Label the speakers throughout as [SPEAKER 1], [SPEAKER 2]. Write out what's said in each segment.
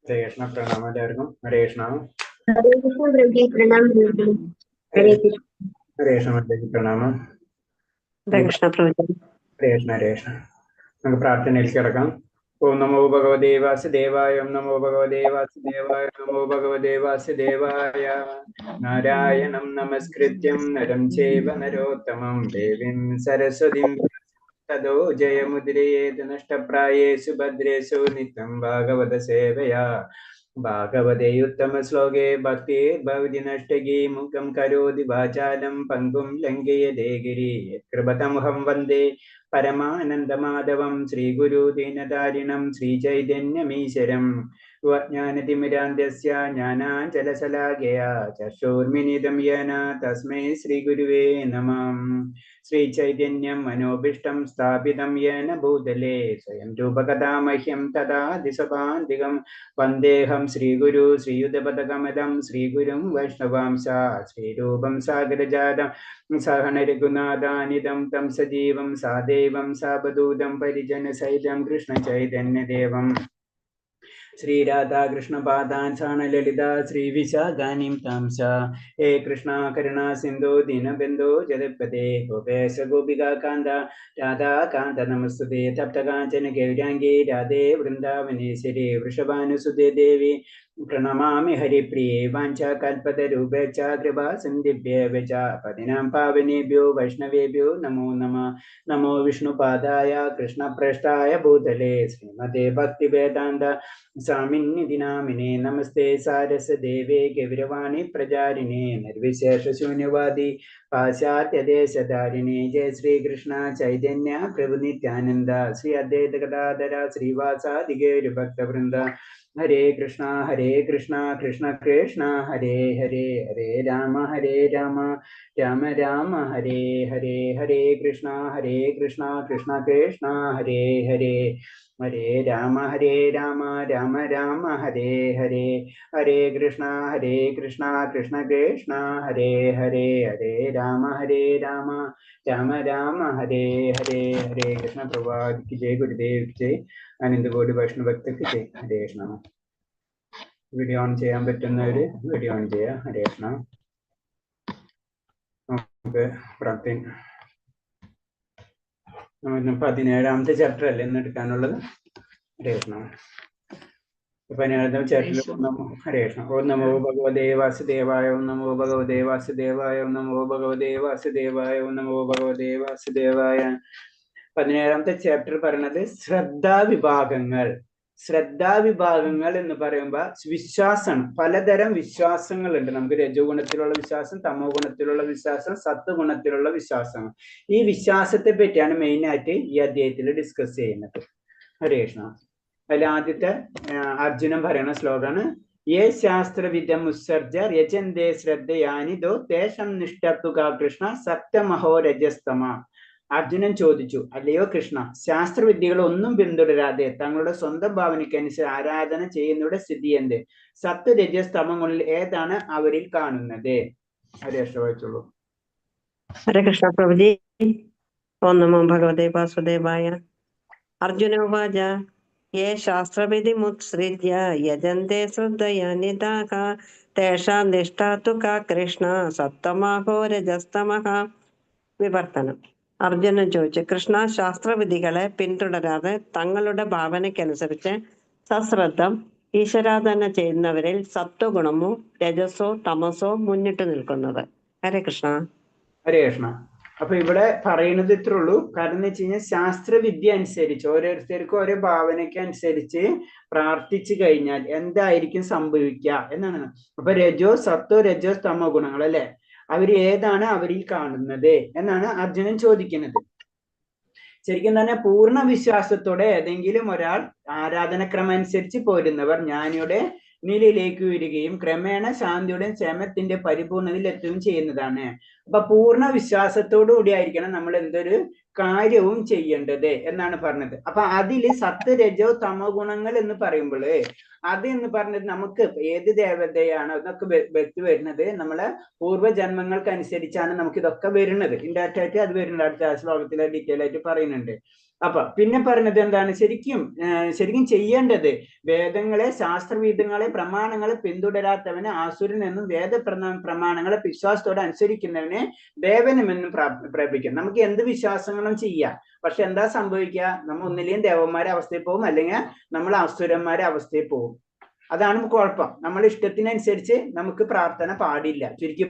[SPEAKER 1] हरे कृष्ण प्रणाम എല്ലാവർക്കും ഹരേ കൃഷ്ണ
[SPEAKER 2] हरे कृष्ण प्रभु प्रणाम प्रभु हरे कृष्ण
[SPEAKER 1] ഹരേ കൃഷ്ണ പ്രണാമം
[SPEAKER 3] ഹരേ കൃഷ്ണ പ്രഭു
[SPEAKER 1] ഹരേ കൃഷ്ണ നമുക്ക് പ്രാർത്ഥനയിലേക്ക് കിടക്കാം. ഓം നമോ ഭഗവതേ വാസുദേവായ ഓം നമോ ഭഗവതേ വാസുദേവായ നമോ ഭഗവതേ വാസുദേവായ. നാരായണം നമസ്കൃത്യം നരം ചൈവ നരോത്തമം ദേവീം സരസ്വതീം തദോ ജയമുദ്രയേത് നഷ്ടപ്രായേഷു ഭദ്രേഷു നിത്യം ഭാഗവത സേവയാ. ഭാഗവതേ ഉത്തമ ശ്ലോകേ ഭക്തി ഭവതി നഷ്ടകി മുഖം കരോതി വാചാലം പങ്കും ലംഘയതേ ഗിരി കൃപതമുഹം വന്ദേ പരമാനന്ദമാധവം ശ്രീഗുരു ദീനതാരിണം ശ്രീചൈതന്യമീശ്വരം. ജ്ഞാനതിമിരാന്ധ്യസ്യ ജ്ഞാനാഞ്ജലശലാഘയാ ചക്ഷുർമിലിതം യേന തസ്മൈ ശ്രീഗുരുവേ നമഃ. ശ്രീചൈതന്യം മനോഭീഷ്ടം സ്ഥാപിതം യേന ഭൂതലേ സ്വയം രൂപകഥാമഹ്യം തഥാ ദിശപാന്തികം വന്ദേഹം ശ്രീഗുരു ശ്രീയുതപദകമലം ശ്രീഗുരും വൈഷ്ണവാംശ ശ്രീരൂപം സാഗരജാതം സഹന രഘുനാഥാനിതം തം സജീവം സാദേവം സാവധൂതം പരിജനസഹിതം കൃഷ്ണ ചൈതന്യദേവം ശ്രീരാധാകൃഷ്ണപാദാൻ ലളിത ശ്രീവിശാഖാനിം താംസ. ഹേ കൃഷ്ണ കരുണ സിന്ധു ദീനബന്ധു ജഗത്പതേ ഗോപേശ ഗോപികാ കാന്ത രാധാകാന്ത നമസ്തുതേ. തപ്തകാഞ്ചന ഗൗരാംഗീ രാധേ വൃന്ദാവനേശ്വരി വൃഷഭാനുസുതേ ദേവി പ്രണമാമി ഹരിപ്രിയേ. വാഞ്ചാകൽപതരൂപേച്ഛ കൃപാ സിന്ധിഭ്യേവ ച പതിനാം പാവനേഭ്യോ വൈഷ്ണവേഭ്യോ നമോ നമഃ. നമോ വിഷ്ണുപാദായ കൃഷ്ണപ്രേഷ്ഠായ ഭൂതലേ ശ്രീമതേ ഭക്തിവേദാന്ത സ്വാമിന്നിധി നാമിനേ. നമസ്തേ സാരസദേവേ ഗൗരവാണി പ്രചാരിണേ നിർവിശേഷശൂന്യവാദി പാശ്ചാത്യദേശധാരിണേ. ജയ ശ്രീകൃഷ്ണ ചൈതന്യ പ്രഭു നിത്യാനന്ദ ശ്രീ അദ്വൈത ഗദാധര ശ്രീവാസാദി ഗൗരഭക്തവൃന്ദ. ഹരേ കൃഷ്ണ കൃഷ്ണ കൃഷ്ണ ഹരേ ഹരേ ഹരേ രാമ രാമ രാമ ഹരേ ഹരേ. ഹരേ കൃഷ്ണ കൃഷ്ണ കൃഷ്ണ ഹരേ ഹരേ ഹരേ രാമ രാമ രാമ ഹരേ ഹരേ. ഹരേ കൃഷ്ണ കൃഷ്ണ കൃഷ്ണ ഹരേ ഹരേ. ഹരേ രാമ രാമ രാമ ഹരേ ഹരേ. ഹരേ കൃഷ്ണ പ്രഭാതിക്ക് ജയ് ഗുരുദേവ് ജയ് അനന്തകോടി വൈഷ്ണവഭക്തർക്ക് ജയ്. ഹരേ കൃഷ്ണ. വീഡിയോ ഓൺ ചെയ്യാൻ പറ്റുന്നവര് വീഡിയോ ഓൺ ചെയ്യാം. ഹരേ കൃഷ്ണ. നമുക്ക് പ്രാർത്ഥന 17ാമത്തെ ചാപ്റ്റർ അല്ലേ ഇന്ന് എടുക്കാനുള്ളത്. ഹരേ കൃഷ്ണ. 17ാമത്തെ ചാപ്റ്ററിൽ ഹരേ കൃഷ്ണ. ഓം നമോ ഭഗവതേ വാസുദേവായ ഓം നമോ ഭഗവതേ വാസുദേവായ ഓം നമോ ഭഗവതേ വാസുദേവായ ഓം നമോ ഭഗവതേ വാസുദേവായ. 17ാമത്തെ ചാപ്റ്റർ പറയുന്നത് ശ്രദ്ധാവിഭാഗങ്ങൾ. ശ്രദ്ധാവിഭാഗങ്ങൾ എന്ന് പറയുമ്പോൾ വിശ്വാസമാണ്. പലതരം വിശ്വാസങ്ങളുണ്ട് നമുക്ക്. രജോ ഗുണത്തിലുള്ള വിശ്വാസം, തമോ ഗുണത്തിലുള്ള വിശ്വാസം, സത്വ ഗുണത്തിലുള്ള വിശ്വാസം. ഈ വിശ്വാസത്തെ പറ്റിയാണ് മെയിൻ ആയിട്ട് ഈ അധ്യായത്തിൽ ഡിസ്കസ് ചെയ്യുന്നത്. ഹരേ കൃഷ്ണ. അതിൽ ആദ്യത്തെ അർജുനൻ പറയുന്ന ശ്ലോകമാണ് യേ ശാസ്ത്രവിദ്യം ഉത്സർജ രജന്തേ ശ്രദ്ധയാനിതോ തേഷം നിഷ്ഠത്തുക കൃഷ്ണ സപ്തമഹോ രജസ്തമ. അർജുനൻ ചോദിച്ചു, അല്ലയോ കൃഷ്ണ, ശാസ്ത്രവിദ്യകൾ ഒന്നും പിന്തുടരാതെ തങ്ങളുടെ സ്വന്തം ഭാവനയ്ക്കനുസരിച്ച് ആരാധന ചെയ്യുന്നവരുടെ സ്ഥിതി എന്ത്? സത്വ രജസ്തമങ്ങളിൽ ഏതാണ് അവരിൽ കാണുന്നത്? ഹരേ കൃഷ്ണ. വായിച്ചോളൂ.
[SPEAKER 3] ഹരേ കൃഷ്ണ പ്രഭുജി. ഓം നമോ ഭഗവതേ വാസുദേവായ. അർജുന ഉവാച യേ ശാസ്ത്രവിധിമുത്സൃജ്യ യജന്തെ ശ്രദ്ധയാ നിതാഃ തേഷാം നിഷ്ഠാ തു കാ കൃഷ്ണ സപ്തമഹോ രജസ്തമഃ. വിവർത്തനം. അർജുനൻ ചോദിച്ചു, കൃഷ്ണ, ശാസ്ത്രവിധികളെ പിന്തുടരാതെ തങ്ങളുടെ ഭാവനയ്ക്കനുസരിച്ച് സശ്രദ്ധം ഈശ്വരാധന ചെയ്യുന്നവരിൽ സത്വഗുണമോ രജസോ തമസോ മുന്നിട്ട് നിൽക്കുന്നത്. ഹരേ കൃഷ്ണ.
[SPEAKER 1] ഹരേ കൃഷ്ണ. അപ്പൊ ഇവിടെ പറയുന്നത് ഇത്രേ ഉള്ളൂ. കാരണം എന്ന് വെച്ച് കഴിഞ്ഞാൽ ശാസ്ത്രവിദ്യ അനുസരിച്ച് ഓരോരുത്തർക്കും ഓരോ ഭാവനയ്ക്ക് അനുസരിച്ച് പ്രാർത്ഥിച്ചു കഴിഞ്ഞാൽ എന്തായിരിക്കും സംഭവിക്കുക എന്നാണ്. അപ്പൊ രജോ സത്വ രജോ തമോ ഗുണങ്ങൾ അല്ലെ, അവർ ഏതാണ് അവരിൽ കാണുന്നത് എന്നാണ് അർജുനൻ ചോദിക്കുന്നത്. ശരിക്കും തന്നെ പൂർണ്ണ വിശ്വാസത്തോടെ ഏതെങ്കിലും ഒരാൾ ആരാധനക്രമം അനുസരിച്ച് പോരുന്നവർ ജ്ഞാനിയുടെ നിലയിലേക്ക് വരികയും ക്രമേണ ശാന്തിയുടെ ക്ഷേമത്തിന്റെ പരിപൂർണതയിൽ എത്തുകയും ചെയ്യുന്നതാണ്. അപ്പൊ പൂർണ്ണ വിശ്വാസത്തോടു കൂടി ആയിരിക്കണം നമ്മൾ എന്തൊരു കാര്യവും ചെയ്യേണ്ടത് എന്നാണ് പറഞ്ഞത്. അപ്പൊ അതില് സത്വ രജോ തമോ ഗുണങ്ങൾ എന്ന് പറയുമ്പോൾ അത് എന്ന് പറഞ്ഞത് നമുക്ക് ഏത് ദേവതയാണ് അതൊക്കെ വ്യക്തി വരുന്നത് നമ്മളെ പൂർവ്വജന്മങ്ങൾക്ക് അനുസരിച്ചാണ് നമുക്ക് ഇതൊക്കെ വരുന്നത്. ഇൻഡയറക്റ്റ് ആയിട്ട് അത് വരുന്നുണ്ട്. അടുത്ത ശ്ലോകത്തിലെ ഡീറ്റെയിൽ ആയിട്ട് പറയുന്നുണ്ട്. അപ്പൊ പിന്നെ പറഞ്ഞത് എന്താണ്, ശരിക്കും ചെയ്യേണ്ടത് വേദങ്ങളെ, ശാസ്ത്രവിധങ്ങളെ, പ്രമാണങ്ങളെ പിന്തുടരാത്തവന് ആസുരൻ എന്നും പ്രമാണങ്ങളെ വിശ്വാസത്തോടെ അനുസരിക്കുന്നവനെ ദേവനുമെന്നും പ്രാപിക്കും. നമുക്ക് എന്ത് വിശ്വാസങ്ങളും ചെയ്യാം, പക്ഷെ എന്താ സംഭവിക്കുക, നമ്മൾ ഒന്നിലെയും ദേവന്മാരെ അവസ്ഥയിൽ പോകും, അല്ലെങ്കിൽ നമ്മൾ അസുരന്മാരെ അവസ്ഥയിൽ പോകും. അതാണ് കുഴപ്പം. നമ്മൾ ഇഷ്ടത്തിനനുസരിച്ച് നമുക്ക് പ്രാർത്ഥന പാടില്ല. ചുരുക്കി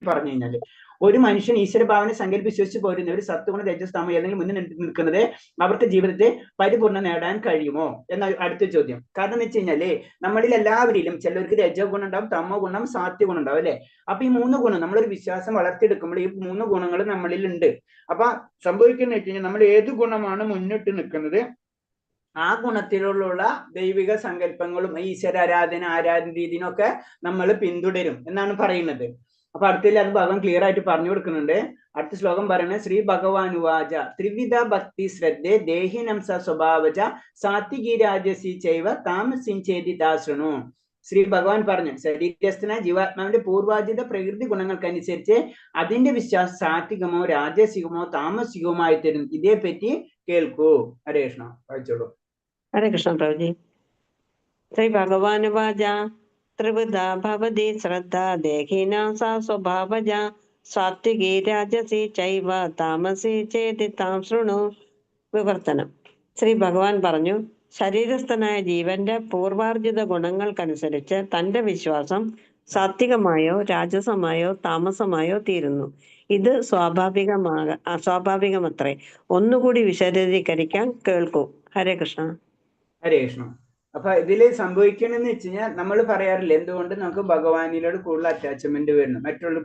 [SPEAKER 1] പറഞ്ഞു കഴിഞ്ഞാല് ഒരു മനുഷ്യൻ ഈശ്വരഭാവനെ സങ്കല്പ വിശ്വസിച്ച് പോരുന്നവർ സത്വഗുണ രജസ് തമോ ഏതെങ്കിലും മുന്നിൽ നിൽക്കുന്നത് അവർക്ക് ജീവിതത്തെ പരിപൂർണ്ണം നേടാൻ കഴിയുമോ എന്ന അടുത്ത ചോദ്യം. കാരണം എന്ന് വെച്ച് കഴിഞ്ഞാല് നമ്മളിൽ എല്ലാവരിലും ചിലർക്ക് രജോ ഗുണം ഉണ്ടാവും, തമോ ഗുണം, സാത്വ ഗുണം ഉണ്ടാവും അല്ലെ. അപ്പൊ ഈ 3 ഗുണം നമ്മളൊരു വിശ്വാസം വളർത്തിയെടുക്കുമ്പോൾ ഈ 3 ഗുണങ്ങൾ നമ്മളിൽ ഉണ്ട്. അപ്പൊ സംഭവിക്കുന്ന വെച്ച് കഴിഞ്ഞാൽ നമ്മൾ ഏത് ഗുണമാണ് മുന്നിട്ട് നിൽക്കുന്നത് ആ ഗുണത്തിലുള്ള ദൈവിക സങ്കല്പങ്ങളും ഈശ്വര ആരാധന രീതിനൊക്കെ നമ്മൾ പിന്തുടരും എന്നാണ് പറയുന്നത്. അപ്പൊ അടുത്തിൽ അത് ഭഗവാൻ ക്ലിയർ ആയിട്ട് പറഞ്ഞു കൊടുക്കുന്നുണ്ട്. അടുത്ത ശ്ലോകം പറയുന്നത് ശ്രീ ഭഗവാനുവാച ത്രിവിധ ഭക്തി ശ്രദ്ധേ ദേഹിനം സ്വഭാവജ സാത്വികി രാജസി ചൈവ താമസിഞ്ചേതി ദാശൃണു. ശ്രീ ഭഗവാൻ പറഞ്ഞു, ശരീരസ്ഥനായ ജീവാത്മാവിന്റെ പൂർവാജിത പ്രകൃതി ഗുണങ്ങൾക്കനുസരിച്ച് അതിന്റെ വിശ്വാസം സാത്വികമോ രാജസികമോ താമസികമോ ആയി തരും. ഇതേപ്പറ്റി കേൾക്കൂ. ഹരേ കൃഷ്ണ. വായിച്ചോളൂ.
[SPEAKER 3] ഹരേ കൃഷ്ണ പ്രഭുജി. ശ്രീ ഭഗവാനുവാച ത്രിവിധ ഭവതി ശ്രദ്ധ ദേഹിനാം സാ സ്വഭാവജ സാത്വികി രാജസി ചൈവ താമസി ചേതി താം ശൃണു. വിവർത്തനം. ശ്രീ ഭഗവാൻ പറഞ്ഞു, ശരീരസ്ഥനായ ജീവന്റെ പൂർവാർജിത ഗുണങ്ങൾക്കനുസരിച്ച് തന്റെ വിശ്വാസം സാത്വികമായോ രാജസമായോ താമസമായോ തീരുന്നു. ഇത് സ്വാഭാവികമത്രേ. ഒന്നുകൂടി വിശദീകരിക്കാൻ കേൾക്കൂ. ഹരേ കൃഷ്ണ.
[SPEAKER 1] ഹരേ കൃഷ്ണ. അപ്പൊ ഇതില് സംഭവിക്കണമെന്ന് വെച്ച് കഴിഞ്ഞാൽ നമ്മൾ പറയാറില്ല എന്തുകൊണ്ട് നമുക്ക് ഭഗവാനിലോട് കൂടുതൽ അറ്റാച്ച്മെന്റ് വരുന്നു.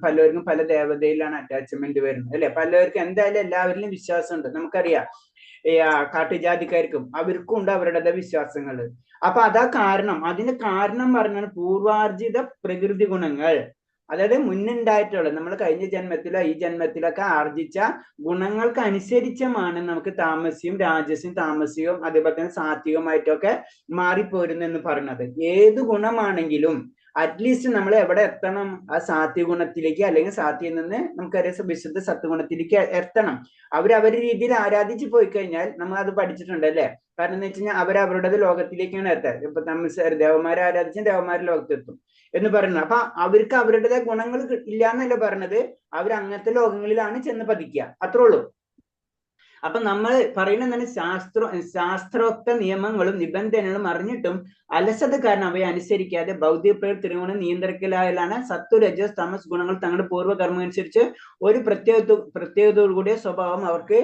[SPEAKER 1] പലർക്കും പല ദേവതയിലാണ് അറ്റാച്ച്മെന്റ് വരുന്നത് അല്ലെ. പലർക്കും എന്തായാലും എല്ലാവരിലും വിശ്വാസമുണ്ട്. നമുക്കറിയാം കാട്ടുജാതിക്കാർക്കും അവർക്കും ഉണ്ട് അവരുടെ വിശ്വാസങ്ങൾ. അപ്പൊ അതാ കാരണം. അതിന് കാരണം പറഞ്ഞാൽ പൂർവാർജിത പ്രകൃതി ഗുണങ്ങൾ, അതായത് മുന്നുണ്ടായിട്ടുള്ള നമ്മൾ കഴിഞ്ഞ ജന്മത്തിലോ ഈ ജന്മത്തിലൊക്കെ ആർജിച്ച ഗുണങ്ങൾക്ക് അനുസരിച്ചുമാണ് നമുക്ക് താമസിയും രാജസ്യം താമസികവും അതേപോലെ തന്നെ സാത്വികമായിട്ടൊക്കെ മാറിപ്പോരുന്നെന്ന് പറയുന്നത്. ഏത് ഗുണമാണെങ്കിലും അറ്റ്ലീസ്റ്റ് നമ്മൾ എവിടെ എത്തണം, ആ സാത്വിക ഗുണത്തിലേക്ക് അല്ലെങ്കിൽ സാത്വിയിൽ നിന്ന് നമുക്കറിയാം വിശുദ്ധ സത്വഗുണത്തിലേക്ക് എത്തണം. അവരവരുടെ രീതിയിൽ ആരാധിച്ചു പോയി കഴിഞ്ഞാൽ നമ്മൾ അത് പഠിച്ചിട്ടുണ്ട് അല്ലെ. കാരണം എന്ന് വെച്ച് കഴിഞ്ഞാൽ അവരവരുടെ ലോകത്തിലേക്കാണ് എത്താറ്. ഇപ്പൊ നമ്മൾ ദേവന്മാരെ ആരാധിച്ച ദേവന്മാരുടെ ലോകത്തെത്തും എന്ന് പറയുന്നത്. അപ്പൊ അവർക്ക് അവരുടേതായ ഗുണങ്ങൾ ഇല്ല എന്നല്ല പറഞ്ഞത്, അവർ അങ്ങനത്തെ ലോകങ്ങളിലാണ് ചെന്ന് പതിക്കുക, അത്രേ ഉള്ളൂ. അപ്പൊ നമ്മൾ പറയുന്നത് ശാസ്ത്രോക്ത നിയമങ്ങളും നിബന്ധനകളും അറിഞ്ഞിട്ടും അലസത കാരണം അവയെ അനുസരിക്കാതെ ഭൗതിക പ്രകൃതി നിയന്ത്രിക്കലായാലാണ് സത്വ രജസ് തമസ് ഗുണങ്ങൾ തങ്ങളുടെ പൂർവ്വകർമ്മം അനുസരിച്ച് ഒരു പ്രത്യേകതയോടുകൂടിയ സ്വഭാവം അവർക്ക്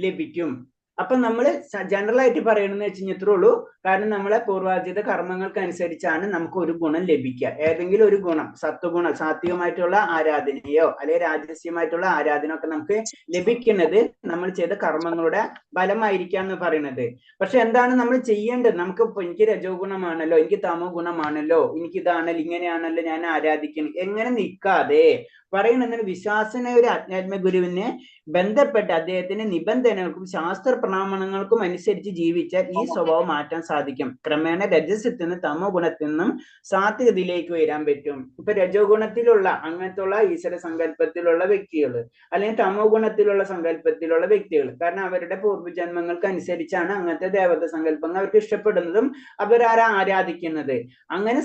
[SPEAKER 1] ലഭിക്കും. അപ്പൊ നമ്മൾ ജനറൽ ആയിട്ട് പറയണമെന്ന് വെച്ച് കഴിഞ്ഞാൽ ഇത്രേ ഉള്ളൂ. കാരണം നമ്മളെ പൂർവാർജിത കർമ്മങ്ങൾക്ക് അനുസരിച്ചാണ് നമുക്ക് ഒരു ഗുണം ലഭിക്കുക. ഏതെങ്കിലും ഒരു ഗുണം, സത്വഗുണം, സാത്വികമായിട്ടുള്ള ആരാധനയോ അല്ലെങ്കിൽ രാജസ്യമായിട്ടുള്ള ആരാധന ഒക്കെ നമുക്ക് ലഭിക്കുന്നത് നമ്മൾ ചെയ്ത കർമ്മങ്ങളുടെ ഫലമായിരിക്കാം എന്ന് പറയുന്നത്. പക്ഷെ എന്താണ് നമ്മൾ ചെയ്യേണ്ടത്? നമുക്ക് എനിക്ക് രജോ ഗുണമാണല്ലോ, എനിക്ക് തമോ ഗുണമാണല്ലോ, എനിക്ക് ഇതാണല്ലോ, ഇങ്ങനെയാണല്ലോ ഞാൻ ആരാധിക്കണം, എങ്ങനെ നിൽക്കാതെ പറയുന്നതിന് വിശ്വാസന ഒരു ആധ്യാത്മ ഗുരുവിനെ ബന്ധപ്പെട്ട് അദ്ദേഹത്തിന്റെ നിബന്ധനകൾക്കും ശാസ്ത്ര പ്രമാണങ്ങൾക്കും അനുസരിച്ച് ജീവിച്ചാൽ ഈ സ്വഭാവം മാറ്റാൻ സാധിക്കും. ക്രമേണ രജസത്തിൽ നിന്ന് തമോ ഗുണത്തിൽ നിന്നും സാത്വികതയിലേക്ക് വരാൻ പറ്റും. ഇപ്പൊ രജോ ഗുണത്തിലുള്ള അങ്ങനത്തുള്ള ഈശ്വര സങ്കല്പത്തിലുള്ള വ്യക്തികൾ അല്ലെങ്കിൽ തമോ ഗുണത്തിലുള്ള സങ്കല്പത്തിലുള്ള വ്യക്തികൾ, കാരണം അവരുടെ പൂർവ്വജന്മങ്ങൾക്ക് അനുസരിച്ചാണ് അങ്ങനത്തെ ദേവത സങ്കല്പങ്ങൾ അവർക്ക് ഇഷ്ടപ്പെടുന്നതും അവരാരാ ആരാധിക്കുന്നത്. അങ്ങനെ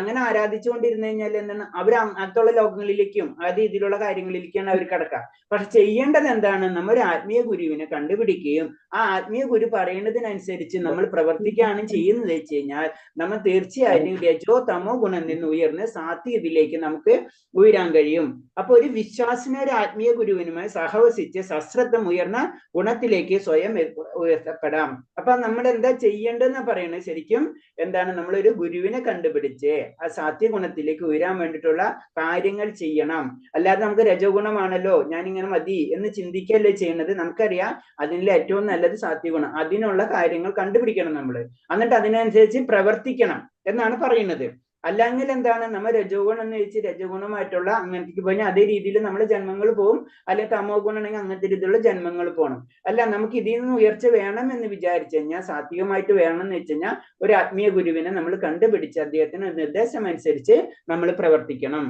[SPEAKER 1] അങ്ങനെ ആരാധിച്ചുകൊണ്ടിരുന്നു കഴിഞ്ഞാൽ എന്താണ്, അവർ അങ്ങനത്തുള്ള ലോകങ്ങളിലേക്കും ആ രീതിയിലുള്ള കാര്യങ്ങളിലേക്കാണ് അവർ കിടക്കുക. പക്ഷെ ചെയ്യേണ്ടത് എന്താണ്? നമ്മൾ ഒരു ആത്മീയ ഗുരുവിനെ കണ്ടുപിടിക്കുകയും ആ ആത്മീയ ഗുരു പറയുന്നതിനനുസരിച്ച് നമ്മൾ പ്രവർത്തിക്കുകയാണ് ചെയ്യുന്നത് വെച്ച് കഴിഞ്ഞാൽ നമ്മൾ തീർച്ചയായിട്ടും രജോ തമോ ഗുണം നിന്ന് ഉയർന്ന് സാത്വികതയിലേക്ക് നമുക്ക് ഉയരാൻ കഴിയും. അപ്പൊ ഒരു വിശ്വാസിനെ ഒരു ആത്മീയ ഗുരുവിനുമായി സഹവസിച്ച് സശ്രദ്ധം ഉയർന്ന ഗുണത്തിലേക്ക് സ്വയം ഉയർത്തപ്പെടാം. അപ്പൊ നമ്മൾ എന്താ ചെയ്യേണ്ടതെന്ന് പറയുന്നത്, ശരിക്കും എന്താണ്, നമ്മളൊരു ഗുരുവിനെ കണ്ടുപിടിച്ച് ആ സാത്വിക ഗുണത്തിലേക്ക് ഉയരാൻ വേണ്ടിയിട്ടുള്ള കാര്യങ്ങൾ ചെയ്യണം. അല്ലാതെ നമുക്ക് രജോ ഗുണമാണല്ലോ ഞാൻ ഇങ്ങനെ മതി എന്ന് ചിന്തിക്കല്ലേ ചെയ്യുന്നത്. നമുക്കറിയാം അതിനുള്ള ഏറ്റവും നല്ലത് സാത്വിക ഗുണം. അതിനുള്ള കാര്യങ്ങൾ കണ്ടുപിടിക്കണം നമ്മൾ, എന്നിട്ട് അതിനനുസരിച്ച് പ്രവർത്തിക്കണം എന്നാണ് പറയുന്നത്. അല്ലെങ്കിൽ എന്താണ്, നമ്മൾ രജോ ഗുണം എന്ന് വെച്ച് രജോ ഗുണമായിട്ടുള്ള അങ്ങനത്തേക്ക് പോയാൽ അതേ രീതിയിൽ നമ്മൾ ജന്മങ്ങൾ പോകും. അല്ലെങ്കിൽ തമോ ഗുണം ആണെങ്കിൽ അങ്ങനത്തെ രീതിയിലുള്ള ജന്മങ്ങൾ പോകണം. അല്ല, നമുക്ക് ഇതിൽ നിന്ന് ഉയർച്ച വേണം എന്ന് വിചാരിച്ചു കഴിഞ്ഞാൽ, സാത്വികമായിട്ട് വേണം എന്ന് വെച്ച് കഴിഞ്ഞാൽ ഒരു ആത്മീയ ഗുരുവിനെ നമ്മൾ കണ്ടുപിടിച്ച് അദ്ദേഹത്തിന് നിർദ്ദേശം അനുസരിച്ച് നമ്മൾ പ്രവർത്തിക്കണം.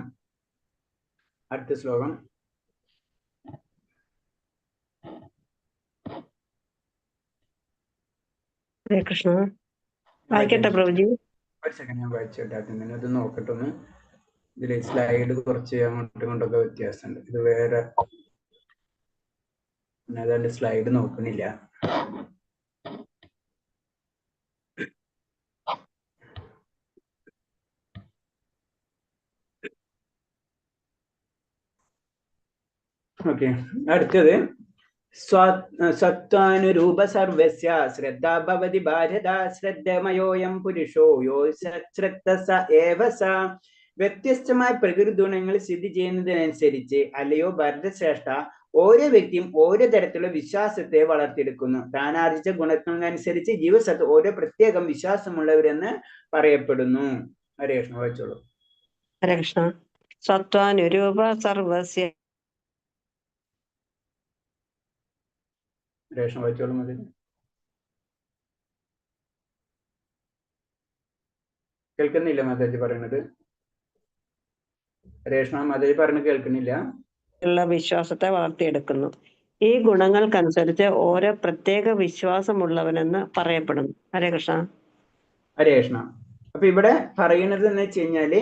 [SPEAKER 1] അടുത്ത ശ്ലോകം.
[SPEAKER 3] ഹരേ കൃഷ്ണ. വായിക്കട്ടെ പ്രഭുജി?
[SPEAKER 1] ഒരു സെക്കൻഡ് ഞാൻ വായിച്ചോട്ടെ. ആദ്യം ഇത് നോക്കട്ടെ ഒന്ന്. ഇതിൽ സ്ലൈഡ് കുറച്ച് അങ്ങോട്ടും ഇങ്ങോട്ടൊക്കെ വ്യത്യാസമുണ്ട്. ഇത് വേറെ ഏതാണ്ട് സ്ലൈഡ് നോക്കണില്ല. ഓക്കെ, അടുത്തത് സത്വാനുരൂപ സർവസ്യ ശ്രദ്ധ ഭവതി ഭാരത ശ്രദ്ധമയോയം പുരുഷോ യോ ശ്രദ്ധ സ ഏവ സ. വ്യത്യസ്തമായ പ്രകൃതി ഗുണങ്ങൾ സ്ഥിതി ചെയ്യുന്നതിനനുസരിച്ച് അല്ലയോ ഭരതശ്രേഷ്ഠ, ഓരോ വ്യക്തിയും ഓരോ തരത്തിലുള്ള വിശ്വാസത്തെ വളർത്തിയെടുക്കുന്നു. താൻ ആർജിച്ച ഗുണത്തിനനുസരിച്ച് ജീവസത്ത് ഓരോ പ്രത്യേകം വിശ്വാസമുള്ളവരെന്ന് പറയപ്പെടുന്നു. ഹരേ കൃഷ്ണ. വായിച്ചോളൂ.
[SPEAKER 3] ഹരേ കൃഷ്ണ. സത്വാനുരൂപ സർവസ്യ.
[SPEAKER 1] രേഷ്മ വായിച്ചോളൂ. മതി. കേൾക്കുന്നില്ല മാതാജി പറയണത്? രേഷ്മ മാതാജി പറഞ്ഞ് കേൾക്കുന്നില്ല.
[SPEAKER 3] ഉള്ള വിശ്വാസത്തെ വളർത്തിയെടുക്കുന്നു. ഈ ഗുണങ്ങൾക്കനുസരിച്ച് ഓരോ പ്രത്യേക വിശ്വാസമുള്ളവനെന്ന് പറയപ്പെടുന്നു. ഹരേ കൃഷ്ണ.
[SPEAKER 1] ഹരേ കൃഷ്ണ. അപ്പൊ ഇവിടെ പറയുന്നത് എന്ന് വെച്ച് കഴിഞ്ഞാല്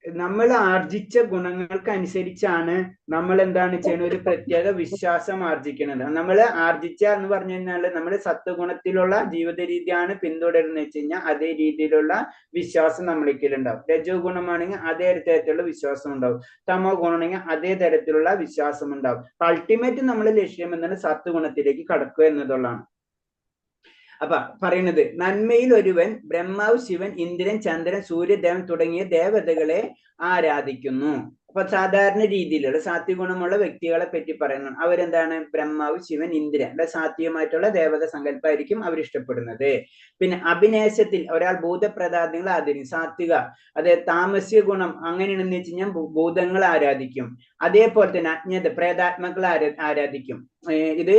[SPEAKER 1] നമ്മൾ ആർജിച്ച ഗുണങ്ങൾക്കനുസരിച്ചാണ് നമ്മൾ എന്താണ് ചെയ്യുന്നത്, ഒരു പ്രത്യേക വിശ്വാസം ആർജിക്കുന്നത്. നമ്മൾ ആർജിച്ച എന്ന് പറഞ്ഞു കഴിഞ്ഞാല് നമ്മൾ സത്വഗുണത്തിലുള്ള ജീവിത രീതിയാണ് പിന്തുടരുന്നത് വെച്ച് കഴിഞ്ഞാൽ അതേ രീതിയിലുള്ള വിശ്വാസം നമ്മളിക്കലുണ്ടാവും. രജോ ഗുണമാണെങ്കിൽ അതേ തരത്തിലുള്ള വിശ്വാസം ഉണ്ടാവും. തമോ ഗുണമാണെങ്കിൽ അതേ തരത്തിലുള്ള വിശ്വാസം ഉണ്ടാവും. അൾട്ടിമേറ്റ് നമ്മുടെ ലക്ഷ്യം എന്താണ്, സത്വഗുണത്തിലേക്ക് കടക്കുക എന്നതുള്ളതാണ്. അപ്പൊ പറയുന്നത്, നന്മയിൽ ഒരുവൻ ബ്രഹ്മാവ്, ശിവൻ, ഇന്ദ്രൻ, ചന്ദ്രൻ, സൂര്യദേവൻ തുടങ്ങിയ ദേവതകളെ ആരാധിക്കുന്നു. അപ്പൊ സാധാരണ രീതിയിലുള്ള സാത്വികഗുണമുള്ള വ്യക്തികളെ പറ്റി പറയുന്നു. അവരെന്താണ്? ബ്രഹ്മാവ്, ശിവൻ, ഇന്ദ്രൻ, അല്ലെ സാത്വികമായിട്ടുള്ള ദേവത സങ്കല്പമായിരിക്കും അവരിഷ്ടപ്പെടുന്നത്. പിന്നെ അഭിനേശത്തിൽ ഒരാൾ ഭൂതപ്രതാദങ്ങളെ ആദരിക്കും. സാത്വിക, അതായത് താമസിക ഗുണം അങ്ങനെയാണെന്ന് വെച്ച് കഴിഞ്ഞാൽ ഭൂതങ്ങൾ ആരാധിക്കും. അതേപോലെ തന്നെ അജ്ഞത, പ്രേതാത്മകളെ ആരാധിക്കും. ഇത്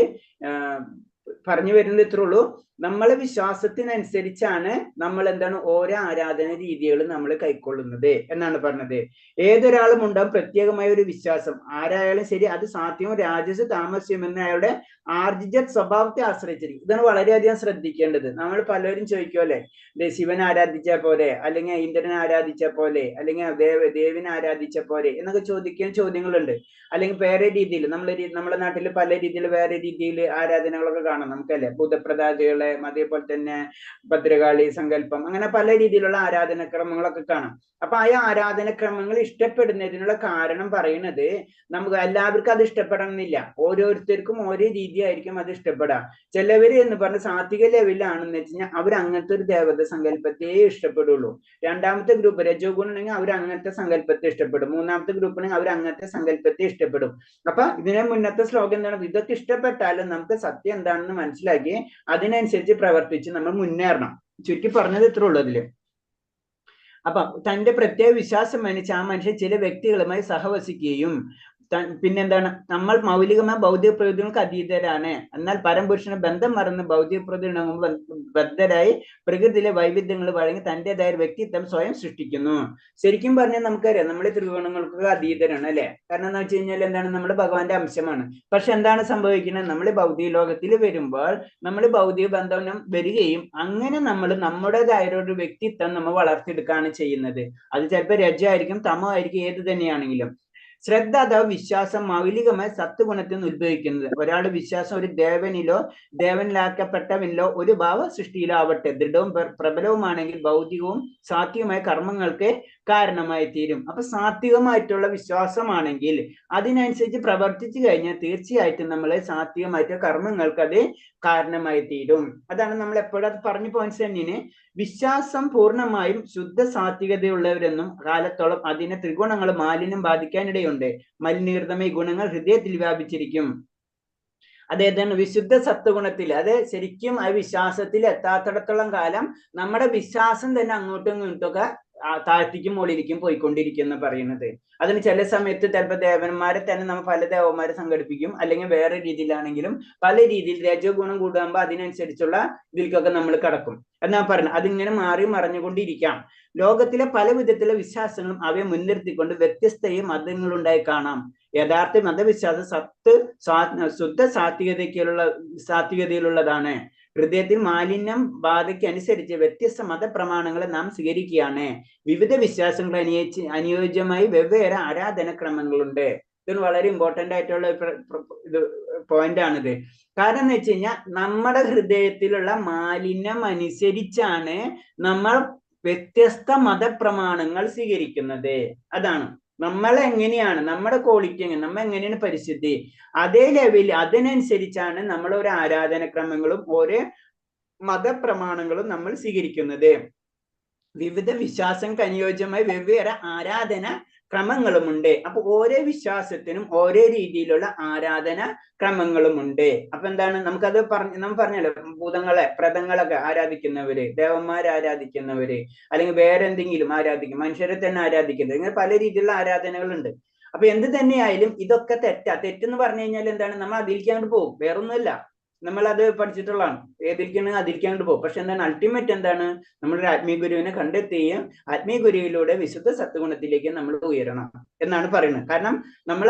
[SPEAKER 1] പറഞ്ഞു വരുന്നത് ഇത്രേ ഉള്ളൂ. നമ്മളെ വിശ്വാസത്തിനനുസരിച്ചാണ് നമ്മൾ എന്താണ് ഓരോ ആരാധന രീതികൾ നമ്മൾ കൈക്കൊള്ളുന്നത് എന്നാണ് പറഞ്ഞത്. ഏതൊരാളും ഉണ്ടാവും പ്രത്യേകമായ ഒരു വിശ്വാസം. ആരായാലും ശരി, അത് സാത്വികം, രാജസ്, താമസ്യം എന്ന അയാളുടെ ആർജിച്ച സ്വഭാവത്തെ ആശ്രയിച്ചിരിക്കും. ഇതാണ് വളരെയധികം ശ്രദ്ധിക്കേണ്ടത്. നമ്മൾ പലരും ചോദിക്കുമല്ലേ, ശിവൻ ആരാധിച്ച പോലെ, അല്ലെങ്കിൽ ഇന്ദ്രനെ ആരാധിച്ച പോലെ, അല്ലെങ്കിൽ ദേവിനെ ആരാധിച്ച പോലെ എന്നൊക്കെ ചോദിക്കുന്ന ചോദ്യങ്ങളുണ്ട്. അല്ലെങ്കിൽ വേറെ രീതിയിൽ നമ്മുടെ നാട്ടിൽ പല രീതിയിൽ വേറെ രീതിയിൽ ആരാധനകളൊക്കെ കാണാം നമുക്കല്ലേ. ഭൂതപ്രതാദികളെ, അതേപോലെ തന്നെ ഭദ്രകാളി സങ്കല്പം, അങ്ങനെ പല രീതിയിലുള്ള ആരാധനക്രമങ്ങളൊക്കെ കാണാം. അപ്പൊ ആ ആരാധനക്രമങ്ങൾ ഇഷ്ടപ്പെടുന്നതിനുള്ള കാരണം പറയുന്നത്, നമുക്ക് എല്ലാവർക്കും അത് ഇഷ്ടപ്പെടണമെന്നില്ല. ഓരോരുത്തർക്കും ഓരോ രീതിയായിരിക്കും അത് ഇഷ്ടപ്പെടാം. ചിലവര് എന്ന് പറഞ്ഞ സാത്വിക ലെവലിലാണെന്ന് വെച്ച് കഴിഞ്ഞാൽ അവർ അങ്ങനത്തെ ഒരു ദേവത സങ്കല്പത്തെ ഇഷ്ടപ്പെടുള്ളൂ. രണ്ടാമത്തെ ഗ്രൂപ്പ് രജോ ഗുണമാണെങ്കിൽ അവർ അങ്ങനത്തെ സങ്കല്പത്തെ ഇഷ്ടപ്പെടും. മൂന്നാമത്തെ ഗ്രൂപ്പാണെങ്കിൽ അവർ അങ്ങനത്തെ സങ്കല്പത്തെ ഇഷ്ടപ്പെടും. അപ്പൊ ഇതിനെ മുന്നത്തെ ശ്ലോകം എന്താണ്, ഇതൊക്കെ ഇഷ്ടപ്പെട്ടാലും നമുക്ക് സത്യം എന്താണെന്ന് മനസ്സിലാക്കി അതിനനുസരിച്ച് പ്രവർത്തിച്ച് നമ്മൾ മുന്നേറണം. ചുരുക്കി പറഞ്ഞത് ഇത്രേ ഉള്ളൂ അതില്. അപ്പൊ തന്റെ പ്രത്യേക വിശ്വാസം മാനിച്ച് ആ മനുഷ്യൻ ചില വ്യക്തികളുമായി സഹവസിക്കുകയും പിന്നെന്താണ്, നമ്മൾ മൗലികമായ ഭൗതിക പ്രകൃതികൾക്ക് അതീതരാണ്. എന്നാൽ പരംപുരുഷന് ബന്ധം മറന്ന് ഭൗതിക പ്രകൃതി ബദ്ധരായി പ്രകൃതിയിലെ വൈവിധ്യങ്ങൾ വഴങ്ങി തന്റേതായ വ്യക്തിത്വം സ്വയം സൃഷ്ടിക്കുന്നു. ശരിക്കും പറഞ്ഞാൽ നമുക്കറിയാം നമ്മൾ ത്രികോണങ്ങൾക്ക് അതീതരാണ് അല്ലെ. കാരണം എന്താ വെച്ച് കഴിഞ്ഞാൽ എന്താണ്, നമ്മൾ ഭഗവാന്റെ അംശമാണ്. പക്ഷെ എന്താണ് സംഭവിക്കുന്നത്, നമ്മൾ ഭൗതിക ലോകത്തിൽ വരുമ്പോൾ നമ്മൾ ഭൗതിക ബന്ധം വരികയും അങ്ങനെ നമ്മൾ നമ്മുടേതായ ഒരു വ്യക്തിത്വം നമ്മൾ വളർത്തിയെടുക്കുകയാണ് ചെയ്യുന്നത്. അത് ചിലപ്പോൾ രജ ആയിരിക്കും, തമോ ആയിരിക്കും, ഏത് തന്നെയാണെങ്കിലും. ശ്രദ്ധ അഥവാ വിശ്വാസം മൗലികമായ സത്വഗുണത്തിൽ നിന്ന് ഉത്ഭവിക്കുന്നത്. ഒരാളുടെ വിശ്വാസം ഒരു ദേവനിലോ ദേവനിലാക്കപ്പെട്ടവനിലോ ഒരു ഭാവ സൃഷ്ടിയിലോ ആവട്ടെ ദൃഢവും പ്രബലവുമാണെങ്കിൽ ഭൗതികവും സാത്വികമായ കർമ്മങ്ങൾക്ക് കാരണമായി തീരും. അപ്പൊ സാത്വികമായിട്ടുള്ള വിശ്വാസമാണെങ്കിൽ അതിനനുസരിച്ച് പ്രവർത്തിച്ചു കഴിഞ്ഞാൽ തീർച്ചയായിട്ടും നമ്മളെ സാത്വികമായിട്ടുള്ള കർമ്മങ്ങൾക്ക് അത് കാരണമായി തീരും. അതാണ് നമ്മൾ എപ്പോഴും അത് പറഞ്ഞു പോയിന്റ് തന്നെയാണ്. വിശ്വാസം പൂർണ്ണമായും ശുദ്ധ സാത്വികതയുള്ളവരെന്നും കാലത്തോളം അതിനെ ത്രിഗുണങ്ങൾ മാലിന്യം ബാധിക്കാനിടയുണ്ട്. മലിനീകൃതമായ ഗുണങ്ങൾ ഹൃദയത്തിൽ വ്യാപിച്ചിരിക്കും. അതേതാണ് വിശുദ്ധ സത്വഗുണത്തിൽ, അത് ശരിക്കും ആ വിശ്വാസത്തിൽ എത്താത്തിടത്തോളം കാലം നമ്മുടെ വിശ്വാസം തന്നെ അങ്ങോട്ടും ഇങ്ങോട്ടൊക്കെ താഴ്ത്തിക്കും മുകളിലേക്കും പോയിക്കൊണ്ടിരിക്കും എന്ന് പറയുന്നത്. അതിന് ചില സമയത്ത് ചിലപ്പോൾ ദേവന്മാരെ തന്നെ നമ്മൾ പല ദേവന്മാരെ സംഘടിപ്പിക്കും, അല്ലെങ്കിൽ വേറെ രീതിയിലാണെങ്കിലും പല രീതിയിൽ രജോ ഗുണം കൂടുമ്പോൾ അതിനനുസരിച്ചുള്ള ഇതിലേക്കൊക്കെ നമ്മൾ കടക്കും എന്നാ പറയുന്നത്. അതിങ്ങനെ മാറി മറിഞ്ഞുകൊണ്ടിരിക്കാം. ലോകത്തിലെ പല വിധത്തിലുള്ള വിശ്വാസങ്ങളും അവയെ മുൻനിർത്തിക്കൊണ്ട് വ്യത്യസ്തയും മതങ്ങളുണ്ടായി കാണാം. യഥാർത്ഥ മതവിശ്വാസം ശുദ്ധ സാത്വികതയിലുള്ളതാണ്. ഹൃദയത്തിൽ മാലിന്യം ബാധയ്ക്കനുസരിച്ച് വ്യത്യസ്ത മതപ്രമാണങ്ങളെ നാം സ്വീകരിക്കുകയാണ്. വിവിധ വിശ്വാസങ്ങൾ അനുയോജ്യമായി വെവ്വേറെ ആരാധനക്രമങ്ങളുണ്ട്. ഇത് വളരെ ഇമ്പോർട്ടന്റ് ആയിട്ടുള്ള ഇത് പോയിന്റ് ആണിത്. കാരണം എന്ന് വെച്ച് കഴിഞ്ഞാൽ നമ്മുടെ ഹൃദയത്തിലുള്ള മാലിന്യം അനുസരിച്ചാണ് നമ്മൾ വ്യത്യസ്ത മതപ്രമാണങ്ങൾ സ്വീകരിക്കുന്നത്. അതാണ് നമ്മൾ എങ്ങനെയാണ്, നമ്മുടെ ക്വാളിറ്റി എങ്ങനെ, നമ്മൾ എങ്ങനെയാണ് പരിശുദ്ധി, അതേ ലെവലിൽ അതിനനുസരിച്ചാണ് നമ്മൾ ഓരോ ആരാധനക്രമങ്ങളും ഓരോ മതപ്രമാണങ്ങളും നമ്മൾ സ്വീകരിക്കുന്നത്. വിവിധ വിശ്വാസങ്ങൾക്ക് അനുയോജ്യമായി വെവ്വേറെ ആരാധന ക്രമങ്ങളുമുണ്ട്. അപ്പൊ ഓരോ വിശ്വാസത്തിനും ഓരോ രീതിയിലുള്ള ആരാധന ക്രമങ്ങളുമുണ്ട്. അപ്പൊ എന്താണ് നമുക്കത് നമ്മൾ പറഞ്ഞല്ലോ, ഭൂതങ്ങളെ പ്രതങ്ങളൊക്കെ ആരാധിക്കുന്നവര്, ദേവന്മാരെ ആരാധിക്കുന്നവര്, അല്ലെങ്കിൽ വേറെ എന്തെങ്കിലും ആരാധിക്കും, മനുഷ്യരെ തന്നെ ആരാധിക്കുന്നത്, ഇങ്ങനെ പല രീതിയിലുള്ള ആരാധനകളുണ്ട്. അപ്പൊ എന്ത് തന്നെയായാലും ഇതൊക്കെ തെറ്റെന്ന് പറഞ്ഞു കഴിഞ്ഞാൽ എന്താണ്, നമ്മൾ അതിലേക്ക് അങ്ങോട്ട് പോകും, വേറൊന്നുമില്ല. നമ്മൾ അത് പഠിച്ചിട്ടുള്ളതാണ്, ഏതിരിക്കണെങ്കിൽ അതിരിക്കാൻ അങ്ങോട്ട് പോകും. പക്ഷെ എന്താണ് അൾട്ടിമേറ്റ് എന്താണ്, നമ്മളൊരു ആത്മീയ ഗുരുവിനെ കണ്ടെത്തുകയും ആത്മീയ ഗുരുവിലൂടെ വിശുദ്ധ സത്വഗുണത്തിലേക്ക് നമ്മൾ ഉയരണം എന്നാണ് പറയുന്നത്. കാരണം നമ്മൾ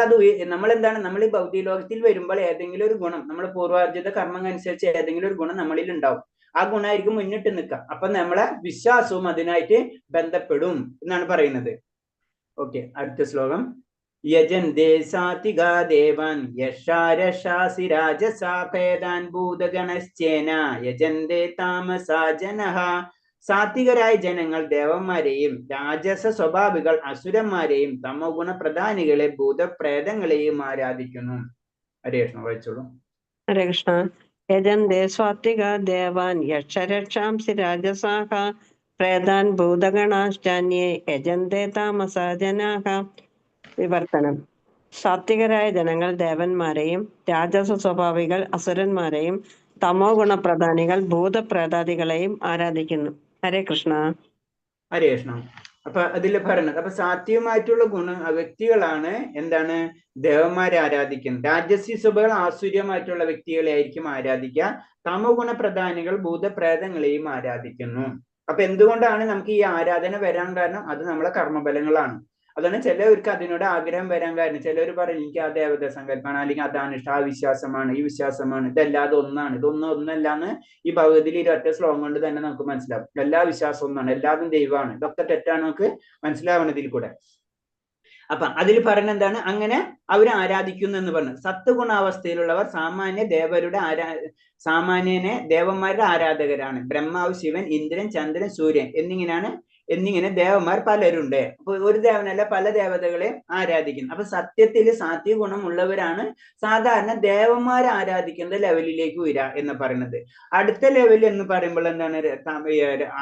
[SPEAKER 1] ഈ ഭൗതിക ലോകത്തിൽ വരുമ്പോൾ ഏതെങ്കിലും ഒരു ഗുണം, നമ്മൾ പൂർവാർജിത കർമ്മം അനുസരിച്ച് ഏതെങ്കിലും ഒരു ഗുണം നമ്മളിൽ ഉണ്ടാവും. ആ ഗുണമായിരിക്കും മുന്നിട്ട് നിൽക്കുക. അപ്പൊ നമ്മളെ വിശ്വാസവും അതിനായിട്ട് ബന്ധപ്പെടും എന്നാണ് പറയുന്നത്. ഓക്കെ, അടുത്ത ശ്ലോകം. യജന്തേ സാത്വികാ ദേവാൻ യശാരശാസി രാജസാ ഭേദാൻ ഭൂതഗണശ്ചേന യജന്തേ താമസാ ജനഃ. സാത്വികരായ ജനങ്ങൾ ദേവന്മാരെയും രാജസ സ്വഭാവികൾ അസുരന്മാരെയും തമോ ഗുണ പ്രധാനികളെ ഭൂതപ്രേതങ്ങളെയും ആരാധിക്കുന്നു. ഹരേ കൃഷ്ണ, വായിച്ചോളൂ.
[SPEAKER 3] ഹരേ കൃഷ്ണ. യജന്തേ സാത്വിക ദേവാൻ യക്ഷരക്ഷാംസി രാജസാഹ പ്രേതാൻ ഭൂതഗണാശ്ചാന്യേ യജന്തേ താമസാ ജനാഹ. വിവർത്തനം. സാത്വികരായ ജനങ്ങൾ ദേവന്മാരെയും രാജസ സ്വഭാവികൾ അസുരന്മാരെയും തമോ ഗുണപ്രധാനികൾ ഭൂതപ്രേതാദികളെയും ആരാധിക്കുന്നു. ഹരേ കൃഷ്ണ.
[SPEAKER 1] ഹരേ കൃഷ്ണ. അപ്പൊ അതിൽ പറയുന്നത്, അപ്പൊ സാത്വികമായിട്ടുള്ള വ്യക്തികളാണ് എന്താണ് ദേവന്മാരെ ആരാധിക്കുന്നത്. രാജസി സ്വഭാവങ്ങൾ ആസുര്യമായിട്ടുള്ള വ്യക്തികളെ ആയിരിക്കും ആരാധിക്കുക. തമോ ഗുണപ്രധാനികൾ ഭൂതപ്രേതങ്ങളെയും ആരാധിക്കുന്നു. അപ്പൊ എന്തുകൊണ്ടാണ് നമുക്ക് ഈ ആരാധന വരാൻ കാരണം? അത് നമ്മളെ കർമ്മഫലങ്ങളാണ്. അതാണ് ചിലവർക്ക് അതിനോട് ആഗ്രഹം വരാൻ കാരണം. ചിലവർ പറയും എനിക്ക് ആ ദേവത സങ്കല്പമാണ്, അല്ലെങ്കിൽ അതാണ് ഇഷ്ടം, ആ വിശ്വാസമാണ്, ഈ വിശ്വാസമാണ്, ഇതല്ലാതെ ഒന്നാണ്, ഒന്നല്ലാന്ന് ഈ ഭഗവതിയിൽ ഈ ഒറ്റ ശ്ലോകം കൊണ്ട് തന്നെ നമുക്ക് മനസ്സിലാവും. എല്ലാ വിശ്വാസവും ഒന്നാണ്, എല്ലാതും ദൈവമാണ്. ഇതൊക്കെ തെറ്റാണ് നമുക്ക് മനസ്സിലാവണതിൽ കൂടെ. അപ്പൊ അതിൽ പറയുന്നത് എന്താണ്, അങ്ങനെ അവർ ആരാധിക്കുന്നു എന്ന് പറഞ്ഞു. സത്വഗുണാവസ്ഥയിലുള്ളവർ സാമാന്യനെ ദേവന്മാരുടെ ആരാധകരാണ്. ബ്രഹ്മാവ്, ശിവൻ, ഇന്ദ്രൻ, ചന്ദ്രൻ, സൂര്യൻ എന്നിങ്ങനെ ദേവന്മാർ പലരുണ്ട്. അപ്പൊ ഒരു ദേവനല്ല, പല ദേവതകളെ ആരാധിക്കുന്നു. അപ്പൊ സത്യത്തിൽ സാത്വിക ഗുണമുള്ളവരാണ് സാധാരണ ദേവന്മാരെ ആരാധിക്കുന്ന ലെവലിലേക്ക് വരിക എന്ന് പറയുന്നത്. അടുത്ത ലെവൽ എന്ന് പറയുമ്പോൾ എന്താണ്,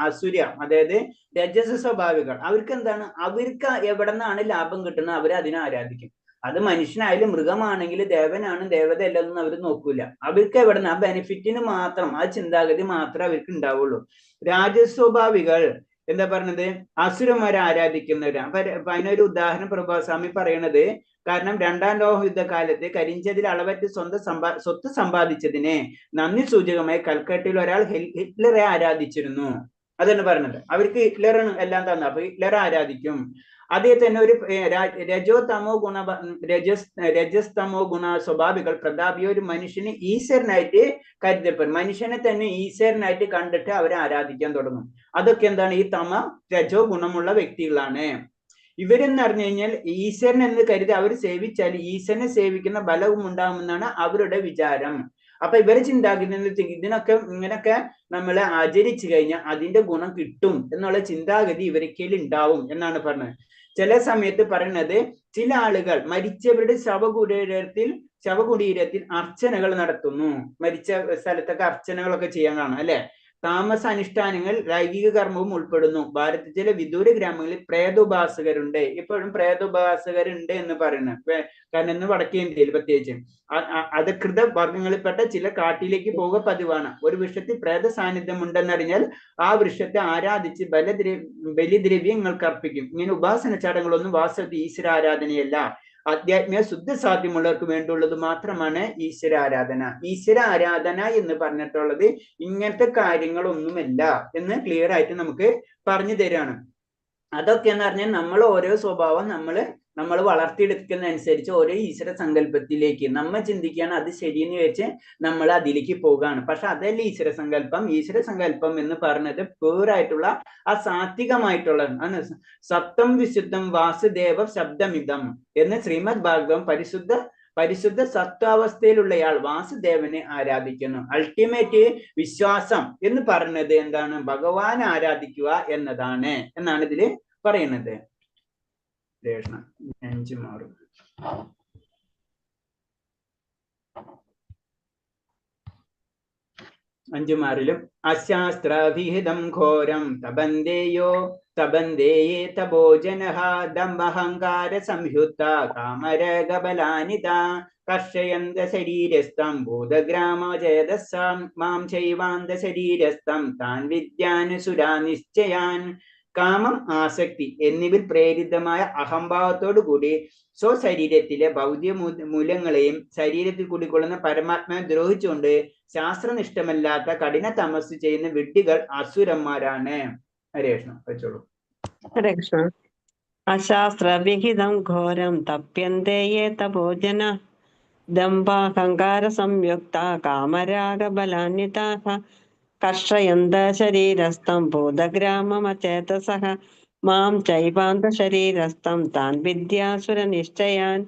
[SPEAKER 1] ആസുര, അതായത് രജസ സ്വഭാവികൾ. അവർക്ക് എന്താണ്, അവർക്ക് എവിടെ നിന്നാണ് ലാഭം കിട്ടുന്നത് അവർ അതിനെ ആരാധിക്കും. അത് മനുഷ്യനായാലും മൃഗമാണെങ്കിലും ദേവനാണ് ദേവത അല്ലെന്നൊന്നും അവർ നോക്കൂല. അവർക്ക് എവിടെ നിന്ന് ആ ബെനിഫിറ്റിന് മാത്രം, ആ ചിന്താഗതി മാത്രമേ അവർക്ക് ഉണ്ടാവുള്ളൂ. രാജസ്വഭാവികൾ എന്താ പറഞ്ഞത്, അസുരന്മാരെ ആരാധിക്കുന്നവരാണ്. അപ്പൊ അതിനൊരു ഉദാഹരണം പ്രഭാസ്വാമി പറയണത്, കാരണം രണ്ടാം ലോക യുദ്ധകാലത്ത് കരിഞ്ചതിൽ അളവറ്റ സ്വത്ത് സമ്പാദിച്ചതിന് നന്ദി സൂചകമായി കൽക്കട്ടയിൽ ഒരാൾ ഹിറ്റ്ലറെ ആരാധിച്ചിരുന്നു. അതാണ് പറഞ്ഞത്. അവർക്ക് ഹിറ്റ്ലറാണ് എല്ലാം തന്നെ, അപ്പൊ ഹിറ്റ്ലറെ ആരാധിക്കും. അതേ തന്നെ ഒരു രജസ്തമോ ഗുണ സ്വഭാവികൾ പ്രതാപിയ ഒരു മനുഷ്യന് ഈശ്വരനായിട്ട് കരുതപ്പെടും. മനുഷ്യനെ തന്നെ ഈശ്വരനായിട്ട് കണ്ടിട്ട് അവരെ ആരാധിക്കാൻ തുടങ്ങും. അതൊക്കെ എന്താണ്, ഈ രജോ ഗുണമുള്ള വ്യക്തികളാണ്. ഇവരെന്ന് പറഞ്ഞു കഴിഞ്ഞാൽ ഈശ്വരൻ എന്ന് കരുതി അവർ സേവിച്ചാൽ ഈശ്വരനെ സേവിക്കുന്ന ബലവും ഉണ്ടാകുമെന്നാണ് അവരുടെ വിചാരം. അപ്പൊ ഇവരെ ചിന്താഗതി ഇതിനൊക്കെ ഇങ്ങനൊക്കെ നമ്മളെ ആചരിച്ചു കഴിഞ്ഞാൽ അതിന്റെ ഗുണം കിട്ടും എന്നുള്ള ചിന്താഗതി ഇവർക്കേൽ ഉണ്ടാവും എന്നാണ് പറഞ്ഞത്. ചില സമയത്ത് പറയുന്നത്, ചില ആളുകൾ മരിച്ചവരുടെ ശവകുടീരത്തിൽ അർച്ചനകൾ നടത്തുന്നു. മരിച്ച സ്ഥലത്തൊക്കെ അർച്ചനകളൊക്കെ ചെയ്യാൻ കാണാം അല്ലെ. താമസ അനുഷ്ഠാനങ്ങൾ ലൈംഗിക കർമ്മവും ഉൾപ്പെടുന്നു. ഭാരതത്തിലെ ചില വിദൂര ഗ്രാമങ്ങളിൽ പ്രേതോപാസകരുണ്ട്. ഇപ്പോഴും പ്രേതോപാസകരുണ്ട് എന്ന് പറയുന്നത്. കാരണം ഇന്ന് വടക്കേ ഇന്ത്യയിൽ പ്രത്യേകിച്ച് അധികൃത വർഗങ്ങളിൽപ്പെട്ട ചില കാട്ടിലേക്ക് പോവുക പതിവാണ്. ഒരു വൃക്ഷത്തിൽ പ്രേത സാന്നിധ്യം ഉണ്ടെന്നറിഞ്ഞാൽ ആ വൃക്ഷത്തെ ആരാധിച്ച് ബലിദ്രവ്യങ്ങൾക്ക് അർപ്പിക്കും. ഇങ്ങനെ ഉപാസന ചടങ്ങുകളൊന്നും വാസ്തവത്തിൽ ഈശ്വര ആരാധനയല്ല. ആധ്യാത്മിക ശുദ്ധ സാധ്യമുള്ളവർക്ക് വേണ്ടിയുള്ളത് മാത്രമാണ് ഈശ്വര ആരാധന. ഈശ്വര ആരാധന എന്ന് പറഞ്ഞിട്ടുള്ളത് ഇങ്ങനത്തെ കാര്യങ്ങളൊന്നുമല്ല എന്ന് ക്ലിയർ ആയിട്ട് നമുക്ക് പറഞ്ഞു തരാണ്. അതൊക്കെ എന്ന് പറഞ്ഞാൽ നമ്മൾ ഓരോ സ്വഭാവം നമ്മൾ നമ്മൾ വളർത്തിയെടുക്കുന്നതനുസരിച്ച് ഓരോ ഈശ്വര സങ്കല്പത്തിലേക്ക് നമ്മൾ ചിന്തിക്കുകയാണ് അത് ശരിയെന്ന് വെച്ച് നമ്മൾ അതിലേക്ക് പോവുകയാണ്. പക്ഷെ അതല്ല ഈശ്വര സങ്കല്പം. ഈശ്വര സങ്കല്പം എന്ന് പറഞ്ഞത് പ്യൂറായിട്ടുള്ള ആ സാത്വികമായിട്ടുള്ള സപ്തം വിശുദ്ധം വാസുദേവ ശബ്ദമിതം എന്ന് ശ്രീമദ് ഭാഗവതം പരിശുദ്ധ സത്വാവസ്ഥയിലുള്ളയാൾ വാസുദേവനെ ആരാധിക്കുന്നു. അൾട്ടിമേറ്റ് വിശ്വാസം എന്ന് പറയുന്നത് എന്താണ്? ഭഗവാൻ ആരാധിക്കുക എന്നാണ് ഇതിൽ പറയുന്നത്. 5 മാറും. അഞ്ചുമാറിലും അശാസ്ത്രാഭിഹിതം ഘോരം തബന്ദേയേ തപോജനഃ ദംഭഹങ്കാര സംയുക്ത കാമരഗബലാനിത കർഷയന്ത ശരീരസ്ഥം ഭൂതഗ്രാമചേതസാം മാം ചൈവാന്ത ശരീരസ്ഥം താൻ വിദ്യാനുസുരാ നിശ്ചയാൻ. കാമം, ആസക്തി എന്നിവയിൽ പ്രേരിതമായ അഹംഭാവത്തോടു കൂടി സ്വശരീരത്തിലെ ഭൗതിക മൂല്യങ്ങളെയും ശരീരത്തിൽ കുടികൊള്ളുന്ന പരമാത്മാവിനെ ദ്രോഹിച്ചുകൊണ്ട് ശാസ്ത്രനിഷ്ഠമല്ലാത്ത കഠിന തമസ് ചെയ്യുന്ന വിഡ്ഢികൾ അസുരന്മാരാണ്. ഹരേ കൃഷ്ണ. വെച്ചോളൂ.
[SPEAKER 3] ഹരേ കൃഷ്ണ. അശാസ്ത്രവിഹിതം ഘോരം തപ്യന്തേ തപോജന ദംഭാഹങ്കാര സംയുക്ത കാമരാഗബലാന്വിതാഃ കർഷയന്ത ശരീരസ്ഥം ഭൂതഗ്രാമമചേതസഃ മാം ചൈവാന്ത ശരീരസ്ഥം താൻ വിദ്യാസുര നിശ്ചയാൻ.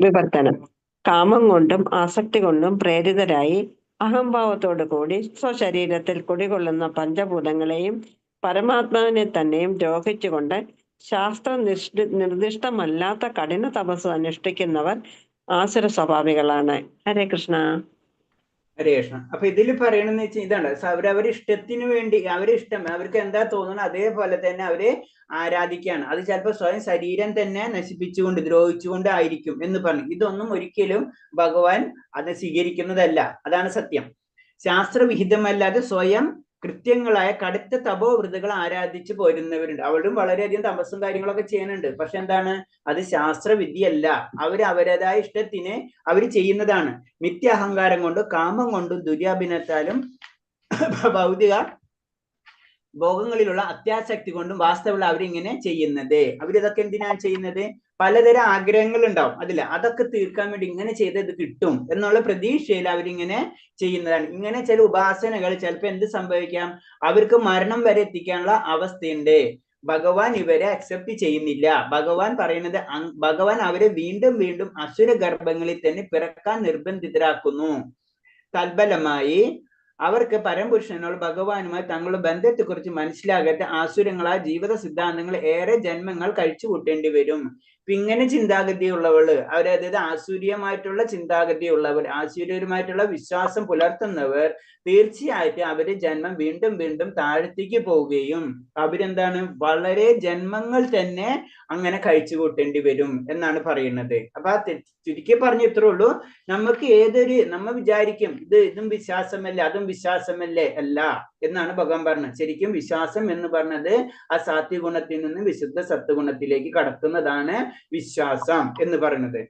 [SPEAKER 3] വിവർത്തനം. കാമം കൊണ്ടും ആസക്തി കൊണ്ടും പ്രേരിതരായി അഹംഭാവത്തോടു കൂടി സ്വശരീരത്തിൽ കുടികൊള്ളുന്ന പഞ്ചഭൂതങ്ങളെയും പരമാത്മാവിനെ തന്നെയും ദ്രോഹിച്ചുകൊണ്ട് ശാസ്ത്ര നിർദ്ദിഷ്ടമല്ലാത്ത കഠിന തപസ് അനുഷ്ഠിക്കുന്നവർ ആസുര സ്വഭാവികളാണ്. ഹരേ കൃഷ്ണ.
[SPEAKER 1] ഹരേ കൃഷ്ണ. അപ്പൊ ഇതിൽ പറയണെന്ന് വെച്ചാൽ ഇതാണ്, അവരവരുടെ ഇഷ്ടത്തിന് വേണ്ടി അവർക്ക് എന്താ തോന്നുന്നത് അതേപോലെ തന്നെ അവരെ ആരാധിക്കുകയാണ്. അത് ചിലപ്പോൾ സ്വയം ശരീരം തന്നെ നശിപ്പിച്ചുകൊണ്ട് ദ്രോഹിച്ചുകൊണ്ട് ആയിരിക്കും എന്ന് പറഞ്ഞു. ഇതൊന്നും ഒരിക്കലും ഭഗവാൻ അത് സ്വീകരിക്കുന്നതല്ല. അതാണ് സത്യം. ശാസ്ത്രവിഹിതമല്ലാതെ സ്വയം കൃത്യങ്ങളായ കടുത്ത തപോവൃതകൾ ആരാധിച്ചു പോരുന്നവരുണ്ട്. അവരും വളരെയധികം തപസ്സും കാര്യങ്ങളൊക്കെ ചെയ്യുന്നുണ്ട്. പക്ഷെ എന്താണ്, അത് ശാസ്ത്രവിദ്യയല്ല. അവരവരുടേതായ ഇഷ്ടത്തിന് അവർ ചെയ്യുന്നതാണ്. മിഥ്യ അഹങ്കാരം കൊണ്ടും കാമം കൊണ്ടും ദുര്യാഭിനത്താലും ഭൗതിക ഭോഗങ്ങളിലുള്ള അത്യാസക്തി കൊണ്ടും വാസ്തവമുള്ള അവരിങ്ങനെ ചെയ്യുന്നത്. അവരിതൊക്കെ എന്തിനാണ് ചെയ്യുന്നത്? പലതരം ആഗ്രഹങ്ങൾ ഉണ്ടാവും അതില്ല, അതൊക്കെ തീർക്കാൻ വേണ്ടി ഇങ്ങനെ ചെയ്തത് കിട്ടും എന്നുള്ള പ്രതീക്ഷയിൽ അവരിങ്ങനെ ചെയ്യുന്നതാണ്. ഇങ്ങനെ ചില ഉപാസനകൾ ചിലപ്പോൾ എന്ത് സംഭവിക്കാം, അവർക്ക് മരണം വരെ എത്തിക്കാനുള്ള അവസ്ഥയുണ്ട്. ഭഗവാൻ ഇവരെ അക്സെപ്റ്റ് ചെയ്യുന്നില്ല. ഭഗവാൻ പറയുന്നത് ഭഗവാൻ അവരെ വീണ്ടും വീണ്ടും അസുര ഗർഭങ്ങളിൽ തന്നെ പിറക്കാൻ നിർബന്ധിതരാക്കുന്നു. തൽഫലമായി അവർക്ക് പരമപുരുഷനോട് ഭഗവാനുമായി തങ്ങളുടെ ബന്ധത്തെക്കുറിച്ച് മനസ്സിലാകാത്ത ആസുരങ്ങളായ ജീവിത സിദ്ധാന്തങ്ങൾ ഏറെ ജന്മങ്ങൾ കഴിച്ചു കൂട്ടേണ്ടി വരും. ഇപ്പൊ ഇങ്ങനെ ചിന്താഗതിയുള്ളവള് അതായത് ആസൂര്യമായിട്ടുള്ള ചിന്താഗതിയുള്ളവർ, ആസൂര്യമായിട്ടുള്ള വിശ്വാസം പുലർത്തുന്നവർ തീർച്ചയായിട്ടും അവര് ജന്മം വീണ്ടും വീണ്ടും താഴത്തേക്ക് പോവുകയും അവരെന്താണ് വളരെ ജന്മങ്ങൾ തന്നെ അങ്ങനെ കഴിച്ചു കൂട്ടേണ്ടി വരും എന്നാണ് പറയുന്നത്. അപ്പൊ ചുരുക്കി പറഞ്ഞ ഇത്രേ ഉള്ളൂ. നമുക്ക് നമ്മൾ വിചാരിക്കും ഇതും വിശ്വാസമല്ലേ അതും വിശ്വാസമല്ലേ, അല്ല എന്നാണ് ഭഗവാൻ പറഞ്ഞത്. ശരിക്കും വിശ്വാസം എന്ന് പറഞ്ഞത് ആ സാത്വിക ഗുണത്തിൽ നിന്ന് വിശുദ്ധ സത്വഗുണത്തിലേക്ക് കടക്കുന്നതാണ് വിശ്വാസം എന്ന് പറയുന്നത്.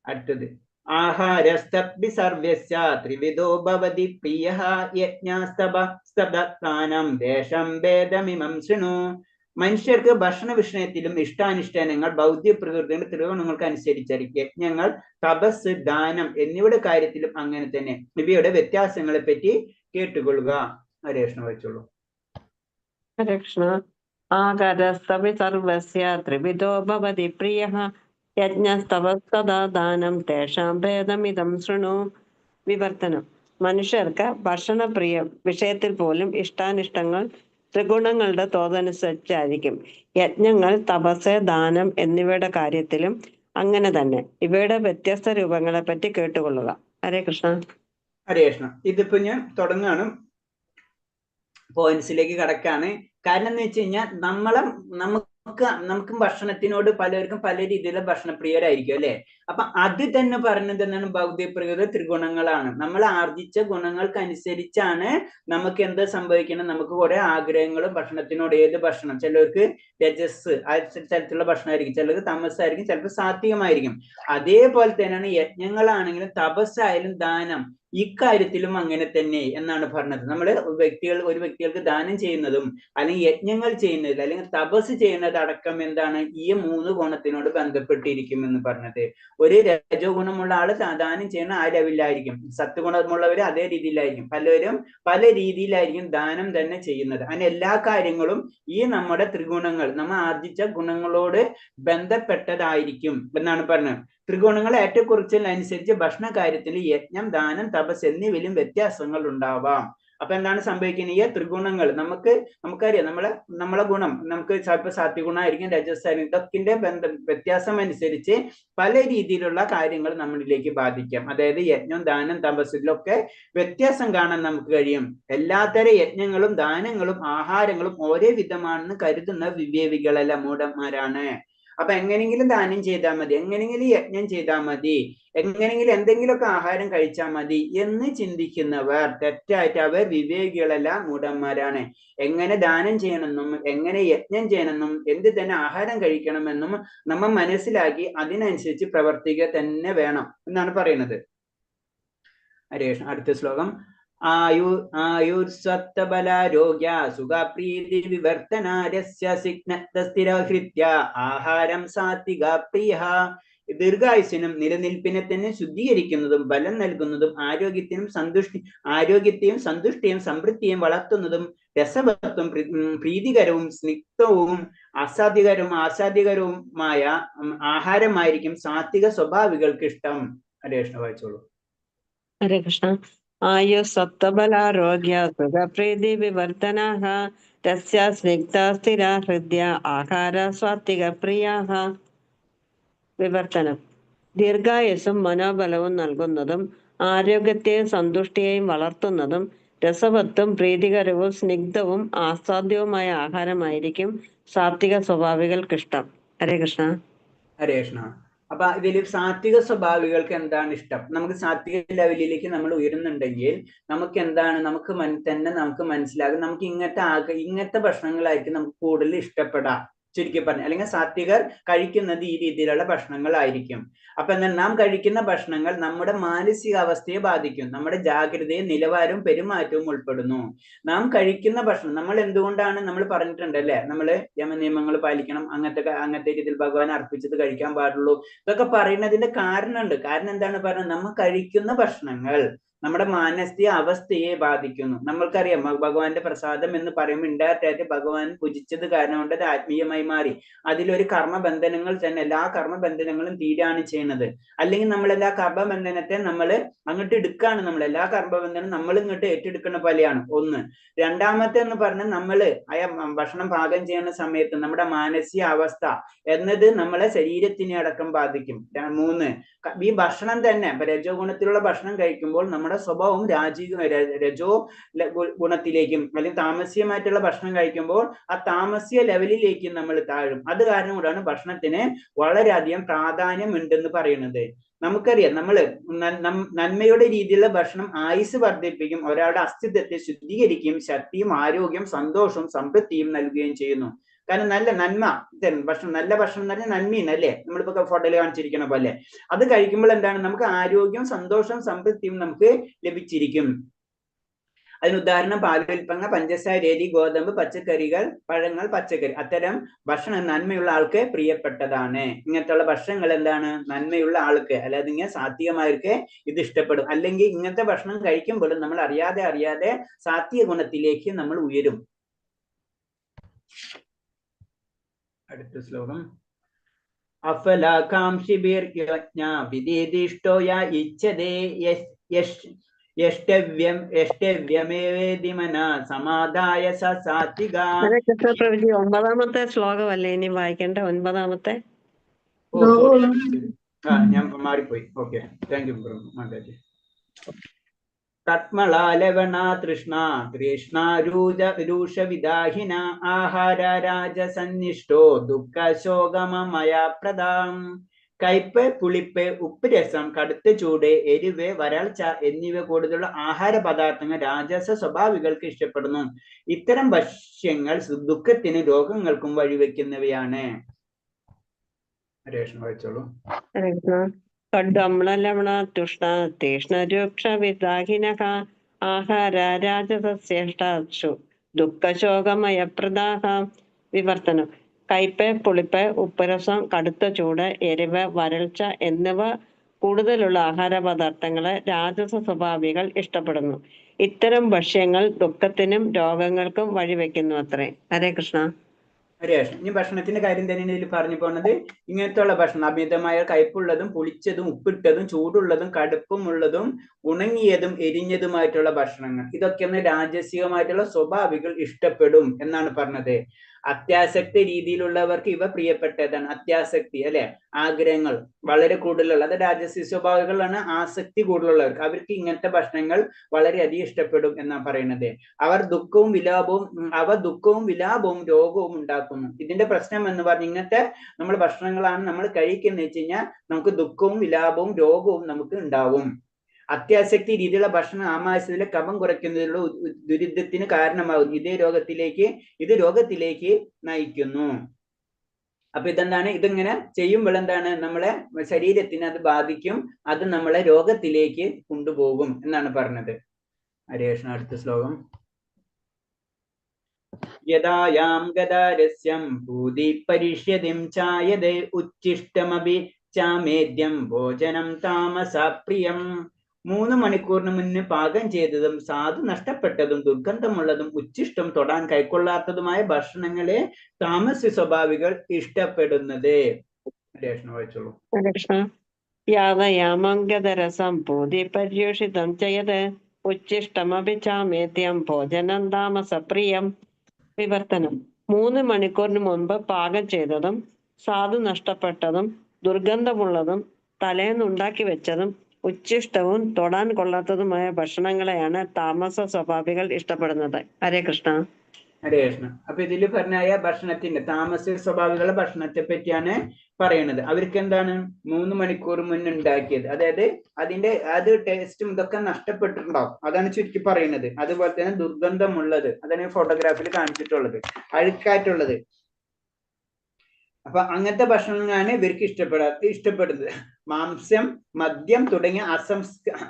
[SPEAKER 1] അടുത്തത് ആഹാരസ്തബ്ധി സർവ്യസ്യ ത്രിവിധോ ഭവതി പ്രിയഃ യജ്ഞസ്തപസ്തബ്ധാനം ദേശം ഭേദമിമം ശൃണു. മനുഷ്യർക്ക് ഭക്ഷണ വിഷയത്തിലും ഇഷ്ടാനിഷ്ടാനങ്ങൾ ഭൗതിക പ്രകൃതിയുടെ ത്രിഗുണങ്ങൾക്ക് അനുസരിച്ചായിരിക്കും. യജ്ഞങ്ങൾ, തപസ്, ദാനം എന്നിവയുടെ കാര്യത്തിലും അങ്ങനെ തന്നെ. ഇവയുടെ വ്യത്യാസങ്ങളെ പറ്റി കേട്ടുകൊള്ളുക. ഹരേ കൃഷ്ണ. വെച്ചോളൂ.
[SPEAKER 3] ഹരേ കൃഷ്ണ. ആകാരസ്തപി സർവസ്യ ത്രിവിധോ ഭവതി പ്രിയഃ യജ്ഞസ്തപസ്തഥാ ദാനം തേഷാം ഭേദമിദം ശൃണു. വിവർത്തനം. മനുഷ്യർക്ക് ഭക്ഷണപ്രിയ വിഷയത്തിൽ പോലും ഇഷ്ടാനിഷ്ടങ്ങൾ ത്രിഗുണങ്ങളുടെ തോതനുസരിച്ചായിരിക്കും. യജ്ഞങ്ങൾ, തപസ്, ദാനം എന്നിവയുടെ കാര്യത്തിലും അങ്ങനെ തന്നെ. ഇവയുടെ വ്യത്യസ്ത രൂപങ്ങളെ പറ്റി കേട്ടുകൊള്ളുക. ഹരേ കൃഷ്ണ.
[SPEAKER 1] ഹരേ കൃഷ്ണ. ഇതിപ്പോ ഞാൻ തുടങ്ങാണ്, പോയിന്റ്സിലേക്ക് കടക്കാണ്. കാരണം എന്ന് വെച്ച് കഴിഞ്ഞാൽ നമുക്കും ഭക്ഷണത്തിനോട് പലർക്കും പല രീതിയിലുള്ള ഭക്ഷണപ്രിയരായിരിക്കും അല്ലെ. അപ്പൊ അത് തന്നെ പറഞ്ഞത് എന്താണ്? ഭൗതിക പ്രകൃതി ത്രിഗുണങ്ങളാണ്. നമ്മൾ ആർജിച്ച ഗുണങ്ങൾക്കനുസരിച്ചാണ് നമുക്ക് എന്ത് സംഭവിക്കണം? നമുക്ക് കുറെ ആഗ്രഹങ്ങളും ഭക്ഷണത്തിനോട്, ഏത് ഭക്ഷണം, ചിലർക്ക് രജസ് ആ തരത്തിലുള്ള ഭക്ഷണമായിരിക്കും, ചിലർക്ക് തമസായിരിക്കും, ചിലപ്പോൾ സാത്വികമായിരിക്കും. അതേപോലെ തന്നെയാണ് യജ്ഞങ്ങളാണെങ്കിലും തപസ്സായാലും ദാനം, ഇക്കാര്യത്തിലും അങ്ങനെ തന്നെ എന്നാണ് പറഞ്ഞത്. നമ്മൾ ഒരു വ്യക്തികൾക്ക് ദാനം ചെയ്യുന്നതും അല്ലെങ്കിൽ യജ്ഞങ്ങൾ ചെയ്യുന്നത് അല്ലെങ്കിൽ തപസ് ചെയ്യുന്നത് അടക്കം എന്താണ്? ഈ 3 ഗുണത്തിനോട് ബന്ധപ്പെട്ടിരിക്കും എന്ന് പറഞ്ഞത്. ഒരു രജോ ഗുണമുള്ള ആള് ദാനം ചെയ്യുന്ന ആ ലെവലിലായിരിക്കും, സത്വഗുണമുള്ളവർ അതേ രീതിയിലായിരിക്കും, പലരും പല രീതിയിലായിരിക്കും ദാനം തന്നെ ചെയ്യുന്നത്. അങ്ങനെ എല്ലാ കാര്യങ്ങളും ഈ നമ്മുടെ ത്രിഗുണങ്ങൾ, നമ്മൾ ആർജിച്ച ഗുണങ്ങളോട് ബന്ധപ്പെട്ടതായിരിക്കും എന്നാണ് പറഞ്ഞത്. ത്രിഗുണങ്ങൾ ഏറ്റക്കുറച്ചിലനുസരിച്ച് ഭക്ഷണ കാര്യത്തിൽ യജ്ഞം, ദാനം, തപസ് എന്നിവയിലും വ്യത്യാസങ്ങൾ ഉണ്ടാവാം. അപ്പൊ എന്താണ് സംഭവിക്കുന്നത്? ഈ ത്രിഗുണങ്ങൾ നമുക്കറിയാം, നമ്മളെ ഗുണം നമുക്ക് ചിലപ്പോൾ സാത്വികഗുണമായിരിക്കും, രജസായിരിക്കും, ഇതൊക്കെ വ്യത്യാസം അനുസരിച്ച് പല രീതിയിലുള്ള കാര്യങ്ങൾ നമ്മളിലേക്ക് ബാധിക്കാം. അതായത് യജ്ഞം, ദാനം, തപസ്സിലൊക്കെ വ്യത്യാസം കാണാൻ നമുക്ക് കഴിയും. എല്ലാത്തരം യജ്ഞങ്ങളും ദാനങ്ങളും ആഹാരങ്ങളും ഒരേ വിധമാണെന്ന് കരുതുന്ന വിവേകികളല്ല, മൂഢന്മാരാണ്. അപ്പൊ എങ്ങനെയെങ്കിലും ദാനം ചെയ്താൽ മതി, എങ്ങനെയെങ്കിലും യജ്ഞം ചെയ്താൽ മതി, എങ്ങനെയെങ്കിലും എന്തെങ്കിലുമൊക്കെ ആഹാരം കഴിച്ചാൽ മതി എന്ന് ചിന്തിക്കുന്നവർ തെറ്റായിട്ട് അവർ വിവേകികളല്ല, മൂഢന്മാരാണ്. എങ്ങനെ ദാനം ചെയ്യണമെന്നും എങ്ങനെ യജ്ഞം ചെയ്യണമെന്നും എന്ത് തന്നെ ആഹാരം കഴിക്കണമെന്നും നമ്മൾ മനസ്സിലാക്കി അതിനനുസരിച്ച് പ്രവർത്തിക്കുക തന്നെ വേണം എന്നാണ് പറയുന്നത്. ഹരേഷ്, അടുത്ത ശ്ലോകം. ആയുർസത്വബലാരോഗ്യ സുഖപ്രീതി വിവർത്തനാരസ്യ സിഗ്നസ്ഥിരഹൃത്യ ആഹാരം സാത്വിക പ്രിയ. ദീർഘായുസിനും നിലനിൽപ്പിനെ തന്നെ ശുദ്ധീകരിക്കുന്നതും ബലം നൽകുന്നതും ആരോഗ്യത്തെയും സന്തുഷ്ടിയും സമൃദ്ധിയും വളർത്തുന്നതും രസവത്വം പ്രീതികരവും സ്നിഗ്ധവും ആസ്വാദ്യകരവുമായ ആഹാരമായിരിക്കും സാത്വിക സ്വഭാവികൾക്ക് ഇഷ്ടം. ഹരേ കൃഷ്ണ, വായിച്ചോളൂ.
[SPEAKER 3] ഹരേ കൃഷ്ണ. ആയു സത്വബലാരോഗ്യ സുഖപ്രീതി വിവർത്തനാഃ തസ്യ സ്നിഗ്ധാ സ്ഥിരാ ഹൃദ്യ ആഹാര സാത്വിക പ്രിയാഃ. വിവർത്തനം: ദീർഘായുസ്സും മനോബലവും നൽകുന്നതും ആരോഗ്യത്തെയും സന്തുഷ്ടിയെയും വളർത്തുന്നതും രസവത്തും പ്രീതികരവും സ്നിഗ്ധവും ആസ്വാദ്യവുമായ ആഹാരമായിരിക്കും സാത്വിക സ്വഭാവികൾക്കിഷ്ടം. ഹരേ കൃഷ്ണ.
[SPEAKER 1] ഹരേ കൃഷ്ണ. അപ്പൊ ഇതിൽ സാത്വിക സ്വഭാവികൾക്ക് എന്താണ് ഇഷ്ടം? നമുക്ക് സാത്വിക ലെവലിലേക്ക് നമ്മൾ ഉയരുന്നുണ്ടെങ്കിൽ നമുക്ക് എന്താണ്, നമുക്ക് മനസ്സിലാകും, നമുക്ക് ഇങ്ങനത്തെ ഭക്ഷണങ്ങളായിരിക്കും നമുക്ക് കൂടുതൽ ഇഷ്ടപ്പെടാം. ചുരുക്കി പറഞ്ഞു, അല്ലെങ്കിൽ സാത്വികർ കഴിക്കുന്നത് ഈ രീതിയിലുള്ള ഭക്ഷണങ്ങളായിരിക്കും. അപ്പൊ എന്നാൽ നാം കഴിക്കുന്ന ഭക്ഷണങ്ങൾ നമ്മുടെ മാനസികാവസ്ഥയെ ബാധിക്കും, നമ്മുടെ ജാഗ്രതയും നിലവാരവും പെരുമാറ്റവും ഉൾപ്പെടുന്നു. നാം കഴിക്കുന്ന ഭക്ഷണം നമ്മൾ എന്തുകൊണ്ടാണ്, നമ്മൾ പറഞ്ഞിട്ടുണ്ട് അല്ലെ, നമ്മൾ യമനിയമങ്ങൾ പാലിക്കണം, അങ്ങനത്തെ രീതിയിൽ ഭഗവാൻ അർപ്പിച്ചത് കഴിക്കാൻ പാടുള്ളൂ, ഇതൊക്കെ പറയുന്നതിന്റെ കാരണമുണ്ട്. കാരണം എന്താണ് പറഞ്ഞത്? നമ്മൾ കഴിക്കുന്ന ഭക്ഷണങ്ങൾ നമ്മുടെ മാനസിക അവസ്ഥയെ ബാധിക്കുന്നു. നമ്മൾക്കറിയാം, ഭഗവാന്റെ പ്രസാദം എന്ന് പറയുമ്പോൾ ഇൻഡയറക്റ്റ് ഭഗവാൻ പൂജിച്ചത് കാരണം കൊണ്ട് അത് ആത്മീയമായി മാറി. അതിലൊരു കർമ്മബന്ധനങ്ങൾ തന്നെ, എല്ലാ കർമ്മബന്ധനങ്ങളും തീരാണ് ചെയ്യുന്നത്. അല്ലെങ്കിൽ നമ്മൾ എല്ലാ കർമ്മബന്ധനത്തെ നമ്മൾ അങ്ങോട്ട് എടുക്കുകയാണ്, നമ്മൾ എല്ലാ കർമ്മബന്ധനം നമ്മൾ ഇങ്ങോട്ട് ഏറ്റെടുക്കുന്ന പോലെയാണ്. ഒന്ന്. രണ്ടാമത്തെ എന്ന് പറഞ്ഞാൽ നമ്മള് ഭക്ഷണം പാകം ചെയ്യുന്ന സമയത്ത് നമ്മുടെ മാനസിക അവസ്ഥ എന്നത് നമ്മളെ ശരീരത്തിനെ അടക്കം ബാധിക്കും. 3. ഈ ഭക്ഷണം തന്നെ രജോ ഗുണത്തിലുള്ള ഭക്ഷണം കഴിക്കുമ്പോൾ നമ്മുടെ സ്വഭാവം രജോ ഗുണത്തിലേക്കും അല്ലെങ്കിൽ താമസികമായിട്ടുള്ള ഭക്ഷണം കഴിക്കുമ്പോൾ ആ താമസിക ലെവലിലേക്കും നമ്മൾ താഴും. അത് കാരണം കൊണ്ടാണ് ഭക്ഷണത്തിന് വളരെയധികം പ്രാധാന്യം ഉണ്ടെന്ന് പറയുന്നത്. നമുക്കറിയാം, നമ്മള് നന്മയുടെ രീതിയിലുള്ള ഭക്ഷണം ആയുസ് വർദ്ധിപ്പിക്കും, ഒരാളുടെ അസ്തിത്വത്തെ ശുദ്ധീകരിക്കുകയും ശക്തിയും ആരോഗ്യം സന്തോഷവും സമൃദ്ധിയും നൽകുകയും ചെയ്യുന്നു. കാരണം നല്ല നന്മ ഭക്ഷണം, നല്ല ഭക്ഷണം എന്ന് പറഞ്ഞാൽ നന്മയാണ് അല്ലേ, നമ്മളിപ്പോ ഫോട്ടോയിൽ കാണിച്ചിരിക്കുന്ന പോലെ. അത് കഴിക്കുമ്പോൾ എന്താണ്, നമുക്ക് ആരോഗ്യം സന്തോഷവും സമൃദ്ധിയും നമുക്ക് ലഭിച്ചിരിക്കും. അതിന് ഉദാഹരണം പാലുൽപ്പന്ന, പഞ്ചസാര, അരി, ഗോതമ്പ്, പച്ചക്കറികൾ, പഴങ്ങൾ, പച്ചക്കറി, അത്തരം ഭക്ഷണം നന്മയുള്ള ആൾക്ക് പ്രിയപ്പെട്ടതാണ്. ഇങ്ങനത്തെയുള്ള ഭക്ഷണങ്ങൾ എന്താണ്, നന്മയുള്ള ആൾക്ക്, അല്ലാതെ ഇങ്ങനെ സാത്വികമാർക്ക് ഇത് ഇഷ്ടപ്പെടും. അല്ലെങ്കിൽ ഇങ്ങനത്തെ ഭക്ഷണം കഴിക്കുമ്പോഴും നമ്മൾ അറിയാതെ സാത്വിക ഗുണത്തിലേക്ക് നമ്മൾ ഉയരും. അടുത്ത ശ്ലോകം. അഫലാകാംക്ഷിഭിർയജ്ഞാ ഇച്ഛതേ സമാധായ സാത്വിക.
[SPEAKER 3] പ്രഭുജി, 9ാമത്തെ ശ്ലോകമല്ലേ ഇനി വായിക്കേണ്ട? 9ാമത്തെ.
[SPEAKER 1] ഞാൻ മാറിപ്പോയി. ഓക്കെ, താങ്ക് യു മാതാജി. തത്മളാലവണ തൃഷ്ണ രൂഷവിദാഹിന ആഹാര രാജസന്നിഷ്ടോ ദുഃഖ ശോകമയ പ്രദാം. കയ്പ്, പുളിപ്പ്, ഉപ്പ് രസം, കടുത്ത ചൂട്, എരിവ്, വരൾച്ച എന്നിവ കൂടുതലുള്ള ആഹാര പദാർത്ഥങ്ങൾ രാജസ സ്വഭാവികൾക്ക് ഇഷ്ടപ്പെടുന്നു. ഇത്തരം ഭക്ഷ്യങ്ങൾ ദുഃഖത്തിനും രോഗങ്ങൾക്കും വഴിവെക്കുന്നവയാണ്. രേഷ്മ വായിച്ചോളൂ.
[SPEAKER 3] കഡു അമ്ല ലവണ തുഷ്ണ തീഷ്ണ രൂക്ഷ വിദാഹിനഃ ആഹാര രാജസശ്രേഷ്ഠാസു ദുഃഖശോകമയപ്രദാഹ. വിവർത്തനം. കയ്പ്, പുളിപ്പ്, ഉപ്പുരസം, കടുത്ത ചൂട്, എരിവ്, വരൾച്ച എന്നിവ കൂടുതലുള്ള ആഹാര പദാർത്ഥങ്ങളെ രാജസ സ്വഭാവികൾ ഇഷ്ടപ്പെടുന്നു. ഇത്തരം ഭക്ഷ്യങ്ങൾ ദുഃഖത്തിനും രോഗങ്ങൾക്കും വഴിവെക്കുന്നു അത്രേ. ഹരേ കൃഷ്ണ.
[SPEAKER 1] രേഷ്മ, ഇനി ഭക്ഷണത്തിന്റെ കാര്യം തന്നെയാണ് ഇതിൽ പറഞ്ഞു പോകുന്നത്. ഇങ്ങനത്തെയുള്ള ഭക്ഷണം അമിതമായ കയ്പുള്ളതും പുളിച്ചതും ഉപ്പിട്ടതും ചൂടുള്ളതും കടുപ്പമുള്ളതും ഉണങ്ങിയതും എരിഞ്ഞതുമായിട്ടുള്ള ഭക്ഷണങ്ങൾ, ഇതൊക്കെയാണ് രാജസികമായിട്ടുള്ള സ്വഭാവികൾ ഇഷ്ടപ്പെടും എന്നാണ് പറഞ്ഞത്. അത്യാസക്തി രീതിയിലുള്ളവർക്ക് ഇവ പ്രിയപ്പെട്ടതാണ്. അത്യാസക്തി അല്ലെ, ആഗ്രഹങ്ങൾ വളരെ കൂടുതലുള്ള, അത് രാജസീയ സ്വഭാവികളാണ്. ആസക്തി കൂടുതലുള്ളവർക്ക്, അവർക്ക് ഇങ്ങനത്തെ ഭക്ഷണങ്ങൾ വളരെയധികം ഇഷ്ടപ്പെടും എന്നാണ് പറയുന്നത്. അവ ദുഃഖവും വിലാപവും രോഗവും ഉണ്ടാക്കുന്നു. ഇതിന്റെ പ്രശ്നം എന്ന് പറഞ്ഞ ഇങ്ങനത്തെ നമ്മൾ ഭക്ഷണങ്ങളാണ് നമ്മൾ കഴിക്കുന്നത് വെച്ച് കഴിഞ്ഞാൽ നമുക്ക് ദുഃഖവും വിലാപവും രോഗവും നമുക്ക് ഉണ്ടാവും. അത്യാസക്തി രീതിയിലുള്ള ഭക്ഷണം ആമാശയത്തിലെ കഫം കുറയ്ക്കുന്നതിലുള്ള ദുരിതത്തിന് കാരണമാകും. ഇത് രോഗത്തിലേക്ക് നയിക്കുന്നു. അപ്പൊ ഇതെന്താണ്, ഇതിങ്ങനെ ചെയ്യുമ്പോൾ എന്താണ്, നമ്മളെ ശരീരത്തിന് അത് ബാധിക്കും, അത് നമ്മളെ രോഗത്തിലേക്ക് കൊണ്ടുപോകും എന്നാണ് പറഞ്ഞത്. ഹരേഷ്ണ. അടുത്ത ശ്ലോകം. യദായാം ഗദാരസ്യം ഭൂതി പരിഷ്യതിം ചായതേ ഉച്ഛിഷ്ടമപി ചാമേദ്യം ഭോജനം താമസപ്രിയം. 3 മണിക്കൂറിന് മുന്നേ പാകം ചെയ്തതും സാധു നഷ്ടപ്പെട്ടതും ദുർഗന്ധമുള്ളതും ഉച്ഛിഷ്ടം തൊടാൻ കൈക്കൊള്ളാത്തതുമായ ഭക്ഷണങ്ങളെ താമസ സ്വഭാവികൾ ഇഷ്ടപ്പെടുന്നത്. രേഷ്ണ വായിച്ചോളൂ.
[SPEAKER 3] യാതയാമംഗതരസം ഭൂതി പര്യൂഷിതം ചയത് ഉച്ഛിഷ്ടമപി ചാമേദ്യം ഭോജനം താമസപ്രിയം. വിവർത്തനം. 3 മണിക്കൂറിന് മുൻപ് പാകം ചെയ്തതും സാധു നഷ്ടപ്പെട്ടതും ദുർഗന്ധമുള്ളതും തലേന്നുണ്ടാക്കി വെച്ചതും ഉച്ഛിഷ്ടവും തൊടാൻ കൊള്ളാത്തതുമായ ഭക്ഷണങ്ങളെയാണ് താമസ സ്വഭാവികൾ ഇഷ്ടപ്പെടുന്നത്. ഹരേ കൃഷ്ണ.
[SPEAKER 1] ഹരേ കൃഷ്ണ. അപ്പൊ ഇതില് പറഞ്ഞായ ഭക്ഷണത്തിന്റെ താമസ സ്വഭാവികളുടെ ഭക്ഷണത്തെ പറ്റിയാണ് പറയുന്നത്. അവർക്ക് എന്താണ് 3 മണിക്കൂർ മുന്നേ ഉണ്ടാക്കിയത്, അതായത് അത് ടേസ്റ്റും ഇതൊക്കെ നഷ്ടപ്പെട്ടിട്ടുണ്ടാവും, അതാണ് ചുരുക്കി പറയുന്നത്. അതുപോലെ തന്നെ ദുർഗന്ധമുള്ളത്, അതാണ് ഫോട്ടോഗ്രാഫിൽ കാണിച്ചിട്ടുള്ളത്, അഴുക്കായിട്ടുള്ളത്. അപ്പൊ അങ്ങനത്തെ ഭക്ഷണങ്ങളാണ് ഇവർക്ക് ഇഷ്ടപ്പെടുന്നത്. മാംസം, മദ്യം തുടങ്ങിയ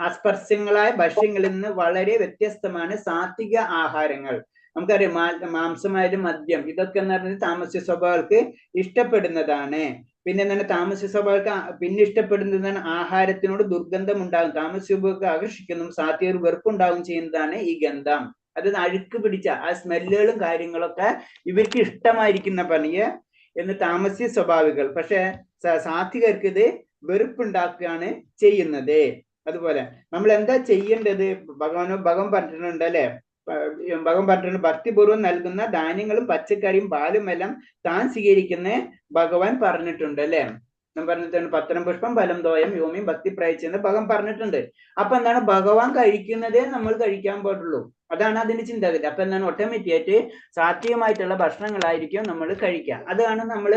[SPEAKER 1] അസ്പർശ്യങ്ങളായ ഭക്ഷ്യങ്ങളിൽ നിന്ന് വളരെ വ്യത്യസ്തമാണ് സാത്വിക ആഹാരങ്ങൾ. നമുക്കറിയാം, മാംസമായാലും മദ്യം ഇതൊക്കെ എന്ന് പറഞ്ഞാൽ താമസ സ്വഭാവങ്ങൾക്ക് ഇഷ്ടപ്പെടുന്നതാണ്. പിന്നെ എന്താണ് താമസ സ്വഭാവർക്ക് പിന്നെ ഇഷ്ടപ്പെടുന്നതാണ് ആഹാരത്തിനോട് ദുർഗന്ധം ഉണ്ടാകും, താമസ സ്വഭാവർക്ക് ആകർഷിക്കുന്നതും സാത്വിക വെറുപ്പുണ്ടാകും ചെയ്യുന്നതാണ് ഈ ഗന്ധം. അത് അഴുക്ക് പിടിച്ച ആ സ്മെല്ലുകളും കാര്യങ്ങളൊക്കെ ഇവർക്ക് ഇഷ്ടമായിരിക്കുന്ന പണിയ എന്ന് താമസ്യ സ്വഭാവികൾ. പക്ഷെ സാത്വികർക്ക് ഇത് വെറുപ്പുണ്ടാക്കുകയാണ് ചെയ്യുന്നത്. അതുപോലെ നമ്മൾ എന്താ ചെയ്യേണ്ടത്, ഭഗവാൻ പറഞ്ഞിട്ടുണ്ട് അല്ലെ, ഭഗവാൻ പറഞ്ഞിട്ടുണ്ട്, ഭക്തിപൂർവ്വം നൽകുന്ന ധാന്യങ്ങളും പച്ചക്കറിയും പാലും എല്ലാം താൻ സ്വീകരിക്കുന്ന ഭഗവാൻ പറഞ്ഞിട്ടുണ്ട് അല്ലെ. പറഞ്ഞിട്ടുണ്ട്, പത്രം പുഷ്പം ഫലം തോയം യോമിയും ഭക്തി പ്രയച്ചെന്ന് ഭഗവാൻ പറഞ്ഞിട്ടുണ്ട്. അപ്പൊ എന്താണ്, ഭഗവാൻ കഴിക്കുന്നതേ നമ്മൾ കഴിക്കാൻ പാടുള്ളൂ, അതാണ് അതിന്റെ ചിന്താഗതി. അപ്പൊ എന്താണ്, ഓട്ടോമാറ്റിക് ആയിട്ട് സാത്വികമായിട്ടുള്ള ഭക്ഷണങ്ങളായിരിക്കും നമ്മൾ കഴിക്കുക. അതാണ് നമ്മൾ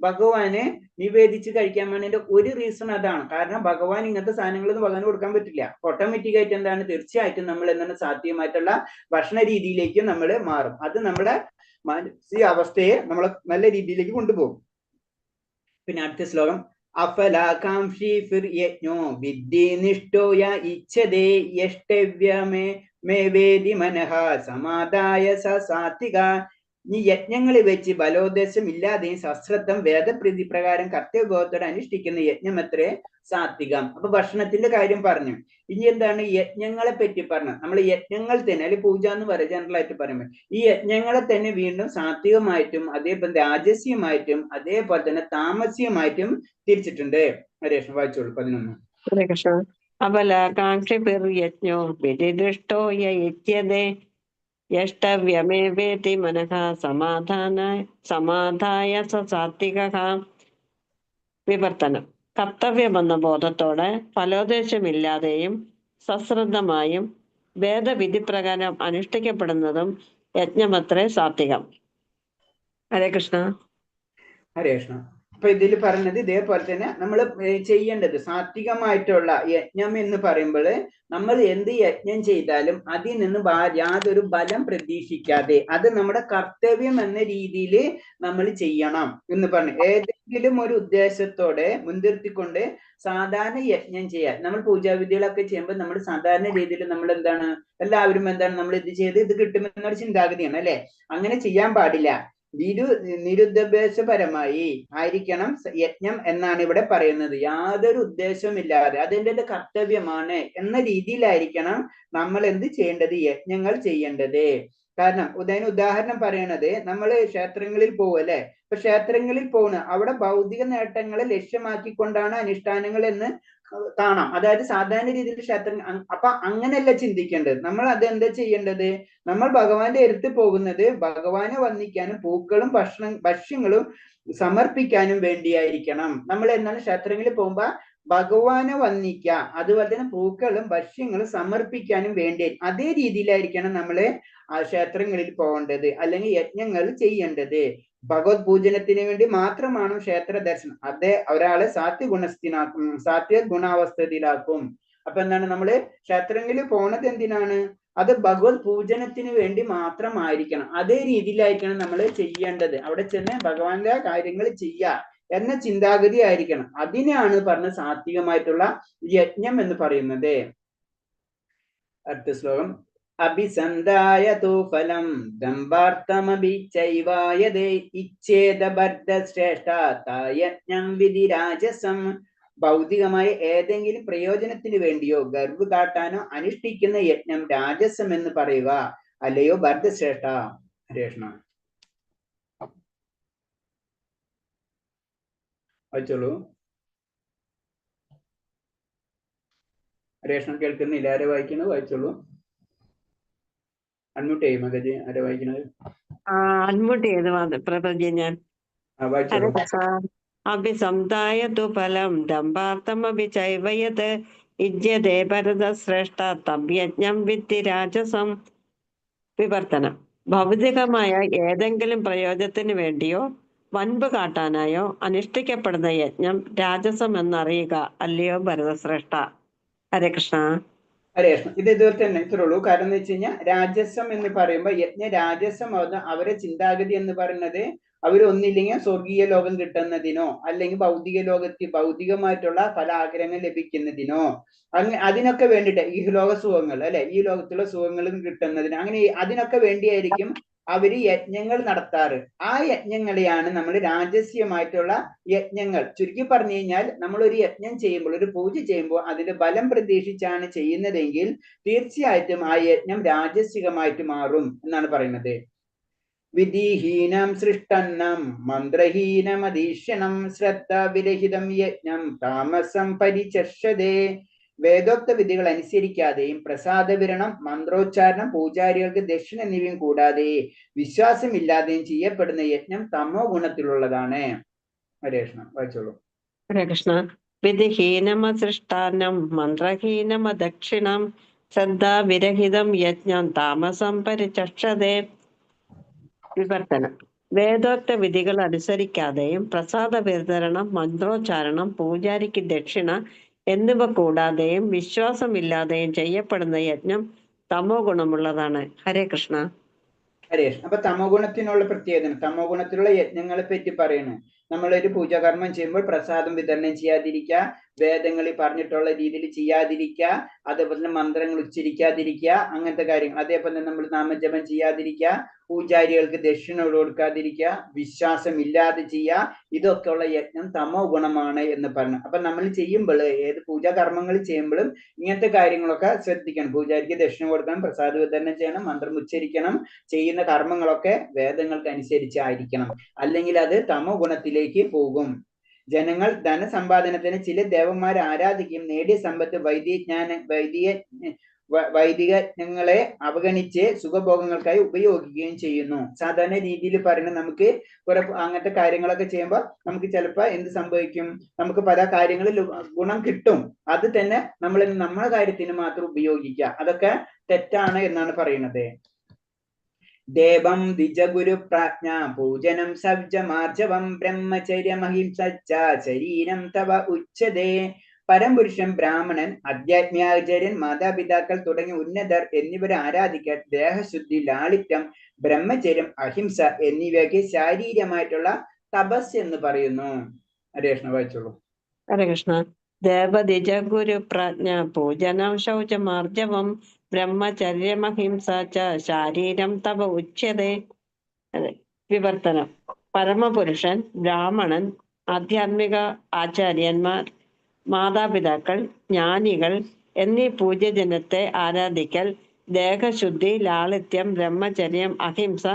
[SPEAKER 1] ഭഗവാനെ നിവേദിച്ച് കഴിക്കാൻ വേണ്ടിന്റെ ഒരു റീസൺ അതാണ്. കാരണം ഭഗവാൻ ഇങ്ങനത്തെ സാധനങ്ങളൊന്നും ഭഗവാന് കൊടുക്കാൻ പറ്റില്ല. ഓട്ടോമാറ്റിക് ആയിട്ട് എന്താണ്, തീർച്ചയായിട്ടും നമ്മൾ എന്താണ് സാത്വികമായിട്ടുള്ള ഭക്ഷണ രീതിയിലേക്ക് നമ്മൾ മാറും. അത് നമ്മുടെ മാനസിക അവസ്ഥയെ നമ്മൾ നല്ല രീതിയിലേക്ക് കൊണ്ടുപോകും. പിന്നെ അടുത്ത ശ്ലോകം. അഫലാകാംക്ഷി ഫിർ യജ്ഞോ വിദ്ധി നിഷ്ഠോയ ഇച്ഛതേ യഷ്ടവ്യമേ മേവേദി മനഃ സമാദായ സാത്വിക. ഈ യജ്ഞങ്ങളിൽ വെച്ച് ബലോദ്ദേശം ഇല്ലാതെയും സശ്രദ്ധം വേദപ്രീതി പ്രകാരം കർത്തവ്യബോധത്തോടെ അനുഷ്ഠിക്കുന്ന യജ്ഞം എത്രേ സാത്വികം. അപ്പൊ ഭക്ഷണത്തിന്റെ കാര്യം പറഞ്ഞു. ഇനി എന്താണ്, യജ്ഞങ്ങളെ പറ്റി പറഞ്ഞു. നമ്മൾ യജ്ഞങ്ങൾ തന്നെ, അല്ലെങ്കിൽ പൂജ എന്ന് പറയാം ജനറൽ ആയിട്ട് പറയുമ്പോൾ, ഈ യജ്ഞങ്ങളെ തന്നെ വീണ്ടും സാത്വികമായിട്ടും അതേപോലെ രാജസ്യമായിട്ടും അതേപോലെ തന്നെ താമസ്യമായിട്ടും തിരിച്ചിട്ടുണ്ട്. രേഷ്മ വായിച്ചോളൂ. 11.
[SPEAKER 3] അബലാകാംക്ഷി യജ്ഞോ വിധിദൃഷ്ടോ യജ്ഞതേ യഷ്ടവ്യമേവേതി മനഃ സമാധായ സാത്വികഃ. വിവർത്തനം. കർത്തവ്യമെന്ന ബോധത്തോടെ ഫലോദ്ദേശമില്ലാതെയും സശ്രദ്ധമായും വേദവിധി പ്രകാരം അനുഷ്ഠിക്കപ്പെടുന്നതും യജ്ഞമത്രേ സാത്വികം. ഹരേ കൃഷ്ണ.
[SPEAKER 1] ഹരേ കൃഷ്ണ. അപ്പൊ ഇതിൽ പറഞ്ഞത് ഇതേപോലെ തന്നെ നമ്മൾ ചെയ്യേണ്ടത് സാത്വികമായിട്ടുള്ള യജ്ഞം എന്ന് പറയുമ്പോൾ നമ്മൾ എന്ത് യജ്ഞം ചെയ്താലും അതിൽ നിന്ന് യാതൊരു ബലം പ്രതീക്ഷിക്കാതെ അത് നമ്മുടെ കർത്തവ്യം എന്ന രീതിയിൽ നമ്മൾ ചെയ്യണം എന്ന് പറഞ്ഞു. ഏതെങ്കിലും ഒരു ഉദ്ദേശത്തോടെ മുൻനിർത്തിക്കൊണ്ട് സാധാരണ യജ്ഞം ചെയ്യാൻ നമ്മൾ പൂജാവിധികളൊക്കെ ചെയ്യുമ്പോൾ നമ്മൾ സാധാരണ രീതിയിൽ നമ്മൾ എന്താണ് എല്ലാവരും എന്താണ് നമ്മൾ ഇത് ചെയ്ത് ഇത് കിട്ടുമെന്നൊരു ചിന്താഗതിയാണ് അല്ലെ. അങ്ങനെ ചെയ്യാൻ പാടില്ല. നിരുദ്ദേശപരമായി ആയിരിക്കണം യജ്ഞം എന്നാണ് ഇവിടെ പറയുന്നത്. യാതൊരു ഉദ്ദേശവുമില്ലാതെ അതെന്റെ കർത്തവ്യമാണ് എന്ന രീതിയിലായിരിക്കണം നമ്മൾ എന്ത് ചെയ്യേണ്ടത്, യജ്ഞങ്ങൾ ചെയ്യേണ്ടത്. കാരണം ഉദാഹരണം പറയണത് നമ്മൾ ക്ഷേത്രങ്ങളിൽ പോകും അല്ലെ. ഇപ്പൊ ക്ഷേത്രങ്ങളിൽ പോകുന്ന അവിടെ ഭൗതിക നേട്ടങ്ങളെ ലക്ഷ്യമാക്കിക്കൊണ്ടാണ് അനുഷ്ഠാനങ്ങൾ എന്ന് കാണാം. അതായത് സാധാരണ രീതിയിൽ ക്ഷേത്രം അപ്പൊ അങ്ങനെയല്ല ചിന്തിക്കേണ്ടത്. നമ്മൾ അതെന്താ ചെയ്യേണ്ടത്, നമ്മൾ ഭഗവാന്റെ അടുത്ത് പോകുന്നത് ഭഗവാനെ വന്ദിക്കാനും പൂക്കളും ഭക്ഷ്യങ്ങളും സമർപ്പിക്കാനും വേണ്ടിയായിരിക്കണം. നമ്മൾ എന്താണ് ക്ഷേത്രങ്ങളിൽ പോകുമ്പോ ഭഗവാനെ വന്ദിക്കുക, അതുപോലെ തന്നെ പൂക്കളും ഭക്ഷ്യങ്ങളും സമർപ്പിക്കാനും വേണ്ടി അതേ രീതിയിലായിരിക്കണം നമ്മള് ആ ക്ഷേത്രങ്ങളിൽ പോകേണ്ടത്, അല്ലെങ്കിൽ യജ്ഞങ്ങൾ ചെയ്യേണ്ടത്. ഭഗവത് പൂജനത്തിന് വേണ്ടി മാത്രമാണ് ക്ഷേത്ര ദർശനം. അതേ ഒരാളെ സാത്വിക ഗുണാവസ്ഥയിലാക്കും. അപ്പൊ എന്താണ് നമ്മള് ക്ഷേത്രങ്ങളിൽ പോണത് എന്തിനാണ്, അത് ഭഗവത് പൂജനത്തിന് വേണ്ടി മാത്രമായിരിക്കണം. അതേ രീതിയിലായിരിക്കണം നമ്മൾ ചെയ്യേണ്ടത്. അവിടെ ചെന്ന് ഭഗവാന്റെ കാര്യങ്ങൾ ചെയ്യുക എന്ന ചിന്താഗതി ആയിരിക്കണം. അതിനെയാണ് പറഞ്ഞ സാത്വികമായിട്ടുള്ള യജ്ഞം എന്ന് പറയുന്നത്. അടുത്ത ശ്ലോകം. അഭിസന്ധായ തോ ഫലം ദമ്പാർത്ഥമഭി ചൈവായതേ ഇച്ഛേദ ബദ്ധശ്രേഷ്ഠ യജ്ഞം വിധി രാജസം. ഭൗതികമായ ഏതെങ്കിലും പ്രയോജനത്തിന് വേണ്ടിയോ ഗർവ് കാട്ടാനോ അനുഷ്ഠിക്കുന്ന യജ്ഞം രാജസം എന്ന് പറയുക. അല്ലയോ ഭരതശ്രേഷ്ഠ. ഹരേഷ്ണ വായിച്ചോളൂ. ഹരേഷ്ണ കേൾക്കുന്നില്ല. ആരെ വായിക്കുന്നത്? വായിച്ചോളൂ. അൺമ്യൂട്ട് ചെയ്യും മകജി. ആരെ വായിക്കുന്നത്?
[SPEAKER 3] അൺമ്യൂട്ട് ചെയ്ത് പ്രഭജി ഞാൻ. അഭിസംധായ തു ഫലം ദമ്പാർത്ഥമഭി ചൈവയത് ഇജ്യതേ ഭരതശ്രേഷ്ഠ തബ്യജ്ഞം വിദ്ധി രാജസം. വിവർത്തനം. ഭൗതികമായ ഏതെങ്കിലും പ്രയോജനത്തിന് വേണ്ടിയോ വൻപ് കാട്ടാനായോ അനുഷ്ഠിക്കപ്പെടുന്ന യജ്ഞം രാജസം എന്നറിയുക. അല്ലയോ ഭരതശ്രേഷ്ഠ. ഹരേ കൃഷ്ണ.
[SPEAKER 1] ഹരേ കൃഷ്ണ. ഇത് ഇതുപോലെ തന്നെ ഇത്രേ ഉള്ളൂ. കാരണം എന്ന് വെച്ച് കഴിഞ്ഞാൽ രാജസം എന്ന് പറയുമ്പോൾ യജ്ഞ രാജസം അവരെ ചിന്താഗതി എന്ന് പറയുന്നത് അവരൊന്നില്ലെങ്കിൽ സ്വർഗീയ ലോകം കിട്ടുന്നതിനോ അല്ലെങ്കിൽ ഭൗതികമായിട്ടുള്ള പല ആഗ്രഹങ്ങൾ ലഭിക്കുന്നതിനോ അതിനൊക്കെ വേണ്ടിയിട്ട് ഈ ലോക സുഖങ്ങൾ അല്ലെ, ഈ ലോകത്തുള്ള സുഖങ്ങളും കിട്ടുന്നതിന് അങ്ങനെ അതിനൊക്കെ വേണ്ടിയായിരിക്കും അവര് യജ്ഞങ്ങൾ നടത്താറ്. ആ യജ്ഞങ്ങളെയാണ് നമ്മൾ രാജസ്യമായിട്ടുള്ള യജ്ഞങ്ങൾ. ചുരുക്കി പറഞ്ഞു കഴിഞ്ഞാൽ നമ്മൾ ഒരു യജ്ഞം ചെയ്യുമ്പോൾ, ഒരു പൂജ ചെയ്യുമ്പോൾ അതിന്റെ ബലം പ്രതീക്ഷിച്ചാണ് ചെയ്യുന്നതെങ്കിൽ തീർച്ചയായിട്ടും ആ യജ്ഞം രാജസികമായിട്ട് മാറും എന്നാണ് പറയുന്നത്. വിധിഹീനം സൃഷ്ടന്നം മന്ത്രഹീനം അധീക്ഷണം ശ്രദ്ധ വിരഹിതം യജ്ഞം താമസം പരിചർഷതേ. വേദോക്ത വിധികൾ അനുസരിക്കാതെയും പ്രസാദവിരണം, മന്ത്രോച്ചാരണം, പൂജാരികൾക്ക് ദക്ഷിണ എന്നിവയും കൂടാതെ വിശ്വാസമില്ലാതെയും ചെയ്യപ്പെടുന്ന യജ്ഞം തമോ ഗുണത്തിലുള്ളതാണ്. ഹരേ കൃഷ്ണ. വായിച്ചോളൂ.
[SPEAKER 3] ഹരേ കൃഷ്ണ. വിധിഹീനമസൃഷ്ടാന്നം മന്ത്രഹീനമദക്ഷിണം ശ്രദ്ധാ വിരഹിതം യജ്ഞം താമസം പരിചക്ഷതേ. വിവർത്തനം. വേദോക്ത വിധികൾ അനുസരിക്കാതെയും പ്രസാദ വിതരണം, മന്ത്രോച്ചാരണം, പൂജാരിക്ക് ദക്ഷിണ എന്നിവ കൂടാതെയും വിശ്വാസമില്ലാതെയും ചെയ്യപ്പെടുന്ന യജ്ഞം തമോ ഗുണമുള്ളതാണ്. ഹരേ കൃഷ്ണ.
[SPEAKER 1] ഹരേ കൃഷ്ണ. അപ്പൊ തമോ ഗുണത്തിനുള്ള പ്രത്യേകത, തമോ ഗുണത്തിലുള്ള യജ്ഞങ്ങളെ പറ്റി പറയണേ. നമ്മളൊരു പൂജാകർമ്മം ചെയ്യുമ്പോൾ പ്രസാദം വിതരണം ചെയ്യാതിരിക്കുക, വേദങ്ങളിൽ പറഞ്ഞിട്ടുള്ള രീതിയിൽ ചെയ്യാതിരിക്കുക, അതേപോലെ തന്നെ മന്ത്രങ്ങൾ ഉച്ചരിക്കാതിരിക്കുക, അങ്ങനത്തെ കാര്യങ്ങൾ. അതേപോലെ തന്നെ നമ്മൾ നാമജപം ചെയ്യാതിരിക്കുക, പൂജാരികൾക്ക് ദക്ഷിണ കൊടുക്കാതിരിക്കുക, വിശ്വാസം ഇല്ലാതെ ചെയ്യുക. ഇതൊക്കെ ഉള്ള യജ്ഞം തമോ ഗുണമാണ് എന്ന് പറഞ്ഞു. അപ്പൊ നമ്മൾ ചെയ്യുമ്പോൾ, ഏത് പൂജാകർമ്മങ്ങൾ ചെയ്യുമ്പോഴും ഇങ്ങനത്തെ കാര്യങ്ങളൊക്കെ ശ്രദ്ധിക്കണം. പൂജാരിക്ക് ദക്ഷിണ കൊടുക്കണം, പ്രസാദ വിതരണം ചെയ്യണം, മന്ത്രം ഉച്ചരിക്കണം, ചെയ്യുന്ന കർമ്മങ്ങളൊക്കെ വേദങ്ങൾക്ക് അനുസരിച്ചായിരിക്കണം. അല്ലെങ്കിൽ അത് തമോ ഗുണത്തിലേക്ക് പോകും. ജനങ്ങൾ ധനസമ്പാദനത്തിന് ചില ദേവന്മാരെ ആരാധിക്കുകയും നേടിയ സമ്പത്ത് വൈദികങ്ങളെ അവഗണിച്ച് സുഖഭോഗങ്ങൾക്കായി ഉപയോഗിക്കുകയും ചെയ്യുന്നു. സാധാരണ രീതിയിൽ പറയുന്നത് നമുക്ക് കുറെ അങ്ങനത്തെ കാര്യങ്ങളൊക്കെ ചെയ്യുമ്പോൾ നമുക്ക് ചിലപ്പോൾ എന്ത് സംഭവിക്കും, നമുക്ക് പല കാര്യങ്ങളിൽ ഗുണം കിട്ടും. അത് തന്നെ നമ്മൾ നമ്മുടെ കാര്യത്തിന് മാത്രം ഉപയോഗിക്കുക. അതൊക്കെ തെറ്റാണ് എന്നാണ് പറയുന്നത്. ദേവം ദ്വിജഗുരു പ്രാജ്ഞ പൂജനം സബ്ജമാർജവം ബ്രഹ്മചര്യമഹിംസ ശരീരം തവ ഉച്ചതേ. പരംപുരുഷൻ, ബ്രാഹ്മണൻ, അധ്യാത്മികാചാര്യൻ, മാതാപിതാക്കൾ തുടങ്ങിയ ഉന്നതർ എന്നിവരെ ആരാധിക്കാൻ ദേഹശുദ്ധി, ലാളിത്യം, ബ്രഹ്മചര്യം, അഹിംസ എന്നിവയ്ക്ക് ശാരീരികമായിട്ടുള്ള തപസ് എന്ന് പറയുന്നു. ഹരേ കൃഷ്ണ, വായിച്ചോളൂ.
[SPEAKER 3] ഹരേ കൃഷ്ണ. ദേവദിജ ഗുരു പ്രാജ്ഞ പൂജനം ശൗചമാർജവം ബ്രഹ്മചര്യമഹിംസ ശാരീരം തപ ഉച്യതേ. വിവർത്തനം. പരമപുരുഷൻ, ബ്രാഹ്മണൻ, ആധ്യാത്മിക ആചാര്യന്മാർ, മാതാപിതാക്കൾ, ജ്ഞാനികൾ എന്നീ പൂജ്യജനത്തെ ആരാധിക്കൽ ദേഹശുദ്ധി, ലാളിത്യം, ബ്രഹ്മചര്യം, അഹിംസ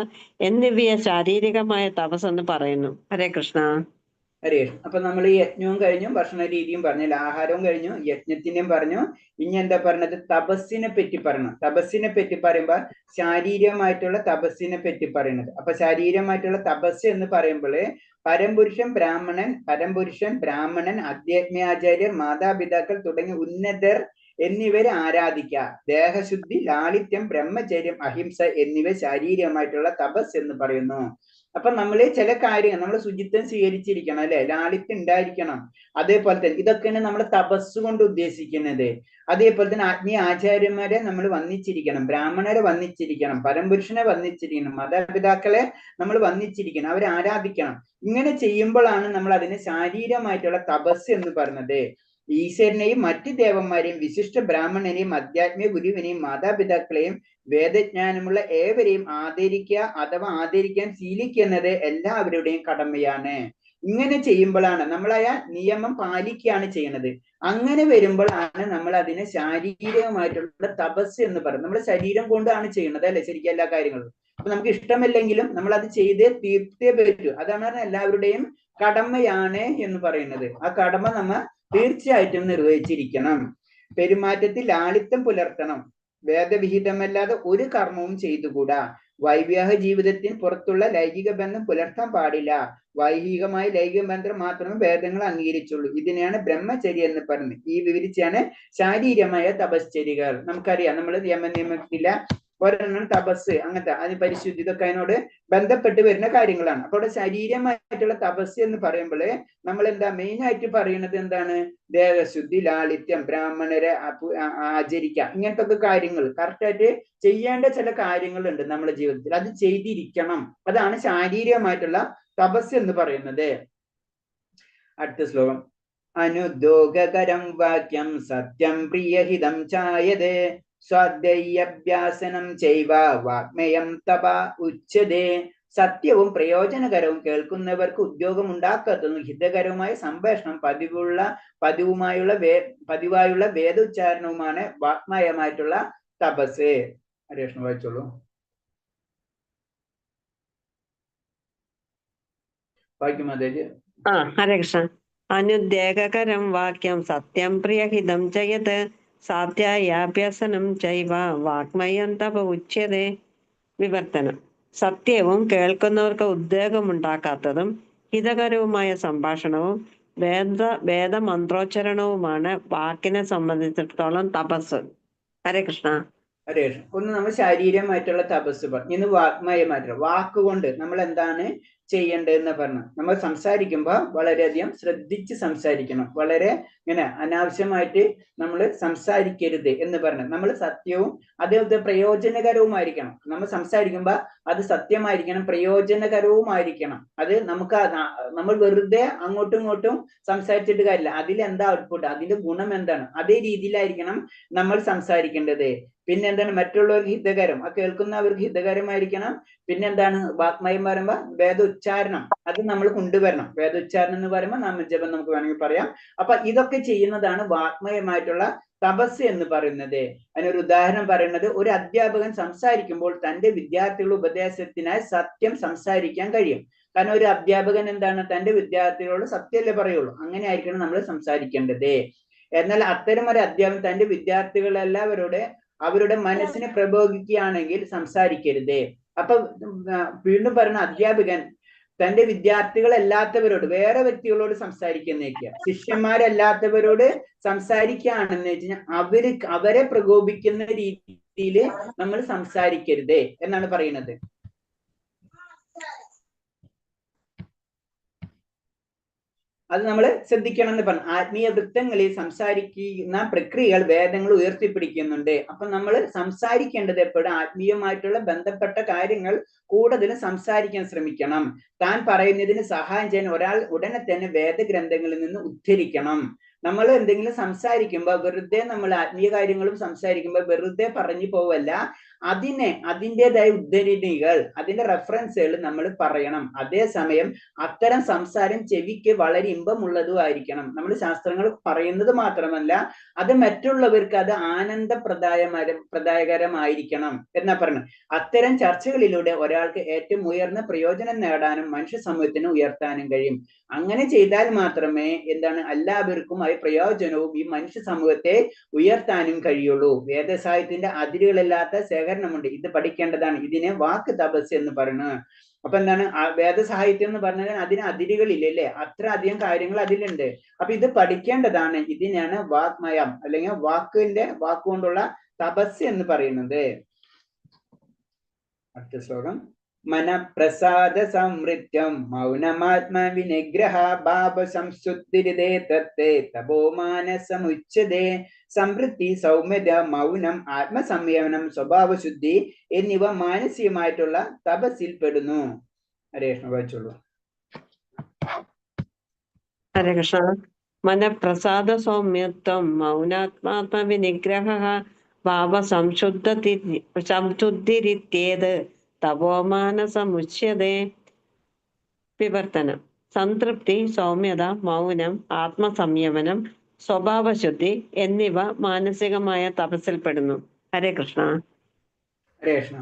[SPEAKER 3] എന്നിവയെ ശാരീരികമായ തപസ് എന്ന് പറയുന്നു. ഹരേ കൃഷ്ണ.
[SPEAKER 1] ഹരേ കൃഷ്ണ. അപ്പൊ നമ്മൾ ഈ യജ്ഞവും കഴിഞ്ഞു, ഭക്ഷണ രീതിയും പറഞ്ഞു, ആഹാരവും കഴിഞ്ഞു, യജ്ഞത്തിനെയും പറഞ്ഞു. ഇനി എന്താ പറഞ്ഞത്? തപസ്സിനെ പറ്റി പറയണം. തപസ്സിനെ പറ്റി പറയുമ്പോൾ ശാരീരികമായിട്ടുള്ള തപസ്സിനെ പറ്റി പറയുന്നത്. അപ്പൊ ശാരീരികമായിട്ടുള്ള തപസ് എന്ന് പറയുമ്പോൾ പരംപുരുഷൻ, ബ്രാഹ്മണൻ, അധ്യാത്മികാചാര്യർ, മാതാപിതാക്കൾ തുടങ്ങിയ ഉന്നതർ എന്നിവരെ ആരാധിക്കുക. ദേഹശുദ്ധി, ലാളിത്യം, ബ്രഹ്മചര്യം, അഹിംസ എന്നിവ ശാരീരികമായിട്ടുള്ള തപസ് എന്ന് പറയുന്നു. അപ്പൊ നമ്മള് ചില കാര്യങ്ങൾ നമ്മൾ ശുചിത്വം സ്വീകരിച്ചിരിക്കണം, അല്ലെ? ലാളിത്യം ഉണ്ടായിരിക്കണം. അതേപോലെ തന്നെ ഇതൊക്കെയാണ് നമ്മൾ തപസ് കൊണ്ട് ഉദ്ദേശിക്കുന്നത്. അതേപോലെ തന്നെ ആത്മീയ ആചാര്യന്മാരെ നമ്മൾ വന്നിച്ചിരിക്കണം, ബ്രാഹ്മണരെ വന്നിച്ചിരിക്കണം, പരംപുരുഷനെ വന്നിച്ചിരിക്കണം, മാതാപിതാക്കളെ നമ്മൾ വന്നിച്ചിരിക്കണം, അവരെ ആരാധിക്കണം. ഇങ്ങനെ ചെയ്യുമ്പോഴാണ് നമ്മൾ അതിന് ശാരീരികമായിട്ടുള്ള തപസ് എന്ന് പറയുന്നത്. ഈശ്വരനെയും മറ്റു ദേവന്മാരെയും വിശിഷ്ട ബ്രാഹ്മണനെയും അധ്യാത്മിക ഗുരുവിനെയും മാതാപിതാക്കളെയും വേദജ്ഞാനമുള്ള ഏവരെയും ആദരിക്കുക അഥവാ ആദരിക്കാൻ ശീലിക്കുന്നത് എല്ലാവരുടെയും കടമയാണ്. ഇങ്ങനെ ചെയ്യുമ്പോഴാണ് നമ്മളായ നിയമം പാലിക്കുകയാണ് ചെയ്യുന്നത്. അങ്ങനെ വരുമ്പോഴാണ് നമ്മൾ അതിനെ ശാരീരികമായിട്ടുള്ള തപസ് എന്ന് പറയുന്നത്. നമ്മൾ ശരീരം കൊണ്ടാണ് ചെയ്യുന്നത്, അല്ലെ? ശരിക്കും എല്ലാ കാര്യങ്ങളും. അപ്പൊ നമുക്ക് ഇഷ്ടമല്ലെങ്കിലും നമ്മൾ അത് ചെയ്തേ തീർത്തേ പറ്റൂ. അതാണ് എല്ലാവരുടെയും കടമയാണ് എന്ന് പറയുന്നത്. ആ കടമ നമ്മൾ തീർച്ചയായിട്ടും നിർവഹിച്ചിരിക്കണം. പെരുമാറ്റത്തിൽ ലാളിത്യം പുലർത്തണം. വേദവിഹിതമല്ലാതെ ഒരു കർമ്മവും ചെയ്തുകൂടാ. വൈവാഹിക ജീവിതത്തിന് പുറത്തുള്ള ലൈംഗിക ബന്ധം പുലർത്താൻ പാടില്ല. വൈഹികമായ ലൈംഗിക ബന്ധം മാത്രമേ വേദങ്ങൾ അംഗീകരിച്ചുള്ളൂ. ഇതിനെയാണ് ബ്രഹ്മചര്യം എന്ന് പറയുന്നത്. ഈ വിവരിച്ചാണ് ശാരീരികമായ തപശ്ചര്യകൾ. നമുക്കറിയാം, നമ്മൾ നിയമത്തില്ല ഒരെണ്ണം തപസ്, അങ്ങനത്തെ അതിന് പരിശുദ്ധി, ഇതൊക്കെ അതിനോട് ബന്ധപ്പെട്ട് വരുന്ന കാര്യങ്ങളാണ്. അപ്പോൾ അവിടെ ശാരീരികമായിട്ടുള്ള തപസ് എന്ന് പറയുമ്പോൾ നമ്മൾ എന്താ മെയിൻ ആയിട്ട് പറയുന്നത്? എന്താണ്? ദേഹശുദ്ധി, ലാളിത്യം, ബ്രാഹ്മണരെ ആചരിക്കുക, ഇങ്ങനത്തെ ഒക്കെ കാര്യങ്ങൾ കറക്റ്റായിട്ട് ചെയ്യേണ്ട ചില കാര്യങ്ങളുണ്ട് നമ്മുടെ ജീവിതത്തിൽ. അത് ചെയ്തിരിക്കണം. അതാണ് ശാരീരികമായിട്ടുള്ള തപസ് എന്ന് പറയുന്നത്. അടുത്ത ശ്ലോകം. അനുദ്യോഗകരം വാക്യം സത്യം പ്രിയഹിതം ചായത് സ്വാധ്യാഭ്യാസനം ചെയ്വ വാഗ്മയം തപ ഉച്യതേ. സത്യവും പ്രയോജനകരവും കേൾക്കുന്നവർക്ക് ഉദ്യോഗം ഉണ്ടാക്കാത്തതും ഹിതകരവുമായ സംഭാഷണം പതിവായുള്ള വേദോച്ചാരണവുമാണ് വാഗ്മയമായിട്ടുള്ള തപസ്. ഹരേഷ്ണ, വായിച്ചോളൂ. വായിക്കും അതേജ്.
[SPEAKER 3] ഹരേ കൃഷ്ണ. അനുദ്വേഗകരം വാക്യം സത്യം പ്രിയഹിതം ചയത് സാധ്യാഭ്യസനം ചൈവ വാഗ്മയം തപ ഉച്യതേ. വിവർത്തനം. സത്യവും കേൾക്കുന്നവർക്ക് ഉദ്വേഗമുണ്ടാക്കാത്തതും ഹിതകരവുമായ സംഭാഷണവും വേദമന്ത്രോച്ചരണവുമാണ് വാക്കിനെ സംബന്ധിച്ചിടത്തോളം തപസ്. ഹരേ കൃഷ്ണ.
[SPEAKER 1] ഹരേ കൃഷ്ണ. ഒന്ന് നമ്മൾ ശാരീരികമായിട്ടുള്ള തപസ് പറഞ്ഞു. ഇന്ന് വാഗ്മയമായിട്ടുള്ള വാക്കുകൊണ്ട് നമ്മൾ എന്താണ് ചെയ്യേണ്ടതെന്ന് പറഞ്ഞു. നമ്മൾ സംസാരിക്കുമ്പോൾ വളരെയധികം ശ്രദ്ധിച്ച് സംസാരിക്കണം. വളരെ ഇങ്ങനെ അനാവശ്യമായിട്ട് നമ്മൾ സംസാരിക്കരുത് എന്ന് പറഞ്ഞു. നമ്മൾ സത്യവും അതേപോലെ പ്രയോജനകരവുമായിരിക്കണം. നമ്മൾ സംസാരിക്കുമ്പോൾ അത് സത്യമായിരിക്കണം, പ്രയോജനകരവുമായിരിക്കണം. അത് നമുക്ക് നമ്മൾ വെറുതെ അങ്ങോട്ടും ഇങ്ങോട്ടും സംസാരിച്ചിട്ട് കാര്യമില്ല. അതിലെന്താ ഔട്ട്പുട്ട്, അതിന്റെ ഗുണം എന്താണ്, അതേ രീതിയിലായിരിക്കണം നമ്മൾ സംസാരിക്കേണ്ടത്. പിന്നെ എന്താണ്? മറ്റുള്ളവർക്ക് ഹിതകരം, ആ കേൾക്കുന്നവർക്ക് ഹിതകരമായിരിക്കണം. പിന്നെന്താണ്? വാഗ്മയം പറയുമ്പോൾ വേദോച്ചാരണം അത് നമ്മൾ കൊണ്ടുവരണം. വേദോച്ചാരണം എന്ന് പറയുമ്പോൾ നാമജപം നമുക്ക് വേണമെങ്കിൽ പറയാം. അപ്പൊ ഇതൊക്കെ ചെയ്യുന്നതാണ് വാഗ്മയമായിട്ടുള്ള തപസ് എന്ന് പറയുന്നത്. അതിനൊരു ഉദാഹരണം പറയുന്നത്, ഒരു അധ്യാപകൻ സംസാരിക്കുമ്പോൾ തന്റെ വിദ്യാർത്ഥികളുടെ ഉപദേശത്തിനായി സത്യം സംസാരിക്കാൻ കഴിയും. കാരണം ഒരു അധ്യാപകൻ എന്താണ്? തന്റെ വിദ്യാർത്ഥികളോട് സത്യമല്ലേ പറയുള്ളൂ. അങ്ങനെ ആയിരിക്കണം നമ്മൾ സംസാരിക്കേണ്ടത്. എന്നാൽ അത്തരം ഒരു അധ്യാപകൻ തന്റെ വിദ്യാർത്ഥികളെല്ലാവരോട് അവരുടെ മനസ്സിനെ പ്രബോധിക്കുകയാണെങ്കിൽ സംസാരിക്കരുത്. അപ്പൊ വീണ്ടും പറയുന്ന, അധ്യാപകൻ തന്റെ വിദ്യാർത്ഥികളല്ലാത്തവരോട്, വേറെ വ്യക്തികളോട് സംസാരിക്കുന്നേക്കുക, ശിഷ്യന്മാരല്ലാത്തവരോട് സംസാരിക്കുകയാണെന്ന് വെച്ച് കഴിഞ്ഞാൽ അവരെ പ്രകോപിക്കുന്ന രീതിയിൽ നമ്മൾ സംസാരിക്കരുത് എന്നാണ് പറയുന്നത്. അത് നമ്മൾ ശ്രദ്ധിക്കണം എന്ന് പറഞ്ഞു. ആത്മീയ വൃത്തങ്ങളിൽ സംസാരിക്കുന്ന പ്രക്രിയകൾ വേദങ്ങൾ ഉയർത്തിപ്പിടിക്കുന്നുണ്ട്. അപ്പൊ നമ്മൾ സംസാരിക്കേണ്ടത് എപ്പോഴും ആത്മീയമായിട്ടുള്ള ബന്ധപ്പെട്ട കാര്യങ്ങൾ കൂടുതലും സംസാരിക്കാൻ ശ്രമിക്കണം. താൻ പറയുന്നതിന് സഹായം ചെയ്യാൻ ഒരാൾ ഉടനെ തന്നെ വേദഗ്രന്ഥങ്ങളിൽ നിന്ന് ഉദ്ധരിക്കണം. നമ്മൾ എന്തെങ്കിലും സംസാരിക്കുമ്പോൾ വെറുതെ നമ്മൾ ആത്മീയ കാര്യങ്ങളും സംസാരിക്കുമ്പോൾ വെറുതെ പറഞ്ഞു പോവല്ല, അതിൻ്റെതായ ഉദ്ധരണികൾ, അതിന്റെ റെഫറൻസുകൾ നമ്മൾ പറയണം. അതേസമയം അത്തരം സംസാരം ചെവിക്ക് വളരെ ഇമ്പമുള്ളതും ആയിരിക്കണം. നമ്മൾ ശാസ്ത്രങ്ങൾ പറയുന്നത് മാത്രമല്ല, അത് മറ്റുള്ളവർക്ക് അത് പ്രദായകരമായിരിക്കണം എന്നാ പറയുന്നത്. അത്തരം ചർച്ചകളിലൂടെ ഒരാൾക്ക് ഏറ്റവും ഉയർന്ന പ്രയോജനം നേടാനും മനുഷ്യ സമൂഹത്തിന് ഉയർത്താനും കഴിയും. അങ്ങനെ ചെയ്താൽ മാത്രമേ എന്താണ് എല്ലാവർക്കും അത് പ്രയോജനവും ഈ മനുഷ്യ സമൂഹത്തെ ഉയർത്താനും കഴിയുള്ളൂ. വേദസാഹിത്യത്തിന്റെ അതിരുകളില്ലാത്ത ശേഖരണമുണ്ട്. ഇത് പഠിക്കേണ്ടതാണ്. ഇതിനെ വാക്ക് തപസ് എന്ന് പറയുന്നത്. അപ്പൊ എന്താണ് വേദസാഹിത്യം എന്ന് പറഞ്ഞാൽ അതിന് അതിരുകളില്ലല്ലേ, അത്ര അധികം കാര്യങ്ങൾ അതിലുണ്ട്. അപ്പൊ ഇത് പഠിക്കേണ്ടതാണ്. ഇതിനാണ് വാഗ്മയം അല്ലെങ്കിൽ വാക്കുകൊണ്ടുള്ള തപസ് എന്ന് പറയുന്നത്. അടുത്ത ശ്ലോകം. മനഃപ്രസാദ സംവൃത്യം മൗനമാത്മവിനിഗ്രഹ ഭാവ സംശുദ്ധിരിതേ തത്തേ തപോ മാനസമുച്യതേ. സംവൃത്തി, സൗമ്യത, മൗനം, ആത്മസംയമനം, സ്വഭാവശുദ്ധി എന്നിവ മാനസികമായിട്ടുള്ള തപസ്സിൽ പെടുന്നു. ഹരേ കൃഷ്ണ. വായിച്ചോളൂ.
[SPEAKER 3] ഹരേ കൃഷ്ണ. മനഃപ്രസാദ സൗമ്യത്വം മൗനാത്മാത്മവിനിഗ്രഹ ഭാവ സംശുദ്ധിരിത്യേത് തപോമാനസമുച്യതേ. വിവർത്തനം. സംതൃപ്തി, സൗമ്യത, മൗനം, ആത്മസംയമനം, സ്വഭാവശുദ്ധി എന്നിവ മാനസികമായ തപസ്സിൽപ്പെടുന്നു. ഹരേ കൃഷ്ണ.
[SPEAKER 1] ഹരേ കൃഷ്ണ.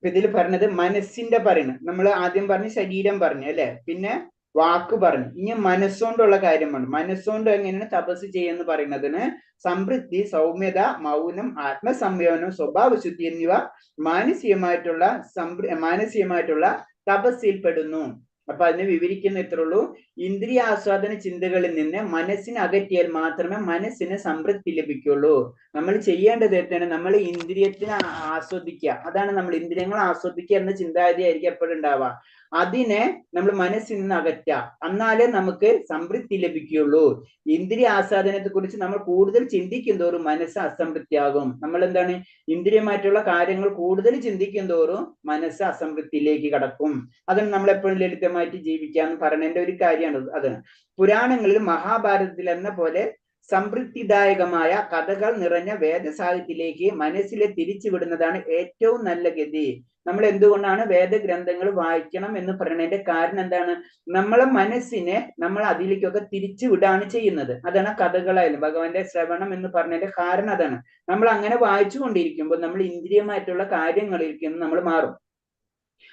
[SPEAKER 1] ഇതിൽ പറഞ്ഞത് മനസ്സിന്റെ പറയുന്നത്. നമ്മൾ ആദ്യം പറഞ്ഞു ശരീരം പറഞ്ഞു അല്ലെ, പിന്നെ വാക്ക് പറഞ്ഞു, ഇനി മനസ്സുകൊണ്ടുള്ള കാര്യമാണ്. മനസ്സുകൊണ്ട് എങ്ങനെയാണ് തപസ് ചെയ്യുമെന്ന് പറയുന്നതിന് സംതൃപ്തി, സൗമ്യത, മൗനം, ആത്മസംയമനം, സ്വഭാവശുദ്ധി എന്നിവ മാനസികമായിട്ടുള്ള തപസ്സിൽ പെടുന്നു. അപ്പൊ അതിനെ വിവരിക്കുന്ന ഇത്രയുള്ളൂ. ഇന്ദ്രിയാസ്വാദന ചിന്തകളിൽ നിന്ന് മനസ്സിനെ അകറ്റിയാൽ മാത്രമേ മനസ്സിന് സംതൃപ്തി ലഭിക്കുള്ളൂ. നമ്മൾ ചെയ്യേണ്ടത് എത്താണ്? നമ്മൾ ഇന്ദ്രിയത്തിനെ ആസ്വദിക്കുക. അതാണ് നമ്മൾ ഇന്ദ്രിയങ്ങൾ ആസ്വദിക്കുക എന്ന ചിന്താഗതി ആയിരിക്കും എപ്പോഴും ഉണ്ടാവുക. അതിനെ നമ്മൾ മനസ്സിൽ നിന്ന് അകറ്റുക, എന്നാലേ നമുക്ക് സംതൃപ്തി ലഭിക്കുകയുള്ളൂ. ഇന്ദ്രിയ ആസ്വാദനത്തെ കുറിച്ച് നമ്മൾ കൂടുതൽ ചിന്തിക്കും തോറും മനസ്സ് അസംതൃപ്തിയാകും. നമ്മൾ എന്താണ് ഇന്ദ്രിയമായിട്ടുള്ള കാര്യങ്ങൾ കൂടുതൽ ചിന്തിക്കും തോറും മനസ്സ് അസംതൃപ്തിയിലേക്ക് കടക്കും. അതാണ് നമ്മൾ എപ്പോഴും ലളിതമായിട്ട് ജീവിക്കാന്ന് പറയുന്നതിന്റെ ഒരു കാര്യമാണ് അത്. പുരാണങ്ങളിൽ മഹാഭാരതത്തിൽ എന്ന പോലെ സംതൃപ്തിദായകമായ കഥകൾ നിറഞ്ഞ വേദസാഹിത്യത്തിലേക്ക് മനസ്സിലെ തിരിച്ചുവിടുന്നതാണ് ഏറ്റവും നല്ല ഗതി. നമ്മൾ എന്തുകൊണ്ടാണ് വേദഗ്രന്ഥങ്ങൾ വായിക്കണം എന്ന് പറയുന്നതിന്റെ കാരണം എന്താണ്? നമ്മളെ മനസ്സിനെ നമ്മൾ അതിലേക്കൊക്കെ തിരിച്ചു വിടാണ് ചെയ്യുന്നത്. അതാണ് കഥകളായാലും ഭഗവാന്റെ ശ്രവണം എന്ന് പറഞ്ഞതിന്റെ കാരണം അതാണ്. നമ്മൾ അങ്ങനെ വായിച്ചു കൊണ്ടിരിക്കുമ്പോൾ നമ്മൾ ഇന്ദ്രിയമായിട്ടുള്ള കാര്യങ്ങളിലേക്ക് നമ്മൾ മാറും.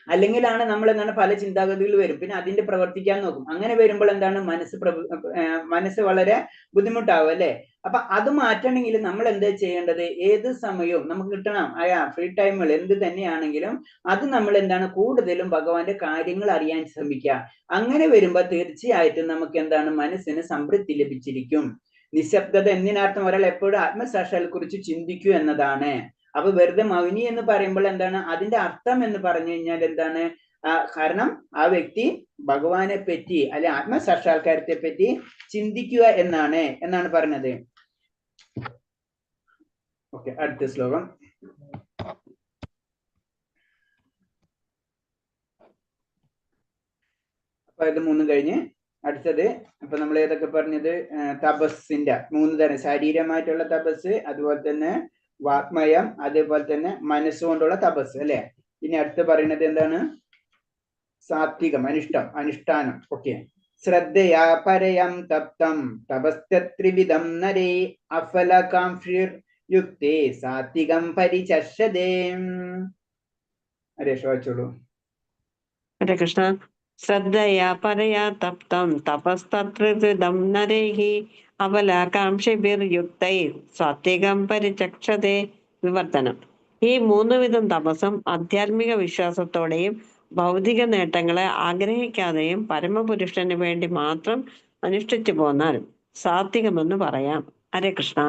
[SPEAKER 1] അല്ലെങ്കിലാണ് നമ്മൾ എന്താണ് പല ചിന്താഗതികൾ വരും, പിന്നെ അതിന്റെ പ്രവർത്തിക്കാൻ നോക്കും. അങ്ങനെ വരുമ്പോൾ എന്താണ് മനസ്സ് വളരെ ബുദ്ധിമുട്ടാവും അല്ലെ. അപ്പൊ അത് മാറ്റണമെങ്കിൽ നമ്മൾ എന്താ ചെയ്യേണ്ടത്? ഏത് സമയവും നമുക്ക് കിട്ടണം ഫ്രീ ടൈമുകൾ എന്ത് തന്നെയാണെങ്കിലും അത് നമ്മൾ എന്താണ് കൂടുതലും ഭഗവാന്റെ കാര്യങ്ങൾ അറിയാൻ ശ്രമിക്കുക. അങ്ങനെ വരുമ്പോൾ തീർച്ചയായിട്ടും നമുക്ക് എന്താണ് മനസ്സിന് സംതൃപ്തി ലഭിച്ചിരിക്കും. നിശബ്ദത എന്തിനർത്ഥം? ഒരാൾ എപ്പോഴും ആത്മസാക്ഷാത്കാരത്തെ കുറിച്ച് ചിന്തിക്കൂ എന്നതാണ്. അപ്പൊ വെറുതെ മൗനി എന്ന് പറയുമ്പോൾ എന്താണ് അതിന്റെ അർത്ഥം എന്ന് പറഞ്ഞു കഴിഞ്ഞാൽ എന്താണ്? കാരണം ആ വ്യക്തി ഭഗവാനെ പറ്റി അല്ലെ ആത്മസാക്ഷാത്കാരത്തെ പറ്റി ചിന്തിക്കുക എന്നാണ് പറഞ്ഞത്. ഓക്കെ, അടുത്ത ശ്ലോകം. അപ്പൊ ഇത് 3 കഴിഞ്ഞ് അടുത്തത്. അപ്പൊ നമ്മൾ ഏതൊക്കെ പറഞ്ഞത്? തപസ്സിന്റെ 3 തരം: ശാരീരമായിട്ടുള്ള തപസ്, അതുപോലെ തന്നെ വാഗ്മയം, അതേപോലെ തന്നെ മനസ്സുകൊണ്ടുള്ള തപസ് അല്ലെ. ഇനി അടുത്ത് പറയുന്നത് എന്താണ്? സാത്വികം, അനുഷ്ഠാനം. ഓക്കെ. ശ്രദ്ധയാ പരയം തപ്തം തപസ്ത്രിവിധം നരേ അഫലകാംക്ഷിർ യുക്തേ സാത്വികം പരിചർഷതേ. ഹരേ വായിച്ചോളൂ.
[SPEAKER 3] ഹരേ കൃഷ്ണ. ശ്രദ്ധയാ പരയാ തപ്തം തപസ്ത്രിവിധം നരൈഹി അവലാകാംക്ഷിഭിർയുക്തൈ സാത്വികം പരിചക്ഷതേ. വിവർത്തനം. ഈ 3 വിധം തപസ്സും ആധ്യാത്മിക വിശ്വാസത്തോടെയും ഭൗതിക നേട്ടങ്ങളെ ആഗ്രഹിക്കാതെയും പരമപുരുഷന് വേണ്ടി മാത്രം അനുഷ്ഠിച്ചു പോന്നാൽ സാത്വികമെന്ന് പറയാം. ഹരേ കൃഷ്ണ.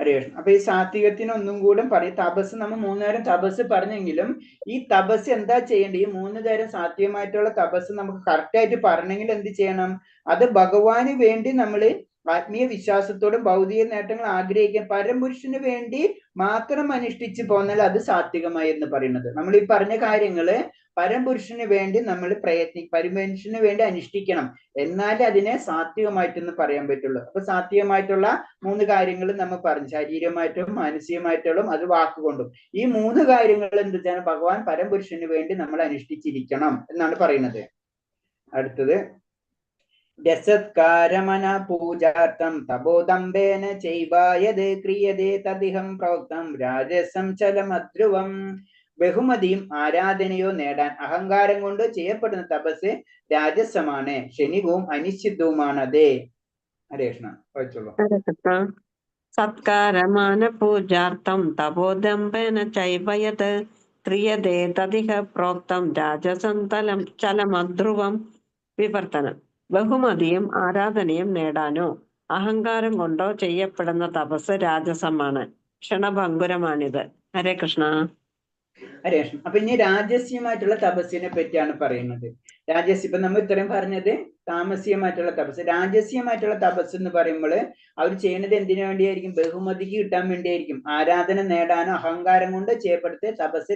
[SPEAKER 1] ഹരേകൃഷ്ണൻ. അപ്പൊ ഈ സാത്വികത്തിന് ഒന്നും കൂടെ പറയും. തപസ് നമ്മൾ 3 നേരം തപസ് പറഞ്ഞെങ്കിലും ഈ തപസ് എന്താ ചെയ്യേണ്ടത്? ഈ 3 നേരം സാത്വികമായിട്ടുള്ള തപസ് നമുക്ക് കറക്റ്റ് ആയിട്ട് പറഞ്ഞെങ്കിൽ എന്ത് ചെയ്യണം? അത് ഭഗവാന് വേണ്ടി നമ്മൾ ആത്മീയ വിശ്വാസത്തോടും ഭൗതിക നേട്ടങ്ങൾ ആഗ്രഹിക്കാൻ പരംപുരുഷന് വേണ്ടി മാത്രം അനുഷ്ഠിച്ചു പോന്നാൽ അത് സാത്വികമായി എന്ന് പറയുന്നത്. നമ്മൾ ഈ പറഞ്ഞ കാര്യങ്ങള് പരംപുരുഷന് വേണ്ടി നമ്മൾ പരമപുരുഷന് വേണ്ടി അനുഷ്ഠിക്കണം, എന്നാലേ അതിനെ സാത്വികമായിട്ടെന്ന് പറയാൻ പറ്റുള്ളൂ. അപ്പൊ സാത്വികമായിട്ടുള്ള 3 കാര്യങ്ങൾ നമ്മൾ പറഞ്ഞു, ശാരീരികമായിട്ടും മാനസികമായിട്ടും അത് വാക്കുകൊണ്ടും. ഈ 3 കാര്യങ്ങൾ എന്ത് ചെയ്യണം? ഭഗവാൻ പരംപുരുഷന് വേണ്ടി നമ്മൾ അനുഷ്ഠിച്ചിരിക്കണം എന്നാണ് പറയുന്നത്. അടുത്തത് രസത്കാരമന പൂജാർത്ഥം തപോദംബേന ചൈവായത് ക്രിയതേ തദിഹം പ്രോക്തം രാജസം ചലമധ്രുവം. ബഹുമതിയും ആരാധനയോ നേടാൻ അഹങ്കാരം കൊണ്ട് ചെയ്യപ്പെടുന്ന തപസ് രാജസമാണ്, ക്ഷണികവും അനിശ്ചിതവുമാണ്. അതേ ഹരേകൃഷ്ണ വായിച്ചോളൂ.
[SPEAKER 3] സത്കാരമാന പൂജാർത്ഥം തപോദംബേന ചൈവയത് ക്രിയതേ തദിഹ പ്രോക്തം രാജസം ചലമധ്രുവം. വിവർത്തനം. ബഹുമതിയും ആരാധനയും നേടാനോ അഹങ്കാരം കൊണ്ടോ ചെയ്യപ്പെടുന്ന തപസ് രാജസമാണ്, ക്ഷണഭങ്കുരമാണിത്. ഹരേ കൃഷ്ണ.
[SPEAKER 1] ഹരേകൃഷ്ണൻ. അപ്പൊ ഇനി രാജസ്യമായിട്ടുള്ള തപസ്സിനെ പറ്റിയാണ് പറയുന്നത്. രാജസ്യം ഇപ്പൊ നമ്മൾ ഇത്രയും പറഞ്ഞത് താമസികമായിട്ടുള്ള തപസ്. രാജസ്യമായിട്ടുള്ള തപസ് എന്ന് പറയുമ്പോൾ അവർ ചെയ്യുന്നത് എന്തിനു വേണ്ടിയായിരിക്കും? ബഹുമതിക്ക് കിട്ടാൻ വേണ്ടിയായിരിക്കും. ആരാധന നേടാനോ അഹങ്കാരം കൊണ്ട് ചെയ്യപ്പെടുത്തിയ തപസ്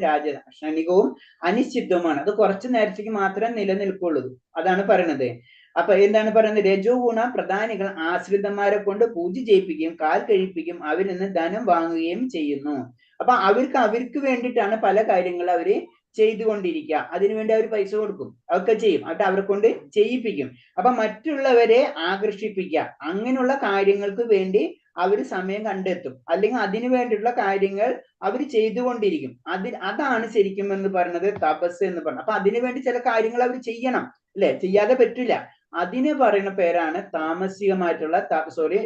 [SPEAKER 1] ക്ഷണികവും അനിശ്ചിതവുമാണ്. അത് കുറച്ചു നേരത്തേക്ക് മാത്രമേ നിലനിൽക്കുള്ളൂ. അതാണ് പറയുന്നത്. അപ്പൊ എന്താണ് പറയുന്നത്? രജോ ഗുണ പ്രധാനികൾ ആശ്രിതന്മാരെ കൊണ്ട് പൂജ ചെയ്യിപ്പിക്കുകയും കാൽ കഴിപ്പിക്കുകയും അവരിൽ നിന്ന് ധനം വാങ്ങുകയും ചെയ്യുന്നു. അപ്പൊ അവർക്ക് വേണ്ടിയിട്ടാണ് പല കാര്യങ്ങൾ അവര് ചെയ്തുകൊണ്ടിരിക്കുക. അതിനുവേണ്ടി അവർ പൈസ കൊടുക്കും, അതൊക്കെ ചെയ്യും. എന്നിട്ട് അവരെ കൊണ്ട് ചെയ്യിപ്പിക്കും. അപ്പൊ മറ്റുള്ളവരെ ആകർഷിപ്പിക്കുക, അങ്ങനെയുള്ള കാര്യങ്ങൾക്ക് വേണ്ടി അവർ സമയം കണ്ടെത്തും, അല്ലെങ്കിൽ അതിനു വേണ്ടിയിട്ടുള്ള കാര്യങ്ങൾ അവർ ചെയ്തുകൊണ്ടിരിക്കും. അതാണ് ശരിക്കും എന്ന് പറയുന്നത് തപസ് എന്ന് പറയുന്നത്. അപ്പൊ അതിനു വേണ്ടി ചില കാര്യങ്ങൾ അവർ ചെയ്യണം, അല്ലെ? ചെയ്യാതെ പറ്റില്ല. അതിന് പറയുന്ന പേരാണ് താമസികമായിട്ടുള്ള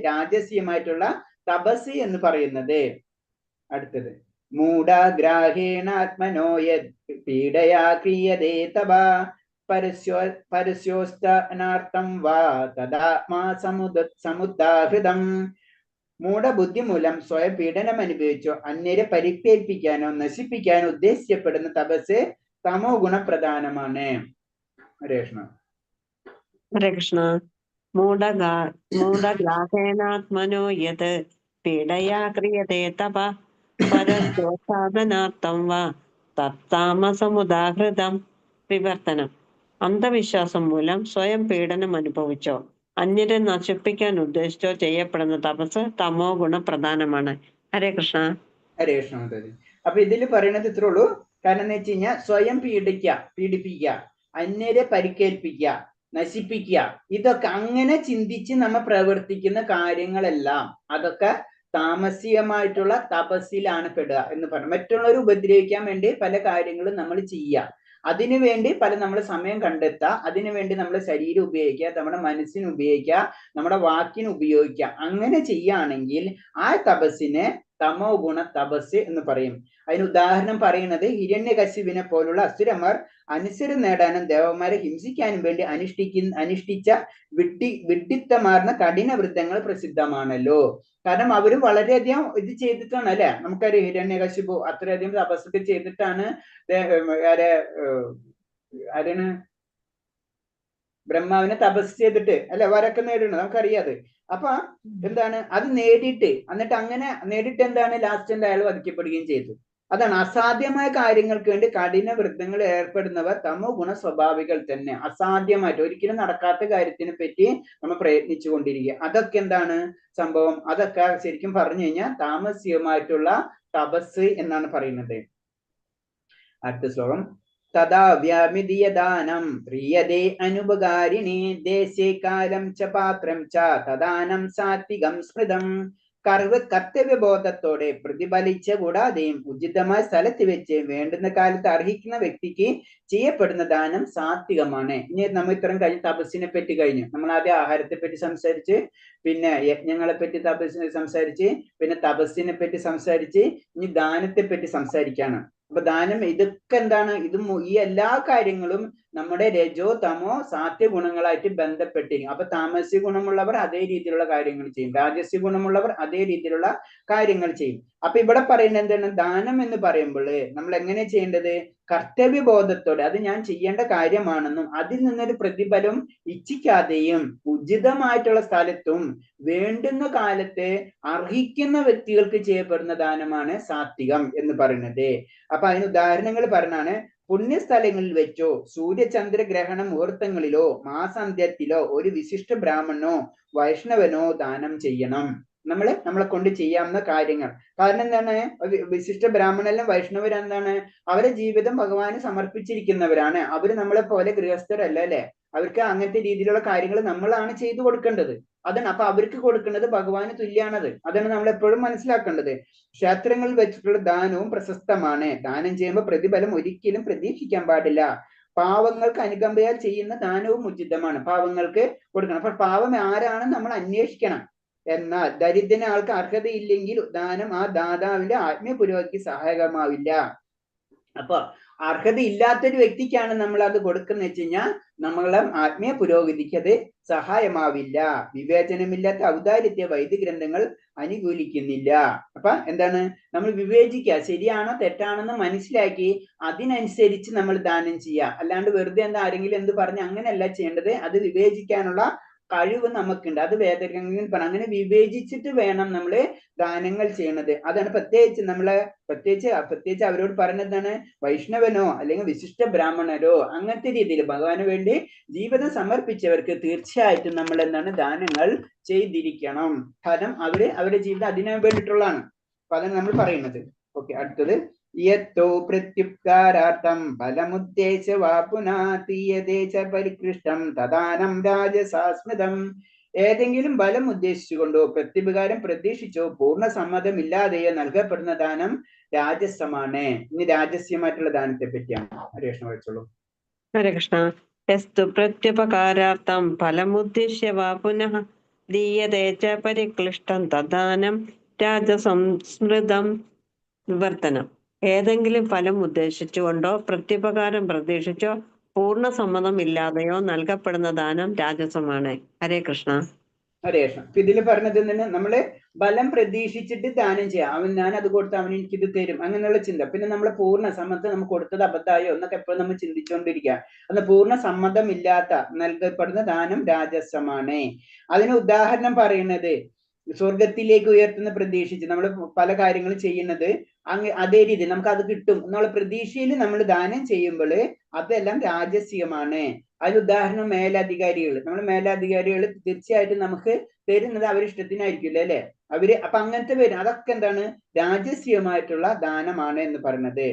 [SPEAKER 1] രാജസീയമായിട്ടുള്ള തപസ് എന്ന് പറയുന്നത്. അടുത്തത് മൂഢാഗ്രാഹേണാത്മനോ യത് പീഡയാ ക്രിയതേ തപ പരസ്യോസ്തനാർത്ഥം വാ തദാത്മാ സമുദ്ധാഹൃതം. മൂഢബുദ്ധി മൂലം സ്വയം പീഡനം അനുഭവിച്ചോ അന്യരെ പരിക്കേൽപ്പിക്കാനോ നശിപ്പിക്കാനോ ഉദ്ദേശിക്കപ്പെടുന്ന തപസ് തമോ ഗുണപ്രധാനമാണ്. ഹരേ കൃഷ്ണ.
[SPEAKER 3] ഹരേ കൃഷ്ണ. മൂഢഗ്രാഹേണാത്മനോ യത് പീഡയാ ക്രിയതേ തപ പരസ്യോസാധനാർത്ഥം വാ തത്താമസമുദാഹൃതം. വിവർത്തനം. അന്ധവിശ്വാസം മൂലം സ്വയം പീഡനം അനുഭവിച്ചോ അന്യരെ നശിപ്പിക്കാൻ ഉദ്ദേശിച്ചോ ചെയ്യപ്പെടുന്ന തപസ് തമോ ഗുണപ്രധാനമാണ്. ഹരേ കൃഷ്ണ.
[SPEAKER 1] ഹരേ കൃഷ്ണ. അപ്പൊ ഇതിൽ പറയുന്നത് ഇത്രേ ഉള്ളൂ. കാരണം എന്ന് വെച്ച് കഴിഞ്ഞാൽ സ്വയം പീഡിപ്പിക്കുക, അന്യരെ പരിക്കേൽപ്പിക്കുക, നശിപ്പിക്കുക, ഇതൊക്കെ അങ്ങനെ ചിന്തിച്ച് നമ്മൾ പ്രവർത്തിക്കുന്ന കാര്യങ്ങളെല്ലാം അതൊക്കെ താമസികമായിട്ടുള്ള തപസ്സിലാണ് പെടുക എന്ന് പറഞ്ഞു. മറ്റുള്ളവരെ ഉപദ്രവിക്കാൻ വേണ്ടി പല കാര്യങ്ങളും നമ്മൾ ചെയ്യുക, അതിനുവേണ്ടി നമ്മൾ സമയം കണ്ടെത്തുക, അതിനുവേണ്ടി നമ്മൾ ശരീരം ഉപയോഗിക്കുക, നമ്മുടെ മനസ്സിന് ഉപയോഗിക്കുക, നമ്മുടെ വാക്കിന് ഉപയോഗിക്കുക. അങ്ങനെ ചെയ്യുകയാണെങ്കിൽ ആ തപസ്സിനെ തമോ ഗുണ തപസ് എന്ന് പറയും. അതിന് ഉദാഹരണം പറയുന്നത് ഹിരണ്യകശിപിനെ പോലുള്ള അസുരന്മാർ അനുസരം നേടാനും ദേവന്മാരെ ഹിംസിക്കാനും വേണ്ടി അനുഷ്ഠിച്ച വിഡ്ഢിത്തമാർന്ന കഠിന വൃത്തങ്ങൾ പ്രസിദ്ധമാണല്ലോ. കാരണം അവര് വളരെയധികം ഇത് ചെയ്തിട്ടാണ്, അല്ലെ? നമുക്കറിയാം ഹിരണ്യകശിപു അത്രയധികം തപസ്സൊക്കെ ചെയ്തിട്ടാണ് ആരാണ് ബ്രഹ്മാവിനെ തപസ് ചെയ്തിട്ട് അല്ലെ വരൊക്കെ നേടുന്നത്, നമുക്കറിയാത്. അപ്പൊ എന്താണ് അത് നേടിയിട്ട്, എന്നിട്ട് അങ്ങനെ നേടിയിട്ട് എന്താണ് ലാസ്റ്റ് അയാൾ വധിക്കപ്പെടുകയും ചെയ്തു. അതാണ് അസാധ്യമായ കാര്യങ്ങൾക്ക് വേണ്ടി കഠിന വൃത്തങ്ങൾ ഏർപ്പെടുന്നവർ തമോ ഗുണ സ്വഭാവികൾ തന്നെ. അസാധ്യമായിട്ട് ഒരിക്കലും നടക്കാത്ത കാര്യത്തിനെ പറ്റി നമ്മൾ പ്രയത്നിച്ചു കൊണ്ടിരിക്കുക. അതൊക്കെ എന്താണ് സംഭവം? അതൊക്കെ ശരിക്കും പറഞ്ഞു കഴിഞ്ഞാൽ താമസികമായിട്ടുള്ള തപസ് എന്നാണ് പറയുന്നത്. അടുത്ത ശ്ലോകം. തഥാ വ്യാമിതിയദാനം പ്രിയതേ അനുപകാരിണി ദേശേ കാലം ച പാത്രം ച തദാനം സാത്വികം സ്മൃതം. കർത്തവ്യബോധത്തോടെ പ്രതിഫലിച്ച കൂടാതെയും ഉചിതമായ സ്ഥലത്ത് വെച്ച് വേണ്ടുന്ന കാലത്ത് അർഹിക്കുന്ന വ്യക്തിക്ക് ചെയ്യപ്പെടുന്ന ദാനം സാത്വികമാണ്. ഇനി നമ്മൾ ഇത്രയും കഴിഞ്ഞ് തപസ്സിനെ പറ്റി കഴിഞ്ഞു. നമ്മൾ ആദ്യം ആഹാരത്തെ പറ്റി സംസാരിച്ച്, പിന്നെ യജ്ഞങ്ങളെ പറ്റി തപസ്സിനെ സംസാരിച്ച്, പിന്നെ തപസ്സിനെ പറ്റി സംസാരിച്ച്, ഇനി ദാനത്തെ പറ്റി സംസാരിക്കാണ്. അപ്പൊ ദാനം ഇതൊക്കെ എന്താണ്? ഈ എല്ലാ കാര്യങ്ങളും നമ്മുടെ രജോ തമോ സാത്യ ഗുണങ്ങളായിട്ട് ബന്ധപ്പെട്ടിരിക്കും. അപ്പൊ താമസ്യ ഗുണമുള്ളവർ അതേ രീതിയിലുള്ള കാര്യങ്ങൾ ചെയ്യും, രാജസ്യ ഗുണമുള്ളവർ അതേ രീതിയിലുള്ള കാര്യങ്ങൾ ചെയ്യും. അപ്പൊ ഇവിടെ പറയുന്നത് എന്താണ്? ദാനം എന്ന് പറയുമ്പോൾ നമ്മൾ എങ്ങനെ ചെയ്യേണ്ടത്? കർത്തവ്യബോധത്തോടെ അത് ഞാൻ ചെയ്യേണ്ട കാര്യമാണെന്നും അതിൽ നിന്നൊരു പ്രതിഫലം ഇച്ഛിക്കാതെയും ഉചിതമായിട്ടുള്ള സ്ഥലത്തും വേണ്ടുന്ന കാലത്ത് അർഹിക്കുന്ന വ്യക്തികൾക്ക് ചെയ്യപ്പെടുന്ന ദാനമാണ് സാത്വികം എന്ന് പറയുന്നത്. അപ്പൊ അതിന് ഉദാഹരണങ്ങൾ പറഞ്ഞാണ്, പുണ്യസ്ഥലങ്ങളിൽ വെച്ചോ സൂര്യചന്ദ്ര ഗ്രഹണ മുഹൂർത്തങ്ങളിലോ മാസാന്ത്യത്തിലോ ഒരു വിശിഷ്ട ബ്രാഹ്മണനോ വൈഷ്ണവനോ ദാനം ചെയ്യണം. നമ്മളെ കൊണ്ട് ചെയ്യാവുന്ന കാര്യങ്ങൾ. കാരണം എന്താണ്? വിശിഷ്ട ബ്രാഹ്മണനും വൈഷ്ണവരും എന്താണ്? അവരെ ജീവിതം ഭഗവാന് സമർപ്പിച്ചിരിക്കുന്നവരാണ്. അവര് നമ്മളെ പോലെ ഗൃഹസ്ഥരല്ല അല്ലെ. അവർക്ക് അങ്ങനത്തെ രീതിയിലുള്ള കാര്യങ്ങൾ നമ്മളാണ് ചെയ്തു കൊടുക്കേണ്ടത്. അതാണ്. അപ്പൊ അവർക്ക് കൊടുക്കുന്നത് ഭഗവാന് തുല്യാണത്. അതാണ് നമ്മൾ എപ്പോഴും മനസ്സിലാക്കേണ്ടത്. ക്ഷേത്രങ്ങളിൽ വെച്ചിട്ടുള്ള ദാനവും പ്രശസ്തമാണ്. ദാനം ചെയ്യുമ്പോൾ പ്രതിഫലം ഒരിക്കലും പ്രതീക്ഷിക്കാൻ പാടില്ല. പാവങ്ങൾക്ക് അനുകമ്പയാൽ ചെയ്യുന്ന ദാനവും ഉചിതമാണ്. പാവങ്ങൾക്ക് കൊടുക്കണം. അപ്പൊ പാവം ആരാണെന്ന് നമ്മൾ അന്വേഷിക്കണം. എന്നാൽ ദരിദ്രന ആൾക്ക് അർഹതയില്ലെങ്കിൽ ദാനം ആ ദാതാവിന്റെ ആത്മീയ പുരോഗതിക്ക് സഹായകമാവില്ല. അപ്പൊ അർഹതയില്ലാത്തൊരു വ്യക്തിക്കാണ് നമ്മൾ അത് കൊടുക്കുന്ന വെച്ച് കഴിഞ്ഞാൽ നമ്മളെ ആത്മീയ പുരോഗതിക്ക് അത് സഹായമാവില്ല. വിവേചനമില്ലാത്ത ഔദാര്യത്തെ വൈദ്യഗ്രന്ഥങ്ങൾ അനുകൂലിക്കുന്നില്ല. അപ്പൊ എന്താണ്? നമ്മൾ വിവേചിക്കുക, ശരിയാണോ തെറ്റാണെന്ന് മനസ്സിലാക്കി അതിനനുസരിച്ച് നമ്മൾ ദാനം ചെയ്യുക. അല്ലാണ്ട് വെറുതെ എന്താ ആരെങ്കിലും എന്ത് പറഞ്ഞ് അങ്ങനെയല്ല ചെയ്യേണ്ടത്. അത് വിവേചിക്കാനുള്ള കഴിവ് നമുക്കുണ്ട്. അത് വേദഗ്രന്ഥങ്ങളിൽ പറഞ്ഞ അങ്ങനെ വിവേചിച്ചിട്ട് വേണം നമ്മൾ ദാനങ്ങൾ ചെയ്യണത്. അതാണ് പ്രത്യേകിച്ച് അവരോട് പറഞ്ഞതാണ്, വൈഷ്ണവനോ അല്ലെങ്കിൽ വിശിഷ്ട ബ്രാഹ്മണരോ അങ്ങനത്തെ രീതിയിൽ ഭഗവാന് വേണ്ടി ജീവിതം സമർപ്പിച്ചവർക്ക് തീർച്ചയായിട്ടും നമ്മൾ എന്താണ് ദാനങ്ങൾ ചെയ്തിരിക്കണം. കാരണം അവരുടെ ജീവിതം അതിനു വേണ്ടിയിട്ടുള്ളതാണ്. അപ്പൊ അതാണ് നമ്മൾ പറയുന്നത്. ഓക്കെ, അടുത്തത് യത്തോ പ്രത്യുപകാരാർത്ഥം ഫലമുദ്ദേശ വാ പുനാതീയതേച പരികൃഷ്ടം തദാനം രാജസാസ്മൃതം. ഏതെങ്കിലും ബലം ഉദ്ദേശിച്ചുകൊണ്ടോ പ്രത്യുപകാരം പ്രതീക്ഷിച്ചോ പൂർണ്ണ സമ്മതമില്ലാതെയോ നൽകപ്പെടുന്ന ദാനം രാജസമാണ്. ഇനി രാജസ്യമായിട്ടുള്ള ദാനത്തെ പറ്റിയാണ് ഹരേഷ്ണ വായിച്ചോളൂ.
[SPEAKER 3] ഹരേ കൃഷ്ണ. യസ്തു പ്രത്യുപകാരാർത്ഥം ഫലമുദ്ദിശ്യ വാ പുനഃ ദീയതേ ച പരിക്ലിഷ്ടം തദാനം രാജസംസ്മൃതം. വിവർത്തനം. ഏതെങ്കിലും ഫലം ഉദ്ദേശിച്ചുകൊണ്ടോ പ്രത്യുപകാരം പ്രതീക്ഷിച്ചോ പൂർണ്ണ സമ്മതം ഇല്ലാതെയോ നൽകപ്പെടുന്ന ദാനം രാജസമാണ്. ഹരേ കൃഷ്ണ.
[SPEAKER 1] ഹരേ കൃഷ്ണ. ഇതില് പറഞ്ഞത് തന്നെ നമ്മള് ബലം പ്രതീക്ഷിച്ചിട്ട് ദാനം ചെയ്യാം. ഞാൻ അത് കൊടുത്ത അവൻ എനിക്കിത് തരും അങ്ങനെയുള്ള ചിന്ത. പിന്നെ നമ്മളെ പൂർണ്ണ സമ്മതം നമുക്ക് കൊടുത്തത് അബദ്ധമായോ എന്നൊക്കെ എപ്പോഴും നമ്മൾ ചിന്തിച്ചുകൊണ്ടിരിക്കുക. അന്ന് പൂർണ്ണ സമ്മതം ഇല്ലാത്ത നൽകപ്പെടുന്ന ദാനം രാജസമാണ്. അതിന് ഉദാഹരണം പറയുന്നത്, സ്വർഗത്തിലേക്ക് ഉയർത്തുന്ന പ്രതീക്ഷിച്ച് നമ്മൾ പല കാര്യങ്ങളും ചെയ്യുന്നത് അതേ രീതിയിൽ നമുക്ക് അത് കിട്ടും എന്നുള്ള പ്രതീക്ഷയിൽ നമ്മൾ ദാനം ചെയ്യുമ്പോൾ അതെല്ലാം രാജസ്യമാണ്. അതിന് ഉദാഹരണം മേലധികാരികൾ. നമ്മൾ മേലധികാരികൾ തീർച്ചയായിട്ടും നമുക്ക് തരുന്നത് അവരിഷ്ടത്തിനായിരിക്കില്ല അല്ലെ. അപ്പൊ അങ്ങനത്തെ പേര് അതൊക്കെ എന്താണ്? രാജസ്യമായിട്ടുള്ള ദാനമാണ് എന്ന് പറയുന്നത്.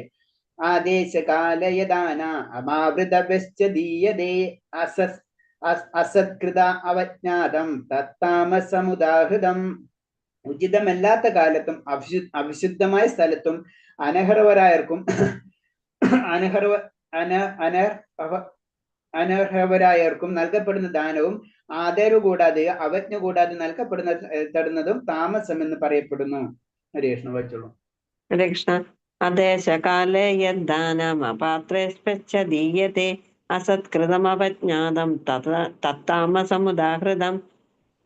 [SPEAKER 1] ആദേശകാലയദാന അമാവൃതവ്യശ്ചദീയതേ അസത്കൃത അവജ്ഞാതം തത്താമസമുദാഹൃതം. ഉചിതമല്ലാത്ത കാലത്തും അവിശുദ്ധമായ സ്ഥലത്തും അനർഹരായവർക്കും അനർഹരായവർക്കും നൽകപ്പെടുന്ന ദാനവും ആദരവ് കൂടാതെയോ അവജ്ഞ കൂടാതെ നൽകപ്പെടുന്നതും താമസം എന്ന് പറയപ്പെടുന്നു. ഹരേ കൃഷ്ണ വായിച്ചോളൂ.
[SPEAKER 3] ഹരേ കൃഷ്ണ. അദേശകാലേ യദ്ദാനമപാത്രേഷ്പച്ഛദീയതേ അസത്കൃതമവജ്ഞാതം തത്താമസമുദാഹൃതം.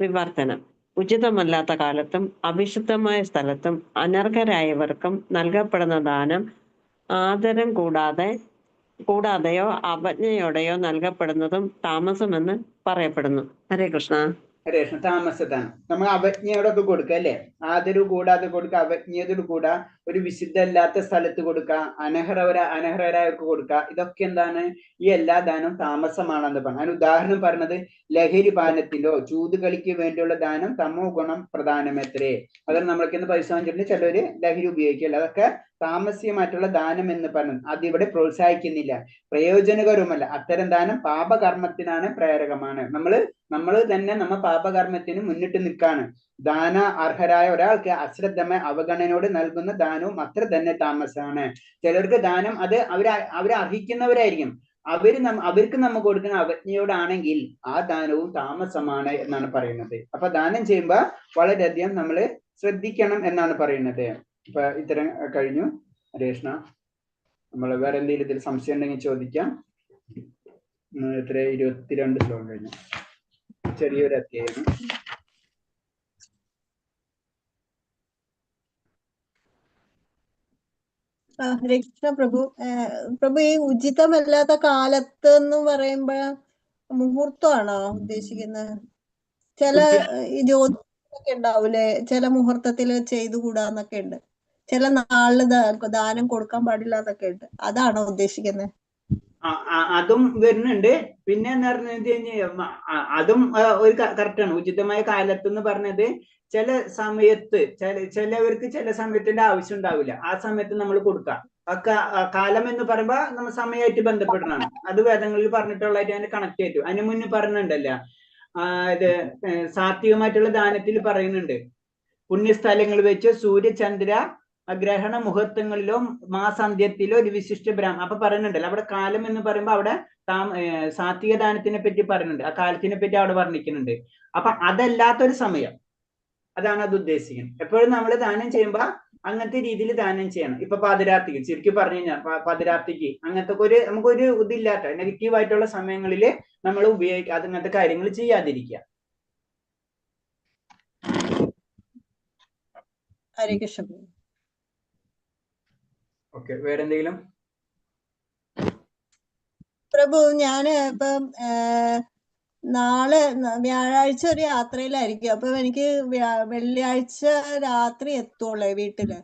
[SPEAKER 3] വിവർത്തനം. ഉചിതമല്ലാത്ത കാലത്തും അവിശുദ്ധമായ സ്ഥലത്തും അനർഹരായവർക്കും നൽകപ്പെടുന്ന ദാനം ആദരം കൂടാതെയോ അവജ്ഞയോടെയോ നൽകപ്പെടുന്നതും താമസമെന്ന് പറയപ്പെടുന്നു. ഹരേ കൃഷ്ണ.
[SPEAKER 1] ഹരേ കൃഷ്ണ. താമസത്താണ് നമ്മൾ അവജ്ഞയോടൊക്കെ കൊടുക്കുക അല്ലെ. ആദരവ് കൂടാതെ കൊടുക്കുക, അവജ്ഞയോട് കൂടാ, ഒരു വിശുദ്ധ അല്ലാത്ത സ്ഥലത്ത് കൊടുക്കുക, അനർഹരായവർക്ക് കൊടുക്കുക. ഇതൊക്കെ എന്താണ്? ഈ എല്ലാ ദാനവും താമസമാണെന്ന് പറഞ്ഞു. അതിന് ഉദാഹരണം പറഞ്ഞത് ലഹരി പാനത്തിലോ ചൂതുകളിക്ക് വേണ്ടിയുള്ള ദാനം തമോ ഗുണം പ്രധാനമത്രേ. അതാണ് നമ്മൾക്ക് ഇന്ന് പൈസ വാങ്ങിച്ചിട്ട് ചിലര് ലഹരി ഉപയോഗിക്കില്ല. അതൊക്കെ താമസ്യമായിട്ടുള്ള ദാനം എന്ന് പറഞ്ഞു. അതിവിടെ പ്രോത്സാഹിക്കുന്നില്ല, പ്രയോജനകരവുമല്ല. അത്തരം ദാനം പാപകർമ്മത്തിനാണ് പ്രേരകമാണ്. നമ്മൾ തന്നെ നമ്മ പാപകർമ്മത്തിന് മുന്നിട്ട് നിൽക്കാണ്. ദാന അർഹരായ ഒരാൾക്ക് അശ്രദ്ധമായ അവഗണനയോട് നൽകുന്ന ദാനവും അത്ര തന്നെ താമസമാണ്. ചിലർക്ക് ദാനം അത് അവരെ അർഹിക്കുന്നവരായിരിക്കും. അവർക്ക് നമ്മ കൊടുക്കുന്ന അവജ്ഞയോടാണെങ്കിൽ ആ ദാനവും താമസമാണ് എന്നാണ് പറയുന്നത്. അപ്പൊ ദാനം ചെയ്യുമ്പോ വളരെയധികം നമ്മൾ ശ്രദ്ധിക്കണം എന്നാണ് പറയുന്നത്. ഇപ്പൊ ഇത്തരം കഴിഞ്ഞു. ഹരേ കൃഷ്ണ. നമ്മൾ വേറെ എന്തെങ്കിലും ഇതിൽ സംശയം ഉണ്ടെങ്കിൽ ചോദിക്കാം. എത്ര 22 ശ്ലോകം കഴിഞ്ഞു. ചെറിയൊരു അധ്യായം.
[SPEAKER 4] ഹരേ കൃഷ്ണ പ്രഭു. പ്രഭു, ഈ ഉചിതമല്ലാത്ത കാലത്ത് എന്ന് പറയുമ്പോ മുഹൂർത്തമാണോ ഉദ്ദേശിക്കുന്നത്? ചില ഈ ജ്യോതിഷമൊക്കെ ഉണ്ടാവൂലേ, ചില മുഹൂർത്തത്തില് ചെയ്തുകൂടാന്നൊക്കെ ഉണ്ട്, ചില നാളില് ദാനം കൊടുക്കാൻ പാടില്ല എന്നൊക്കെ ഉണ്ട്. അതാണോ ഉദ്ദേശിക്കുന്നത്?
[SPEAKER 1] അതും വരുന്നുണ്ട്. പിന്നെ എന്ന് പറഞ്ഞത് അതും ഒരു കറക്റ്റാണ്. ഉചിതമായ കാലത്ത് എന്ന് പറഞ്ഞത് ചില സമയത്ത് ചിലവർക്ക് ചില സമയത്തിന്റെ ആവശ്യം ഉണ്ടാവില്ല, ആ സമയത്ത് നമ്മൾ കൊടുക്കാം. കാലം എന്ന് പറയുമ്പോ നമ്മൾ സമയമായിട്ട് ബന്ധപ്പെടണം. അത് വേദങ്ങളിൽ പറഞ്ഞിട്ടുള്ളതായിട്ട് അതിനെ കണക്ട് ചെയ്തു. അതിന് മുന്നേ പറഞ്ഞിട്ടുണ്ടല്ലോ, ഇത് സാത്വികമായിട്ടുള്ള ദാനത്തിൽ പറയുന്നുണ്ട്, പുണ്യസ്ഥലങ്ങൾ വെച്ച് സൂര്യചന്ദ്ര ഗ്രഹണ മുഹൂർത്തങ്ങളിലോ മാസാന്ത്യത്തിലോ ഒരു വിശിഷ്ട ബ്രാഹ്മണം. അപ്പൊ പറയുന്നുണ്ടല്ലോ അവിടെ കാലം എന്ന് പറയുമ്പോ അവിടെ സാത്വിക ദാനത്തിനെ പറ്റി പറയുന്നുണ്ട്, ആ കാലത്തിനെ പറ്റി അവിടെ വർണ്ണിക്കുന്നുണ്ട്. അപ്പൊ അതല്ലാത്തൊരു സമയം, അതാണ് അത് ഉദ്ദേശിക്കുന്നത്. എപ്പോഴും നമ്മൾ ദാനം ചെയ്യുമ്പോ അങ്ങനത്തെ രീതിയിൽ ദാനം ചെയ്യണം. ഇപ്പൊ പാതിരാത്രിക്ക്, ശരിക്കും പറഞ്ഞു കഴിഞ്ഞാൽ പാതിരാത്രിക്ക് അങ്ങനത്തെ നമുക്കൊരു ഇതില്ലാത്ത നെഗറ്റീവായിട്ടുള്ള സമയങ്ങളിൽ നമ്മൾ ഉപയോഗിക്കുക, അങ്ങനത്തെ കാര്യങ്ങൾ ചെയ്യാതിരിക്കുക.
[SPEAKER 4] ഹരേ കൃഷ്ണ.
[SPEAKER 1] ഓക്കെ, വേറെന്തെങ്കിലും?
[SPEAKER 4] പ്രഭു, ഞാന് ഇപ്പം നാളെ വ്യാഴാഴ്ച ഒരു യാത്രയിലായിരിക്കും. അപ്പൊ എനിക്ക് വെള്ളിയാഴ്ച രാത്രി എത്തുള്ളേ വീട്ടില്.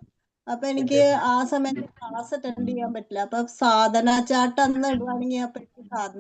[SPEAKER 4] അപ്പൊ എനിക്ക് ആ സമയത്ത് ക്ലാസ് അറ്റൻഡ് ചെയ്യാൻ പറ്റില്ല. അപ്പൊ സാധന ചാട്ട് അന്ന് ഇടുവാണെങ്കിൽ അപ്പൊ സാധന